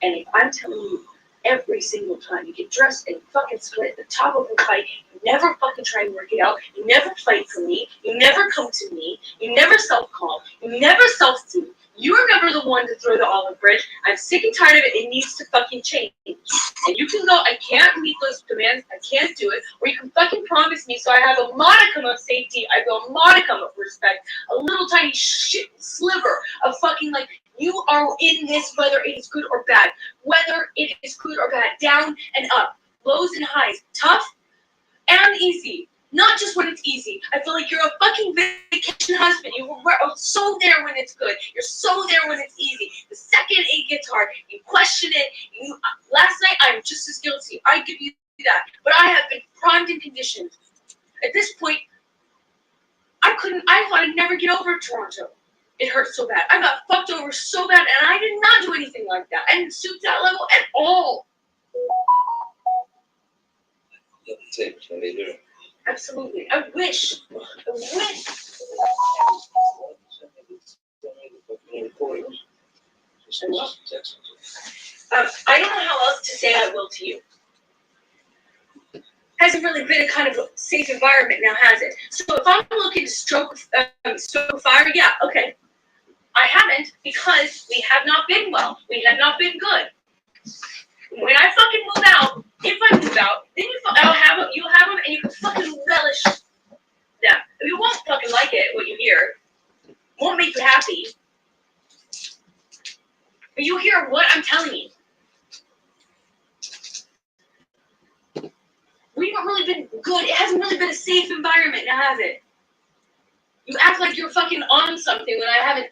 S12: And if I'm telling you every single time you get dressed and fucking split at the top of a fight, you never fucking try and work it out, you never fight for me, you never come to me, you never self-calm, you never self-soothe. You're never the one to throw the olive branch. I'm sick and tired of it. It needs to fucking change. And you can go, I can't meet those demands, I can't do it, or you can fucking promise me so I have a modicum of safety, I have a modicum of respect, a little tiny shit sliver of fucking like, you are in this whether it is good or bad. Whether it is good or bad. Down and up. Lows and highs. Tough and easy. Not just when it's easy. I feel like you're a fucking vacation husband. You're so there when it's good. You're so there when it's easy. The second it gets hard, you question it. Last night, I'm just as guilty. I give you that. But I have been primed and conditioned. At this point, I thought I'd never get over Toronto. It hurt so bad. I got fucked over so bad, and I did not do anything like that. I didn't stoop to that level at all. Absolutely. I wish. I don't know how else to say I will to you. Hasn't really been a kind of a safe environment now, has it? So if I'm looking to stoke fire, yeah, okay. I haven't because we have not been well. We have not been good. When I fucking move out, if I move out, then you'll have them, and you can fucking relish them. You won't fucking like it, what you hear. Won't make you happy. But you hear what I'm telling you. We haven't really been good. It hasn't really been a safe environment now, has it? You act like you're fucking on something when I haven't,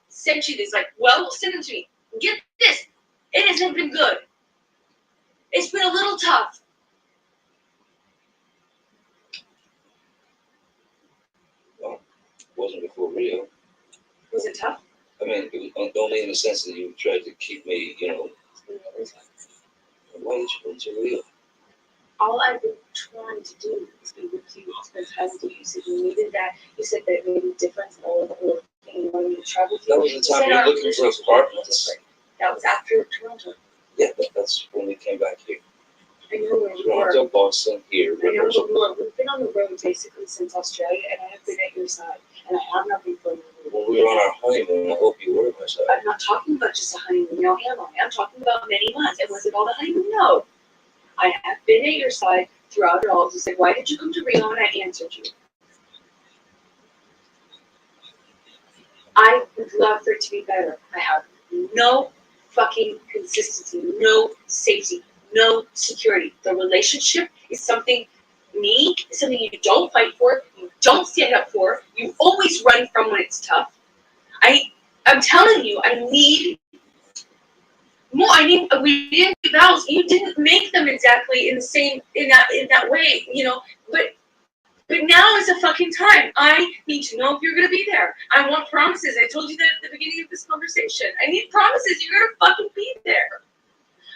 S12: sent you this. Like, well, send them to me. Get this. It hasn't been good. It's been a little tough.
S11: Well, it wasn't before Rio.
S12: Was it tough?
S11: I mean, it was only in the sense that you tried to keep me, Why did you go to Rio?
S12: All I've been trying to do is be with you, spend time with you. You said you needed that. You said that made a difference in all of the work and you wanted me to travel with you.
S11: That was the time you were looking for apartments.
S12: That was after Toronto.
S11: Yeah, but that's when we came back here.
S12: I know where you were.
S11: Toronto, Boston, here.
S12: I know where you were. We've been on the road basically since Australia, and I have been at your side, and I have not been going on the road.
S11: When we were on our honeymoon, I hope you were at my side.
S12: I'm not talking about just a honeymoon. No, I'm talking about many months. And was it all the honeymoon? No. I have been at your side throughout it all. You said, why did you come to Rio? And I answered you. I would love for it to be better. I have no fucking consistency, no safety, no security. The relationship is something you don't fight for, you don't stand up for, you always run from when it's tough. I'm telling you, I need more. We didn't do vows. You didn't make them exactly in that way, But now is the fucking time. I need to know if you're gonna be there. I want promises. I told you that at the beginning of this conversation. I need promises. You're gonna fucking be there.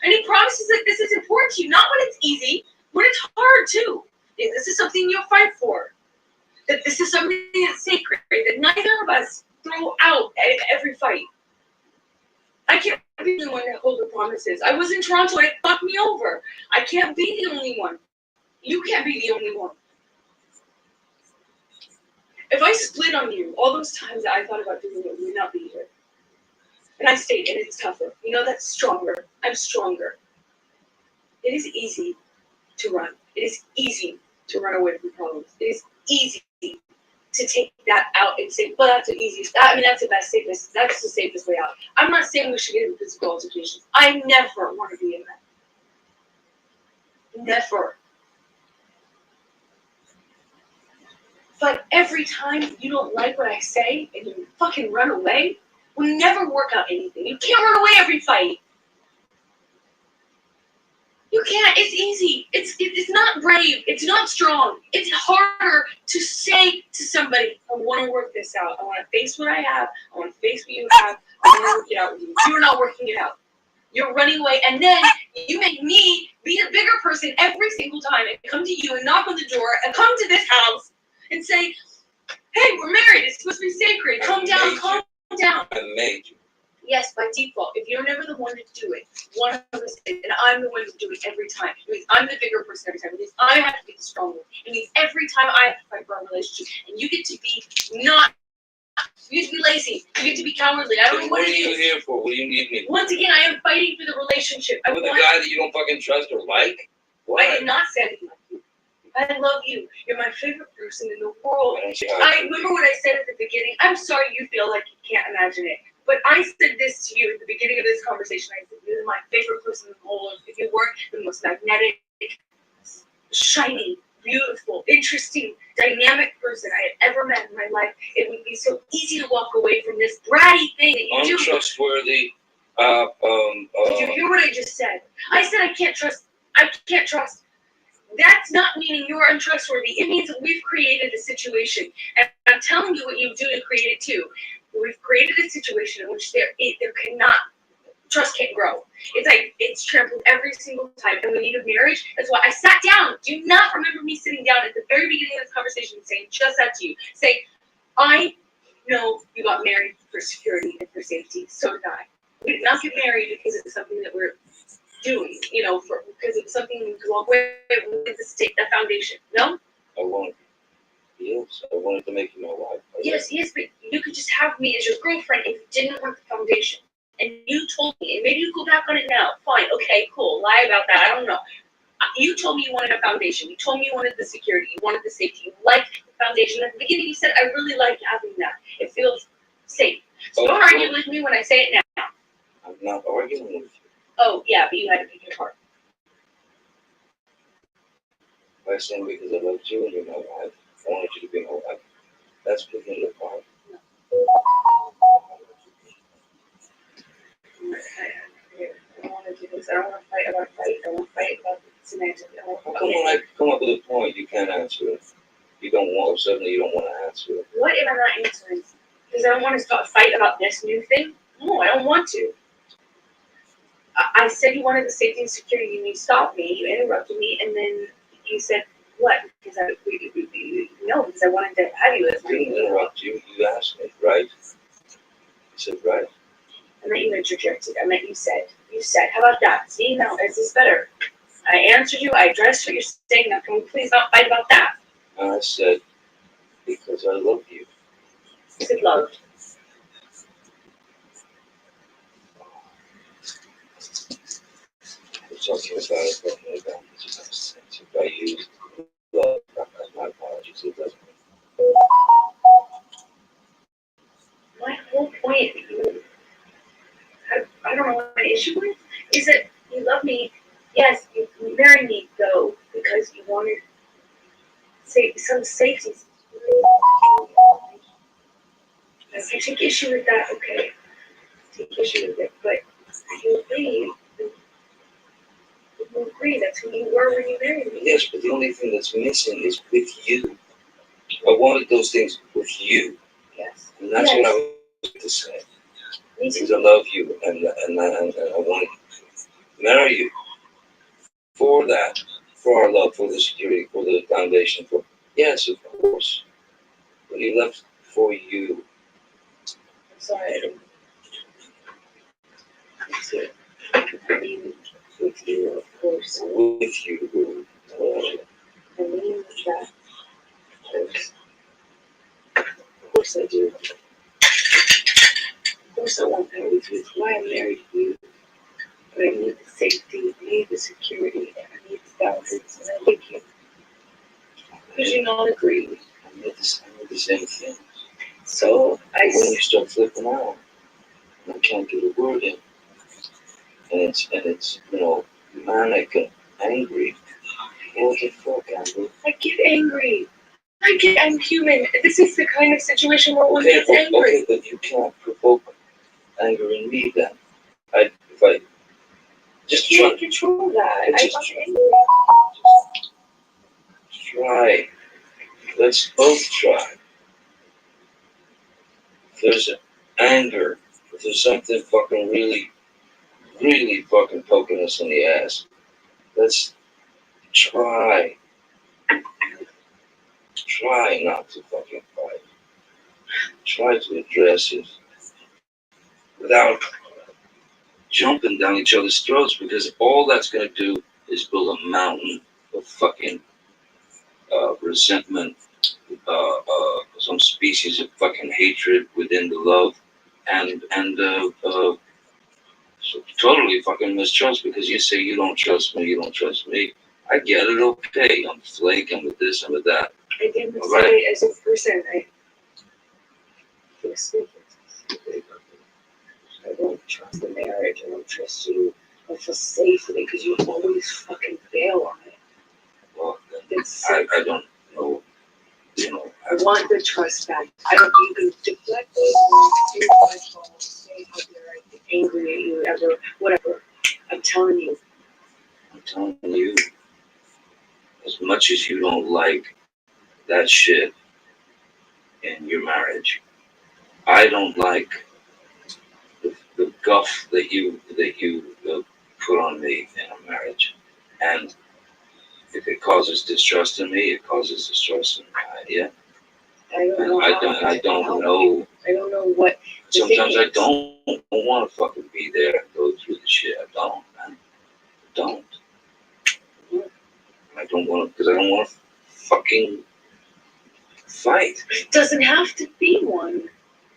S12: I need promises that this is important to you. Not when it's easy, when it's hard too. This is something you'll fight for. That this is something that's sacred. That neither of us throw out at every fight. I can't be the one that holds the promises. I was in Toronto and it fucked me over. I can't be the only one. You can't be the only one. If I split on you, all those times that I thought about doing it, we would not be here. And I stayed, and it's tougher. That's stronger. I'm stronger. It is easy to run. It is easy to run away from problems. It is easy to take that out and say, well, that's the easiest. I mean, that's the best, safest. That's the safest way out. I'm not saying we should get into physical altercations. I never want to be in that. Never. But every time you don't like what I say and you fucking run away, we'll never work out anything. You can't run away every fight. You can't. It's easy. It's not brave. It's not strong. It's harder to say to somebody, I want to work this out. I want to face what I have. I want to face what you have. I want to work it out with you. You're not working it out. You're running away, and then you make me be the bigger person every single time and come to you and knock on the door and come to this house and say, hey, we're married. It's supposed to be sacred. Calm down. Calm down.
S11: I made you.
S12: Yes, by default. If you're never the one to do it, one of us is, and I'm the one to do it every time. It means I'm the bigger person every time. It means I have to be the stronger. It means every time I have to fight for our relationship, and you get to be not. You get to be lazy. You get to be cowardly. I don't know what
S11: are
S12: it
S11: you
S12: is.
S11: here for? What do you need me for?
S12: Once again, I am fighting for the relationship.
S11: With a guy that you don't fucking trust or like? What?
S12: I did not say anything like you. I love you. You're my favorite person in the world. I remember what I said at the beginning. I'm sorry you feel like you can't imagine it. But I said this to you at the beginning of this conversation. I said, you're my favorite person in the whole earth. If you were the most magnetic, shiny, beautiful, interesting, dynamic person I had ever met in my life, it would be so easy to walk away from this bratty thing that you do.
S11: Untrustworthy.
S12: Did you hear what I just said? I said I can't trust. I can't trust. That's not meaning you're untrustworthy. It means that we've created a situation. And I'm telling you what you do to create it too. We've created a situation in which there cannot, trust can't grow. It's like, it's trampled every single time. And we need a marriage. That's why I sat down. Do you not remember me sitting down at the very beginning of this conversation saying just that to you? Saying, I know you got married for security and for safety. So did I. We did not get married because it's something that we're doing, because it's something we could walk away with the foundation. No?
S11: I wanted, yes, I wanted to make you my wife.
S12: Yes, but you could just have me as your girlfriend if you didn't want the foundation. And you told me, and maybe you go back on it now. Fine, okay, cool. Lie about that. I don't know. You told me you wanted a foundation. You told me you wanted the security. You wanted the safety. You liked the foundation. At the beginning, you said, I really like having that. It feels safe. So don't argue with me when I say it now.
S11: I'm not arguing with you.
S12: Oh, yeah, but you had to pick your part.
S11: I said because I loved you and you're my wife. I wanted you to be my wife. That's picking your part.
S12: I don't want to do this. I don't want to fight about fight. I want to fight about semantics.
S11: How come when I come up with a point, you can't answer it? You don't want, or suddenly you don't want to answer it.
S12: What if I'm not answering? Because I don't want to start a fight about this new thing? No, I don't want to. I said you wanted the safety and security, and you stopped me, you interrupted me, and then you said, what? Because I wanted to have you as
S11: I didn't interrupt you. You asked me, right? You said, right.
S12: I meant you interjected. I meant you said. How about that? See, now, is this better? I answered you. I addressed what you're saying. Now, can we please not fight about that?
S11: And I said, because I love you.
S12: You said loved.
S11: We're talking about it, but no boundaries. If I use love, my apologies, it doesn't.
S12: My whole point, I don't know what my issue is. Is that you love me? Yes, you married me though because you wanted some safety. If you take issue with that, okay, take issue with it. But you agree that's who you were when you married me.
S11: Yes, but the only thing that's missing is with you. I wanted those things with you.
S12: Yes.
S11: And that's what I was to say. Because I love you and I want to marry you for that, for our love, for the security, for the foundation, for yes, of course. But he left for you.
S12: I'm sorry, I didn't. I mean, with you, of course.
S11: With you.
S12: I mean that. Of course I do. Of course I want to marry with you. That's why I married you. But I need the safety, I need the security, and I need the boundaries, and I think you. Because you don't agree.
S11: I need the same thing.
S12: So
S11: When you start flipping out, I can't get a word in. And it's manic and angry. What the fuck, Andrew?
S12: I get angry. I'm human. This is the kind of situation where one gets angry.
S11: Okay, but you can't provoke anger in me then. If I just
S12: You
S11: try.
S12: can't control that.
S11: Just
S12: I'm angry.
S11: try. Let's both try. If there's anger, if there's something fucking really, really fucking poking us in the ass, let's try. Try not to fucking fight. Try to address it without jumping down each other's throats, because all that's going to do is build a mountain of fucking resentment, some species of fucking hatred within the love, and so totally fucking mistrust, because you say you don't trust me. I get it, okay. I'm flake, I'm with this, I'm with that.
S12: I didn't
S11: All
S12: say
S11: right.
S12: as a person. I don't trust the marriage. I don't trust you. I feel safe with it because you always fucking fail on it.
S11: Well,
S12: It's
S11: I don't know.
S12: I want the trust back. I don't. You can deflect it. You're my fault. Say how dare I get angry at you ever. Whatever. I'm telling you.
S11: As much as you don't like that shit in your marriage, I don't like the guff that you put on me in a marriage. And if it causes distrust in me, it causes distrust in my idea.
S12: I don't know.
S11: I don't know.
S12: I don't know what.
S11: Sometimes I don't want to fucking be there and go through the shit. I don't, man. I don't want to, because I don't want to fucking fight.
S12: It doesn't have to be one.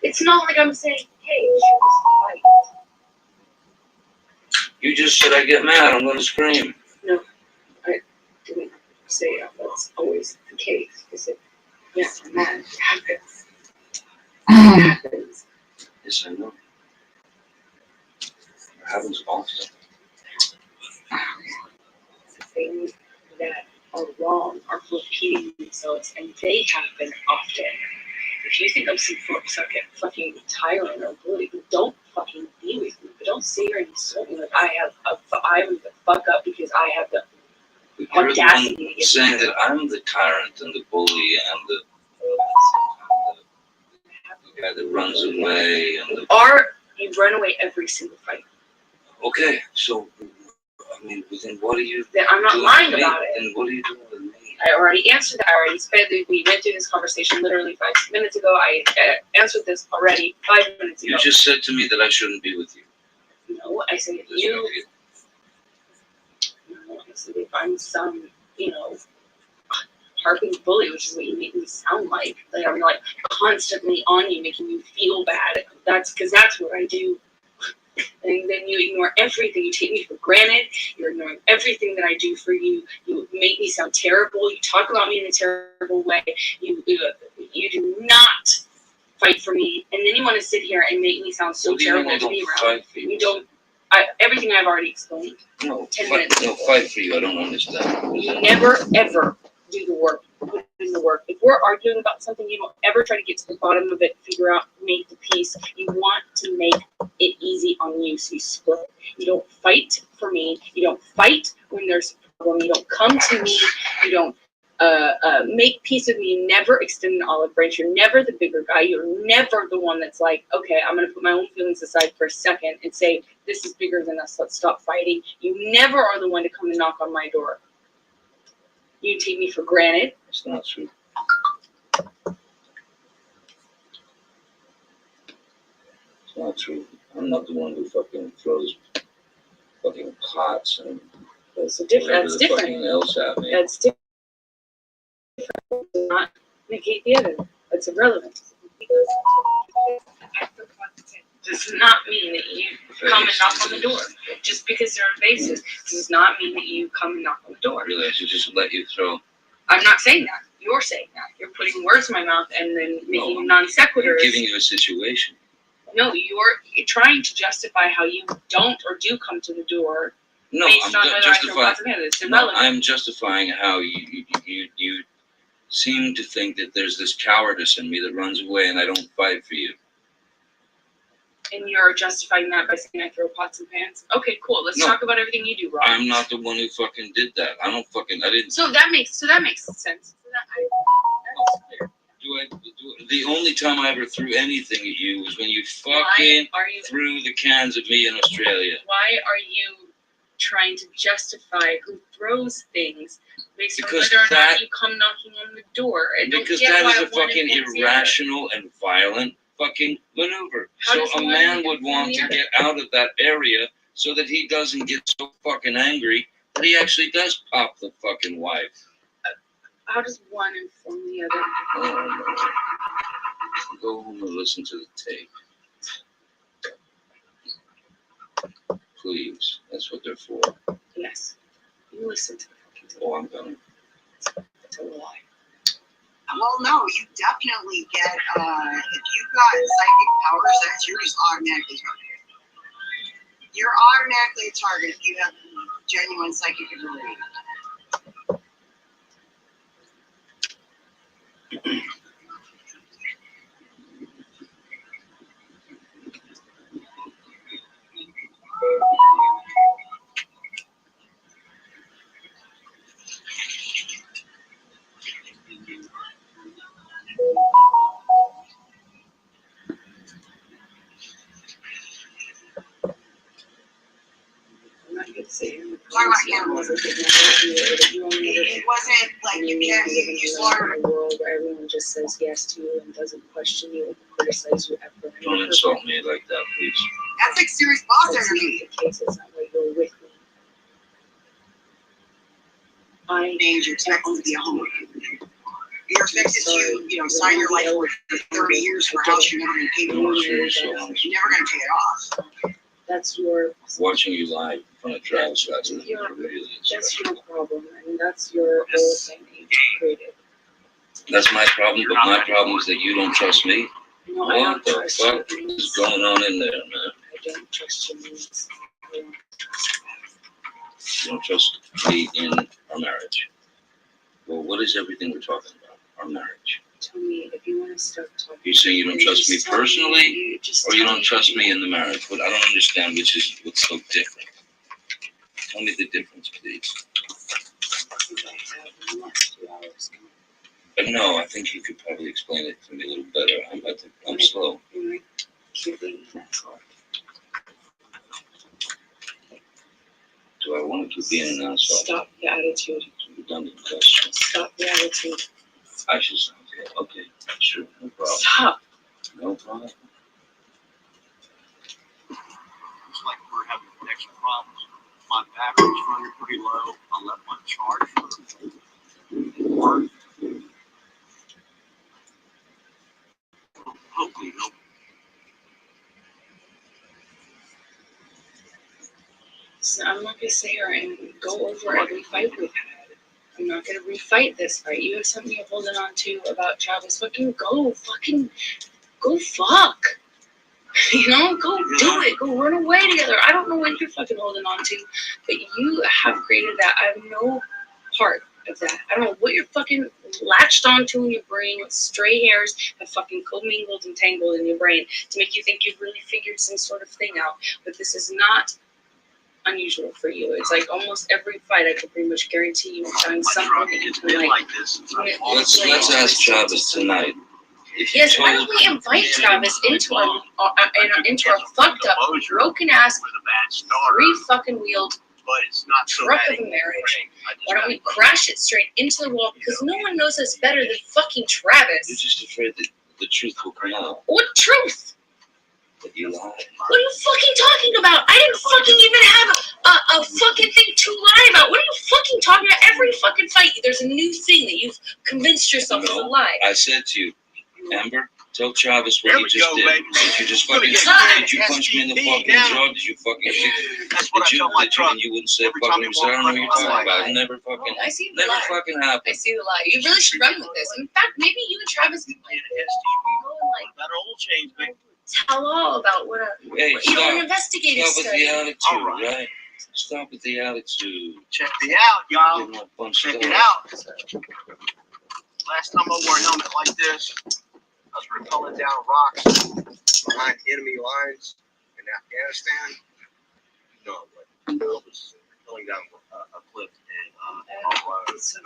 S12: It's not like I'm saying, hey, choose fight.
S11: You just said I get mad, I'm going to scream.
S12: No, I didn't say that's always the case. I said, yes, I'm mad. It happens. It happens.
S11: Yes, I know. It happens often.
S12: The things that are wrong are repeating themselves, and they happen often. If you think I'm some fucking tyrant or bully, don't fucking be with me. But don't sit here and insult me like I'm the fuck up because I have the audacity to get
S11: saying that I'm the tyrant and the bully and the guy that runs away and the...
S12: You run away every single fight.
S11: Okay, so I mean, then what are you?
S12: Then I'm not lying about it.
S11: Then what are you doing with me?
S12: I already answered that. I already said that we went through this conversation literally 5 minutes ago. I answered this already 5 minutes ago.
S11: You just said to me that I shouldn't be with you.
S12: No, I said if you. No, I said if I'm some, harping bully, which is what you make me sound like. Like I'm like constantly on you, making you feel bad. That's because that's what I do. And then you ignore everything. You take me for granted. You're ignoring everything that I do for you. You make me sound terrible. You talk about me in a terrible way. You do not fight for me. And then you want to sit here and make me sound so terrible to be around. You don't. Everything I've already explained.
S11: No,
S12: 10 minutes.
S11: No, fight for you. I don't understand.
S12: You never ever do the work. Put in the work. If we're arguing about something, you don't ever try to get to the bottom of it, figure out, make the peace. You want to make it easy on you, so you split. You don't fight for me. You don't fight when there's a problem. You don't come to me. You don't make peace with me. You never extend an olive branch. You're never the bigger guy. You're never the one that's like, okay, I'm going to put my own feelings aside for a second and say, this is bigger than us. Let's stop fighting. You never are the one to come and knock on my door. You take me for granted.
S11: It's not true. It's not true. I'm not the one who fucking throws fucking pots and
S12: That's different. That's different.
S11: Fucking else at me.
S12: That's different. Does not negate the other. It's irrelevant. Does not mean that you come and knock on the door. Just because they're invasive does not mean that you come and knock on the door.
S11: Really, I should just let you throw.
S12: I'm not saying that. You're saying that. You're putting words in my mouth and then making non sequiturs.
S11: I'm giving you a situation.
S12: No, you're trying to justify how you don't or do come to the door.
S11: No,
S12: based on
S11: I'm
S12: whether
S11: justifying.
S12: it's irrelevant.
S11: No, I'm justifying how you seem to think that there's this cowardice in me that runs away and I don't fight for you.
S12: And you're justifying that by saying I throw pots and pans? Okay, cool. Let's talk about everything you do, Rob.
S11: I'm not the one who fucking did that. I didn't.
S12: So that makes sense.
S11: The only time I ever threw anything at you was when you fucking threw the cans at me in Australia.
S12: Why are you trying to justify who throws things based on whether or not you come knocking on the door?
S11: Because that is a fucking irrational and violent fucking maneuver. So a man would want to get out of that area so that he doesn't get so fucking angry that he actually does pop the fucking wife.
S12: How does one inform the other?
S11: Go home and listen to the tape. Please. That's what they're for.
S12: Yes. You listen to the fucking tape.
S11: Oh, I'm gonna.
S12: That's a lie.
S13: Well, no, you definitely get, if you've got psychic powers, you're just automatically targeted. You're automatically a target if you have genuine psychic ability. Talking about animals. It wasn't like you slaughtered
S12: a world where everyone just says yes to you and doesn't question you or criticize you ever.
S11: Don't insult me like that, please.
S13: That's like serious boss
S12: That's
S13: energy.
S12: not the case. It's not like you're with me.
S13: You're expected to be a homeowner. You're expected to, sign your life away for 30 years for a house you're never going to pay for. You're never going to pay it off.
S12: That's your...
S11: Watching you live in front of Travis, that's really
S12: that's your problem, and that's your whole thing that you created.
S11: That's my problem, but my problem is that you don't trust me.
S12: No,
S11: What the fuck is going on in there, man?
S12: I don't trust you.
S11: You don't trust me in our marriage. Well, what is everything we're talking about? Our marriage.
S12: Tell me if you want to start talking.
S11: You're saying you don't trust me personally, or you don't trust me in the marriage? But I don't understand what's so different. Tell me the difference, please. No, I think you could probably explain it to me a little better. I'm slow. Do I want to keep being an asshole?
S12: Stop the attitude.
S11: Redundant question.
S12: Stop the attitude.
S11: I should stop. Okay, sure, no problem.
S12: Stop.
S11: No problem.
S3: Looks like we're having connection problems. My battery's running pretty low. I left my charge work. Hopefully, no.
S12: So I'm not going to sit here and go over every fight we've had. I'm not going to refight this fight. You have something you're holding on to about Travis. Fucking go fuck. Go do it. Go run away together. I don't know what you're fucking holding on to, but you have created that. I have no part of that. I don't know what you're fucking latched onto in your brain, what stray hairs have fucking commingled and tangled in your brain to make you think you've really figured some sort of thing out. But this is not unusual for you. It's like almost every fight I could pretty much guarantee you have done something that you can like.
S11: Let's ask Travis tonight.
S12: Yes, why don't we invite Travis into our fucked up, broken ass, 3 fucking wheeled truck of a marriage? Why don't we crash it straight into the wall? Because no one knows us better than fucking Travis.
S11: You're just afraid that the truth will come out.
S12: What truth?
S11: That you lied.
S12: What are you fucking talking about? I didn't fucking even have a fucking thing to lie about. What are you fucking talking about? Every fucking fight, there's a new thing that you've convinced yourself is a lie.
S11: I said to you, Amber, Tell Travis what you just did. Did you just fucking? Did you punch me in the fucking jaw? Did you fucking shit?
S3: That's what I tell my truck.
S11: And you wouldn't say fucking. I don't know what you're talking about. It never fucking.
S8: I see the
S11: Never
S8: lie.
S11: fucking happened.
S8: I see the lie. You really should run with this. In fact, maybe you and Travis can go and like
S3: That oil change, man.
S8: tell all about what
S11: Hey,
S8: you know, an investigative
S11: Stop with
S8: study.
S11: the attitude, right? Stop with the attitude.
S3: Check me out, y'all.
S11: Getting all bunched
S3: Check
S11: up.
S3: it out. Last time I wore a helmet like this, I was rappelling down rocks behind enemy lines in Afghanistan. No, but I was rappelling down a cliff in Colorado in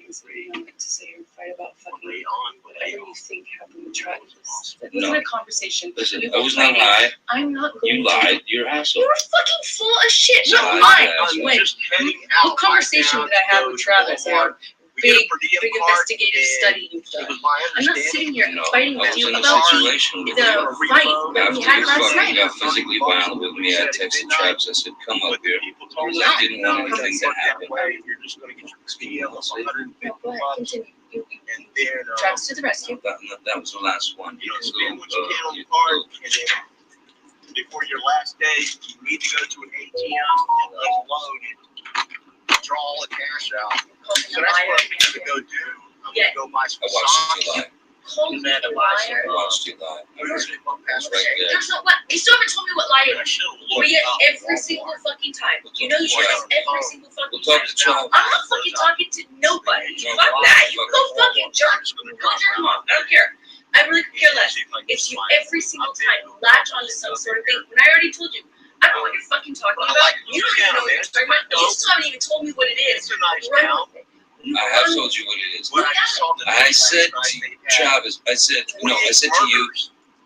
S3: 1993.
S12: To say or fight about fucking
S3: Leon,
S12: whatever you think happened with Travis. That
S11: No.
S12: wasn't a conversation.
S11: Listen,
S12: We
S11: I
S12: were
S11: was not
S12: fighting.
S11: high.
S12: I'm not going
S11: You
S12: to.
S11: lied. You're an asshole.
S8: You were fucking full of shit.
S11: No,
S8: Not
S11: I-
S8: lying.
S11: I-
S8: You went,
S3: just heading out.
S8: what conversation
S3: right
S8: did I have with Travis?
S3: Walmart. We
S8: Big,
S3: get a per diem
S8: big
S3: card,
S8: investigative
S3: and
S8: study you've
S3: it
S8: done.
S3: was my
S8: I'm not
S3: understanding
S8: sitting here
S11: No,
S8: fighting
S11: I
S8: with
S11: was
S8: you
S11: in a
S8: about
S11: situation with
S8: the
S11: you.
S8: fight that
S11: After
S8: we had
S11: this
S8: last
S11: fucking
S8: night.
S11: got physically violent with me, I texted Travis. I said, "Come up here." Because I didn't want anything to happen.
S3: You're just going to get your PDM of 150
S8: No, go ahead,
S3: bucks,
S8: continue. You,
S3: and then
S8: Travis to the rescue.
S11: That was the last one.
S3: you know, spend what you can on the card, and then before your last day, you need to go to an ATM and unload it, draw all the cash out. So that's what I'm going to go do. I'm going to go buy some
S11: I watched
S3: socks.
S11: you lie.
S8: Call me a liar.
S11: I watched you lie. I heard it. It's right there.
S8: There's no what. You still haven't told me what lie it
S3: I
S8: is.
S3: should have
S8: But
S3: looked
S8: yet
S3: up
S8: every single fucking time. You know you say this every single fucking
S11: We'll talk
S8: time.
S11: to Travis.
S8: I'm not fucking talking to nobody.
S11: No,
S8: Fuck that. You go fucking jerk.
S3: I'm just gonna
S8: Go jerk them off. I don't care. I really could care less.
S3: See if I can
S8: It's you
S3: find
S8: every single time you latch onto some sort of thing. When I already told you, I don't know what you're fucking talking
S3: But I
S8: about.
S3: like
S8: You don't even know what you're talking about. You still haven't even told me what it is.
S3: It's a nice
S8: Run
S3: town.
S8: with it. You
S11: I have
S8: run
S11: told you what it is.
S3: When I saw the
S11: I
S3: news
S11: said
S3: last
S11: to
S3: night, they had
S11: Travis, I said to you,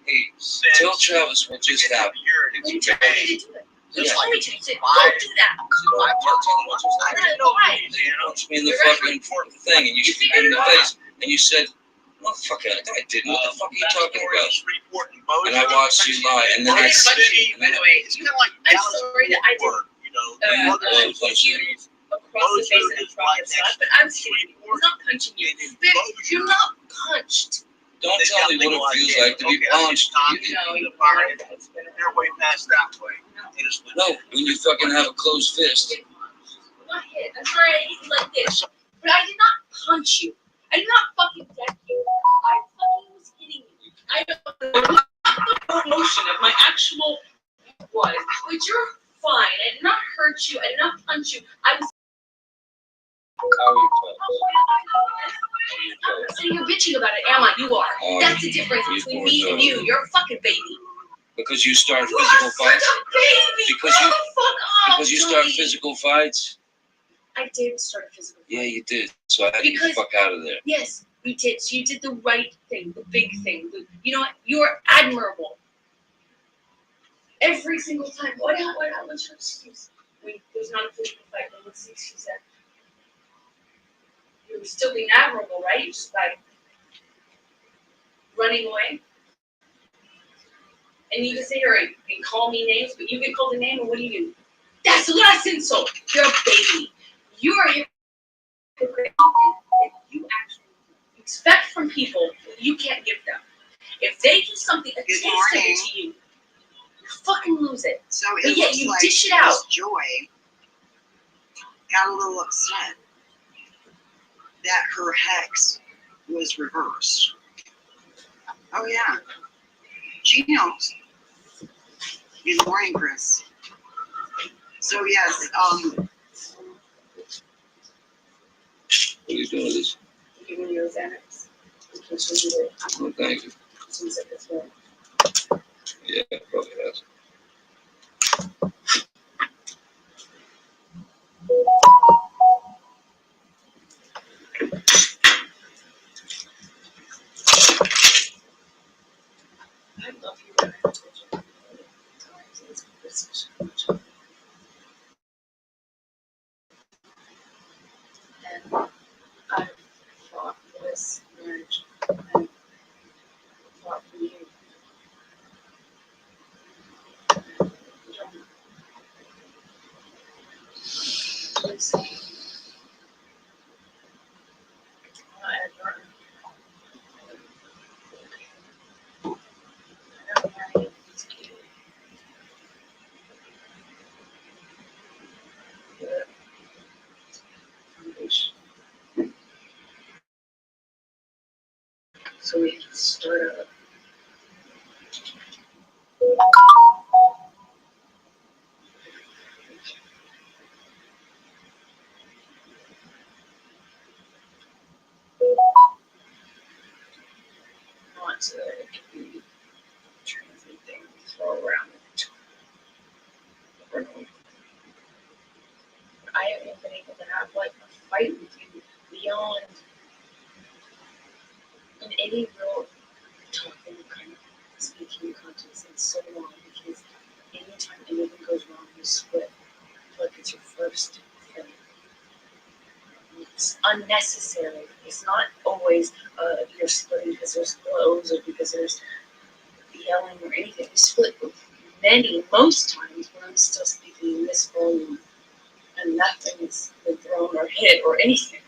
S11: hey, tell Travis what just happened.
S8: When you tell me to do it. You
S11: Yeah.
S8: told me to do it. Don't do that.
S3: I didn't know
S8: Why?
S11: You punched me in the fucking thing, and you
S8: You
S11: shoot me
S8: figured
S11: in
S8: it
S11: the
S8: out.
S11: face, and you said, "Motherfucker, I didn't. What the fuck are you talking about?"
S3: about?
S11: And I watched you lie, and then
S8: I
S11: I
S8: didn't
S11: said,
S8: punch you, by the way.
S3: It's kind of like
S8: I'm
S3: Dallas
S8: sorry that I didn't
S3: Fort Worth, you know.
S8: hit you across the face and across the spot, but I'm kidding. I'm not punching you. Bitch, you're not punched.
S11: "Don't tell me what it feels like to be punched."
S8: You know,
S3: the
S8: you're
S3: fire.
S8: it's been
S3: They're way past that way.
S11: No, when you fucking have a closed fist.
S8: I'm not hit. I'm sorry I hit you like this. But I did not punch you. I did not fucking deck you. I fucking was hitting you. I don't know the motion of my actual was, but you're fine. I did not hurt you. I did not punch you. I was
S11: How are you,
S8: I'm not sitting here bitching about it, am I? You are.
S11: Oh,
S8: That's the difference between me and you. You're a fucking baby.
S11: Because you start
S8: You are
S11: physical
S8: such
S11: fights?
S8: a baby.
S11: Because
S8: Grow
S11: you-
S8: the fuck up,
S11: Because you start
S8: Joey.
S11: physical fights?
S8: I did start a physical fight.
S11: Yeah, you did. So I had to get the
S8: Because-
S11: fuck out of there.
S8: Yes, you did. So you did the right thing, the big thing. You know what? You're admirable. Every single time. What's your excuse? When there's not a physical fight, then what's the excuse there? You're still being admirable, right? Just by running away. And you can sit here and call me names, but you get called a name, and what do? That's the last insult. You're a baby. You're a hypocrite. If you actually expect from people what you can't give them. If they do something, a taste of it to you, you fucking lose it.
S13: So
S8: But
S13: it
S8: yet
S13: looks
S8: you
S13: like
S8: dish it out.
S13: Miss Joy got a little upset that her hex was reversed. Oh yeah, she knows. Good morning, Chris. So yes,
S11: What are you doing with this?
S8: I'm giving you a Xanax. In case you need it.
S11: Oh, thank you.
S8: Seems like it's good.
S11: Yeah, probably has.
S8: I love you. And I told you. And I fought for this marriage. And I fought for you. Please.
S12: So we have to start up. Not so that it can be translate things all around it. I haven't been able to have like a fight with you beyond in any real talking kind of speaking context in so long, because anytime anything goes wrong, you split. I feel like it's your first thing. It's unnecessary. It's not always you're splitting because there's blows or because there's yelling or anything. We split most times when I'm still speaking in this volume and nothing has been thrown or hit or anything.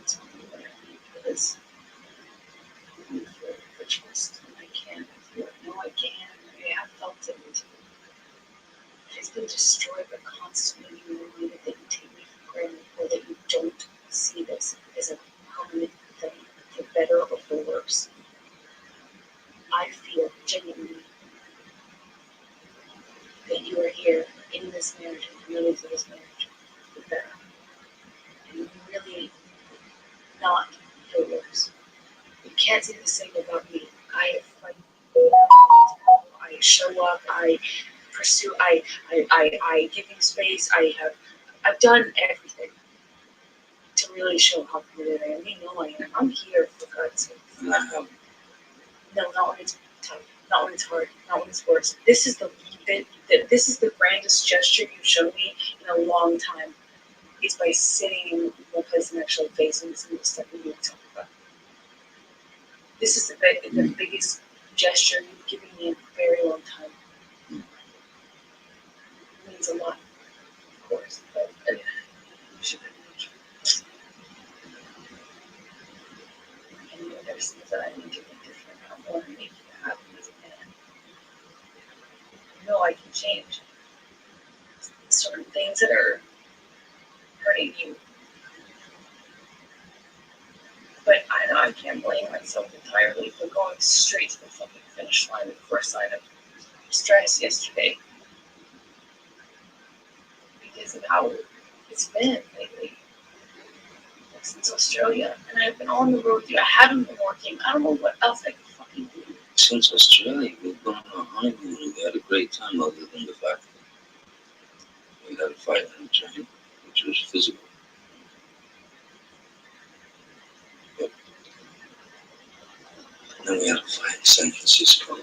S12: It's only what I need for this. I need for trust. And I can. I know I can. I have felt it. It's been destroyed, but constantly you reminded that you take me for granted or that you don't see this as a permanent thing, for better or for worse. I feel genuinely that you are here in this marriage and committed to this marriage for better. And you really not for worse. You can't say the same about me. I fight. I show up. I pursue. I give you space. I've done everything to really show how committed I am. You know I am. I'm here for God's sake. No, not when it's tough. Not when it's hard. Not when it's worse. This is the grandest gesture you've shown me in a long time. Is by sitting in one place and actually facing some of the stuff we need to talk about. This is the biggest gesture you've given me in a very long time. It means a lot, of course, but you should have mentioned. And there's things that I need to be different. I want to make you happy as a man. I can change certain things that are hurting you. But I know I can't blame myself entirely for going straight to the fucking finish line with the first sign of stress yesterday. Because of how it's been lately. Like since Australia. And I've been on the road with you. I haven't been working. I don't know what else I can fucking do.
S11: Since Australia, we've gone on a honeymoon. We had a great time, other than the fact that we had a fight on the train, which was physical. But then we had a fight in San Francisco.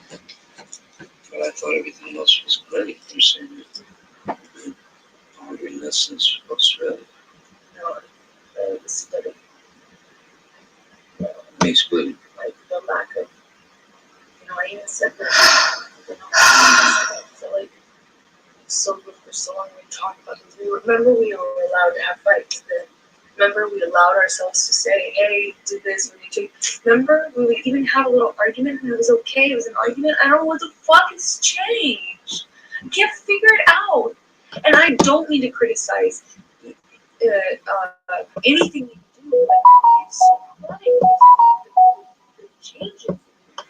S11: But I thought everything else was great. You're saying you've been pondering this since Australia.
S12: No, the splitting.
S11: Me splitting.
S12: Like the lack of, I even said that, I feel like it's so good for so long we talked about this. Remember we were allowed to have fights then. Remember we allowed ourselves to say, hey, do this, when you take, remember we would even have a little argument and it was okay, it was an argument. I don't know what the fuck has changed. I can't figure it out. And I don't mean to criticize anything you do, but it's so funny. Changes.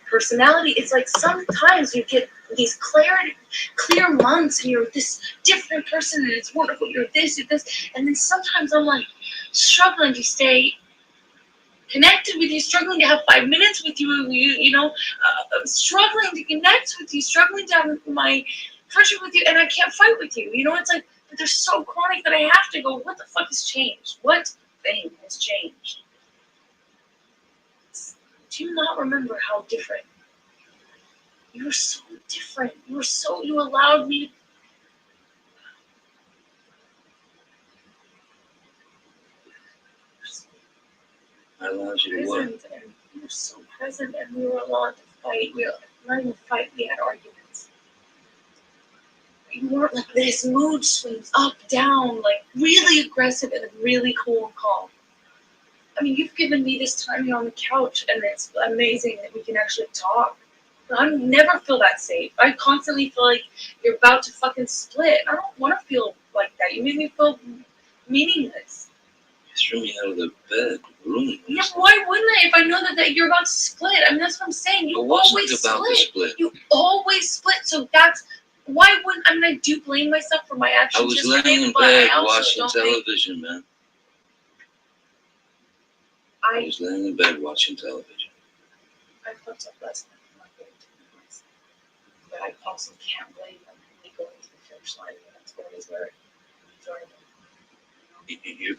S12: Personality, it's like sometimes you get these clear months and you're this different person and it's wonderful, you're this, and then sometimes I'm like struggling to stay connected with you, struggling to have 5 minutes with you, struggling to connect with you, struggling to have my friendship with you, and I can't fight with you, it's like, but they're so chronic that I have to go, what the fuck has changed? What thing has changed? Do you not remember how different? You were so different. You allowed me.
S11: I allowed you to what?
S12: And you were so present, and we were allowed to fight. We not even fight. We had arguments. You weren't like this. Mood swings up, down, like really aggressive and really cool and calm. I mean, you've given me this time here on the couch, and it's amazing that we can actually talk.
S8: I never feel that safe. I constantly feel like you're about to fucking split. I don't want to feel like that. You make me feel meaningless.
S11: You threw me out of the bed room.
S8: Yeah, why wouldn't I if I know that you're about to split? I mean, that's what I'm saying. You always
S11: about
S8: split.
S11: to split.
S8: You always split. So that's why wouldn't I mean? I do blame myself for my actions.
S11: I was
S8: yesterday,
S11: laying in
S8: but
S11: bed
S8: I also
S11: watching
S8: don't think
S11: television, man. I was laying in bed watching television.
S8: I fucked up last night. I'm not going to do this. But I also can't blame them for me going to the finish line. That's always where I'm enjoying it.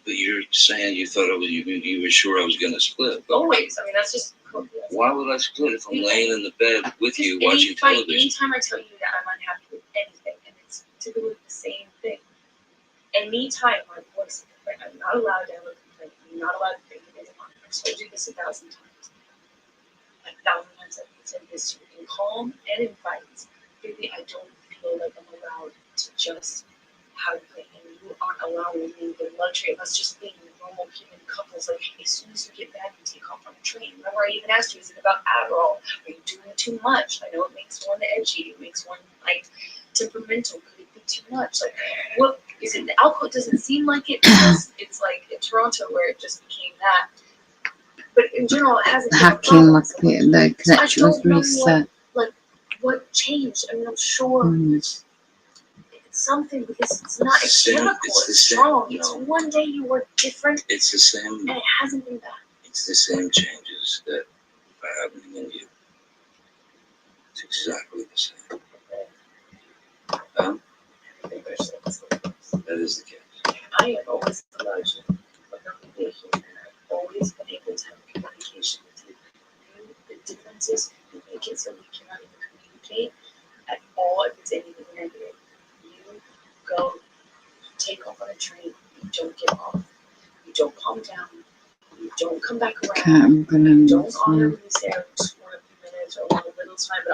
S11: You're saying you thought you were sure I was going to split.
S8: Always. I mean, that's just.
S11: Why would I split if I'm laying in the bed with you watching television?
S8: Anytime I tell you that I'm unhappy with anything, and it's typically the same thing. Anytime my voice is different, I'm not allowed to ever complain. I'm not allowed to think anything on it. I've told you this 1,000 times. 1,000 times I've said this to you in calm and in fights. Baby, I don't feel like I'm allowed to just have a play, and you aren't allowing me the luxury of us just being normal human couples. Like, as soon as you get mad, you take off on a train. Remember, I even asked you, is it about Adderall? Are you doing too much? I know it makes one edgy, it makes one, like, temperamental. Could it be too much? Like, what is it? The alcohol doesn't seem like it because it's like in Toronto where it just became that. But in general, it hasn't been a problem.
S1: The connection was reset.
S8: What changed? I mean, I'm sure it's something because it's not chemical. It's strong. It's one day you were different.
S11: It's the same.
S8: And it hasn't been that.
S11: It's the same changes that are happening in you. It's exactly the same. That is the case.
S8: I have always allowed you to be here, and I've always been able to have communication with you. The difference is you make it so we cannot even communicate at all if it's anything negative. You go, take off on a train, you don't get off, you don't calm down, you don't come back around, you don't honor me there for a few minutes or a little time, but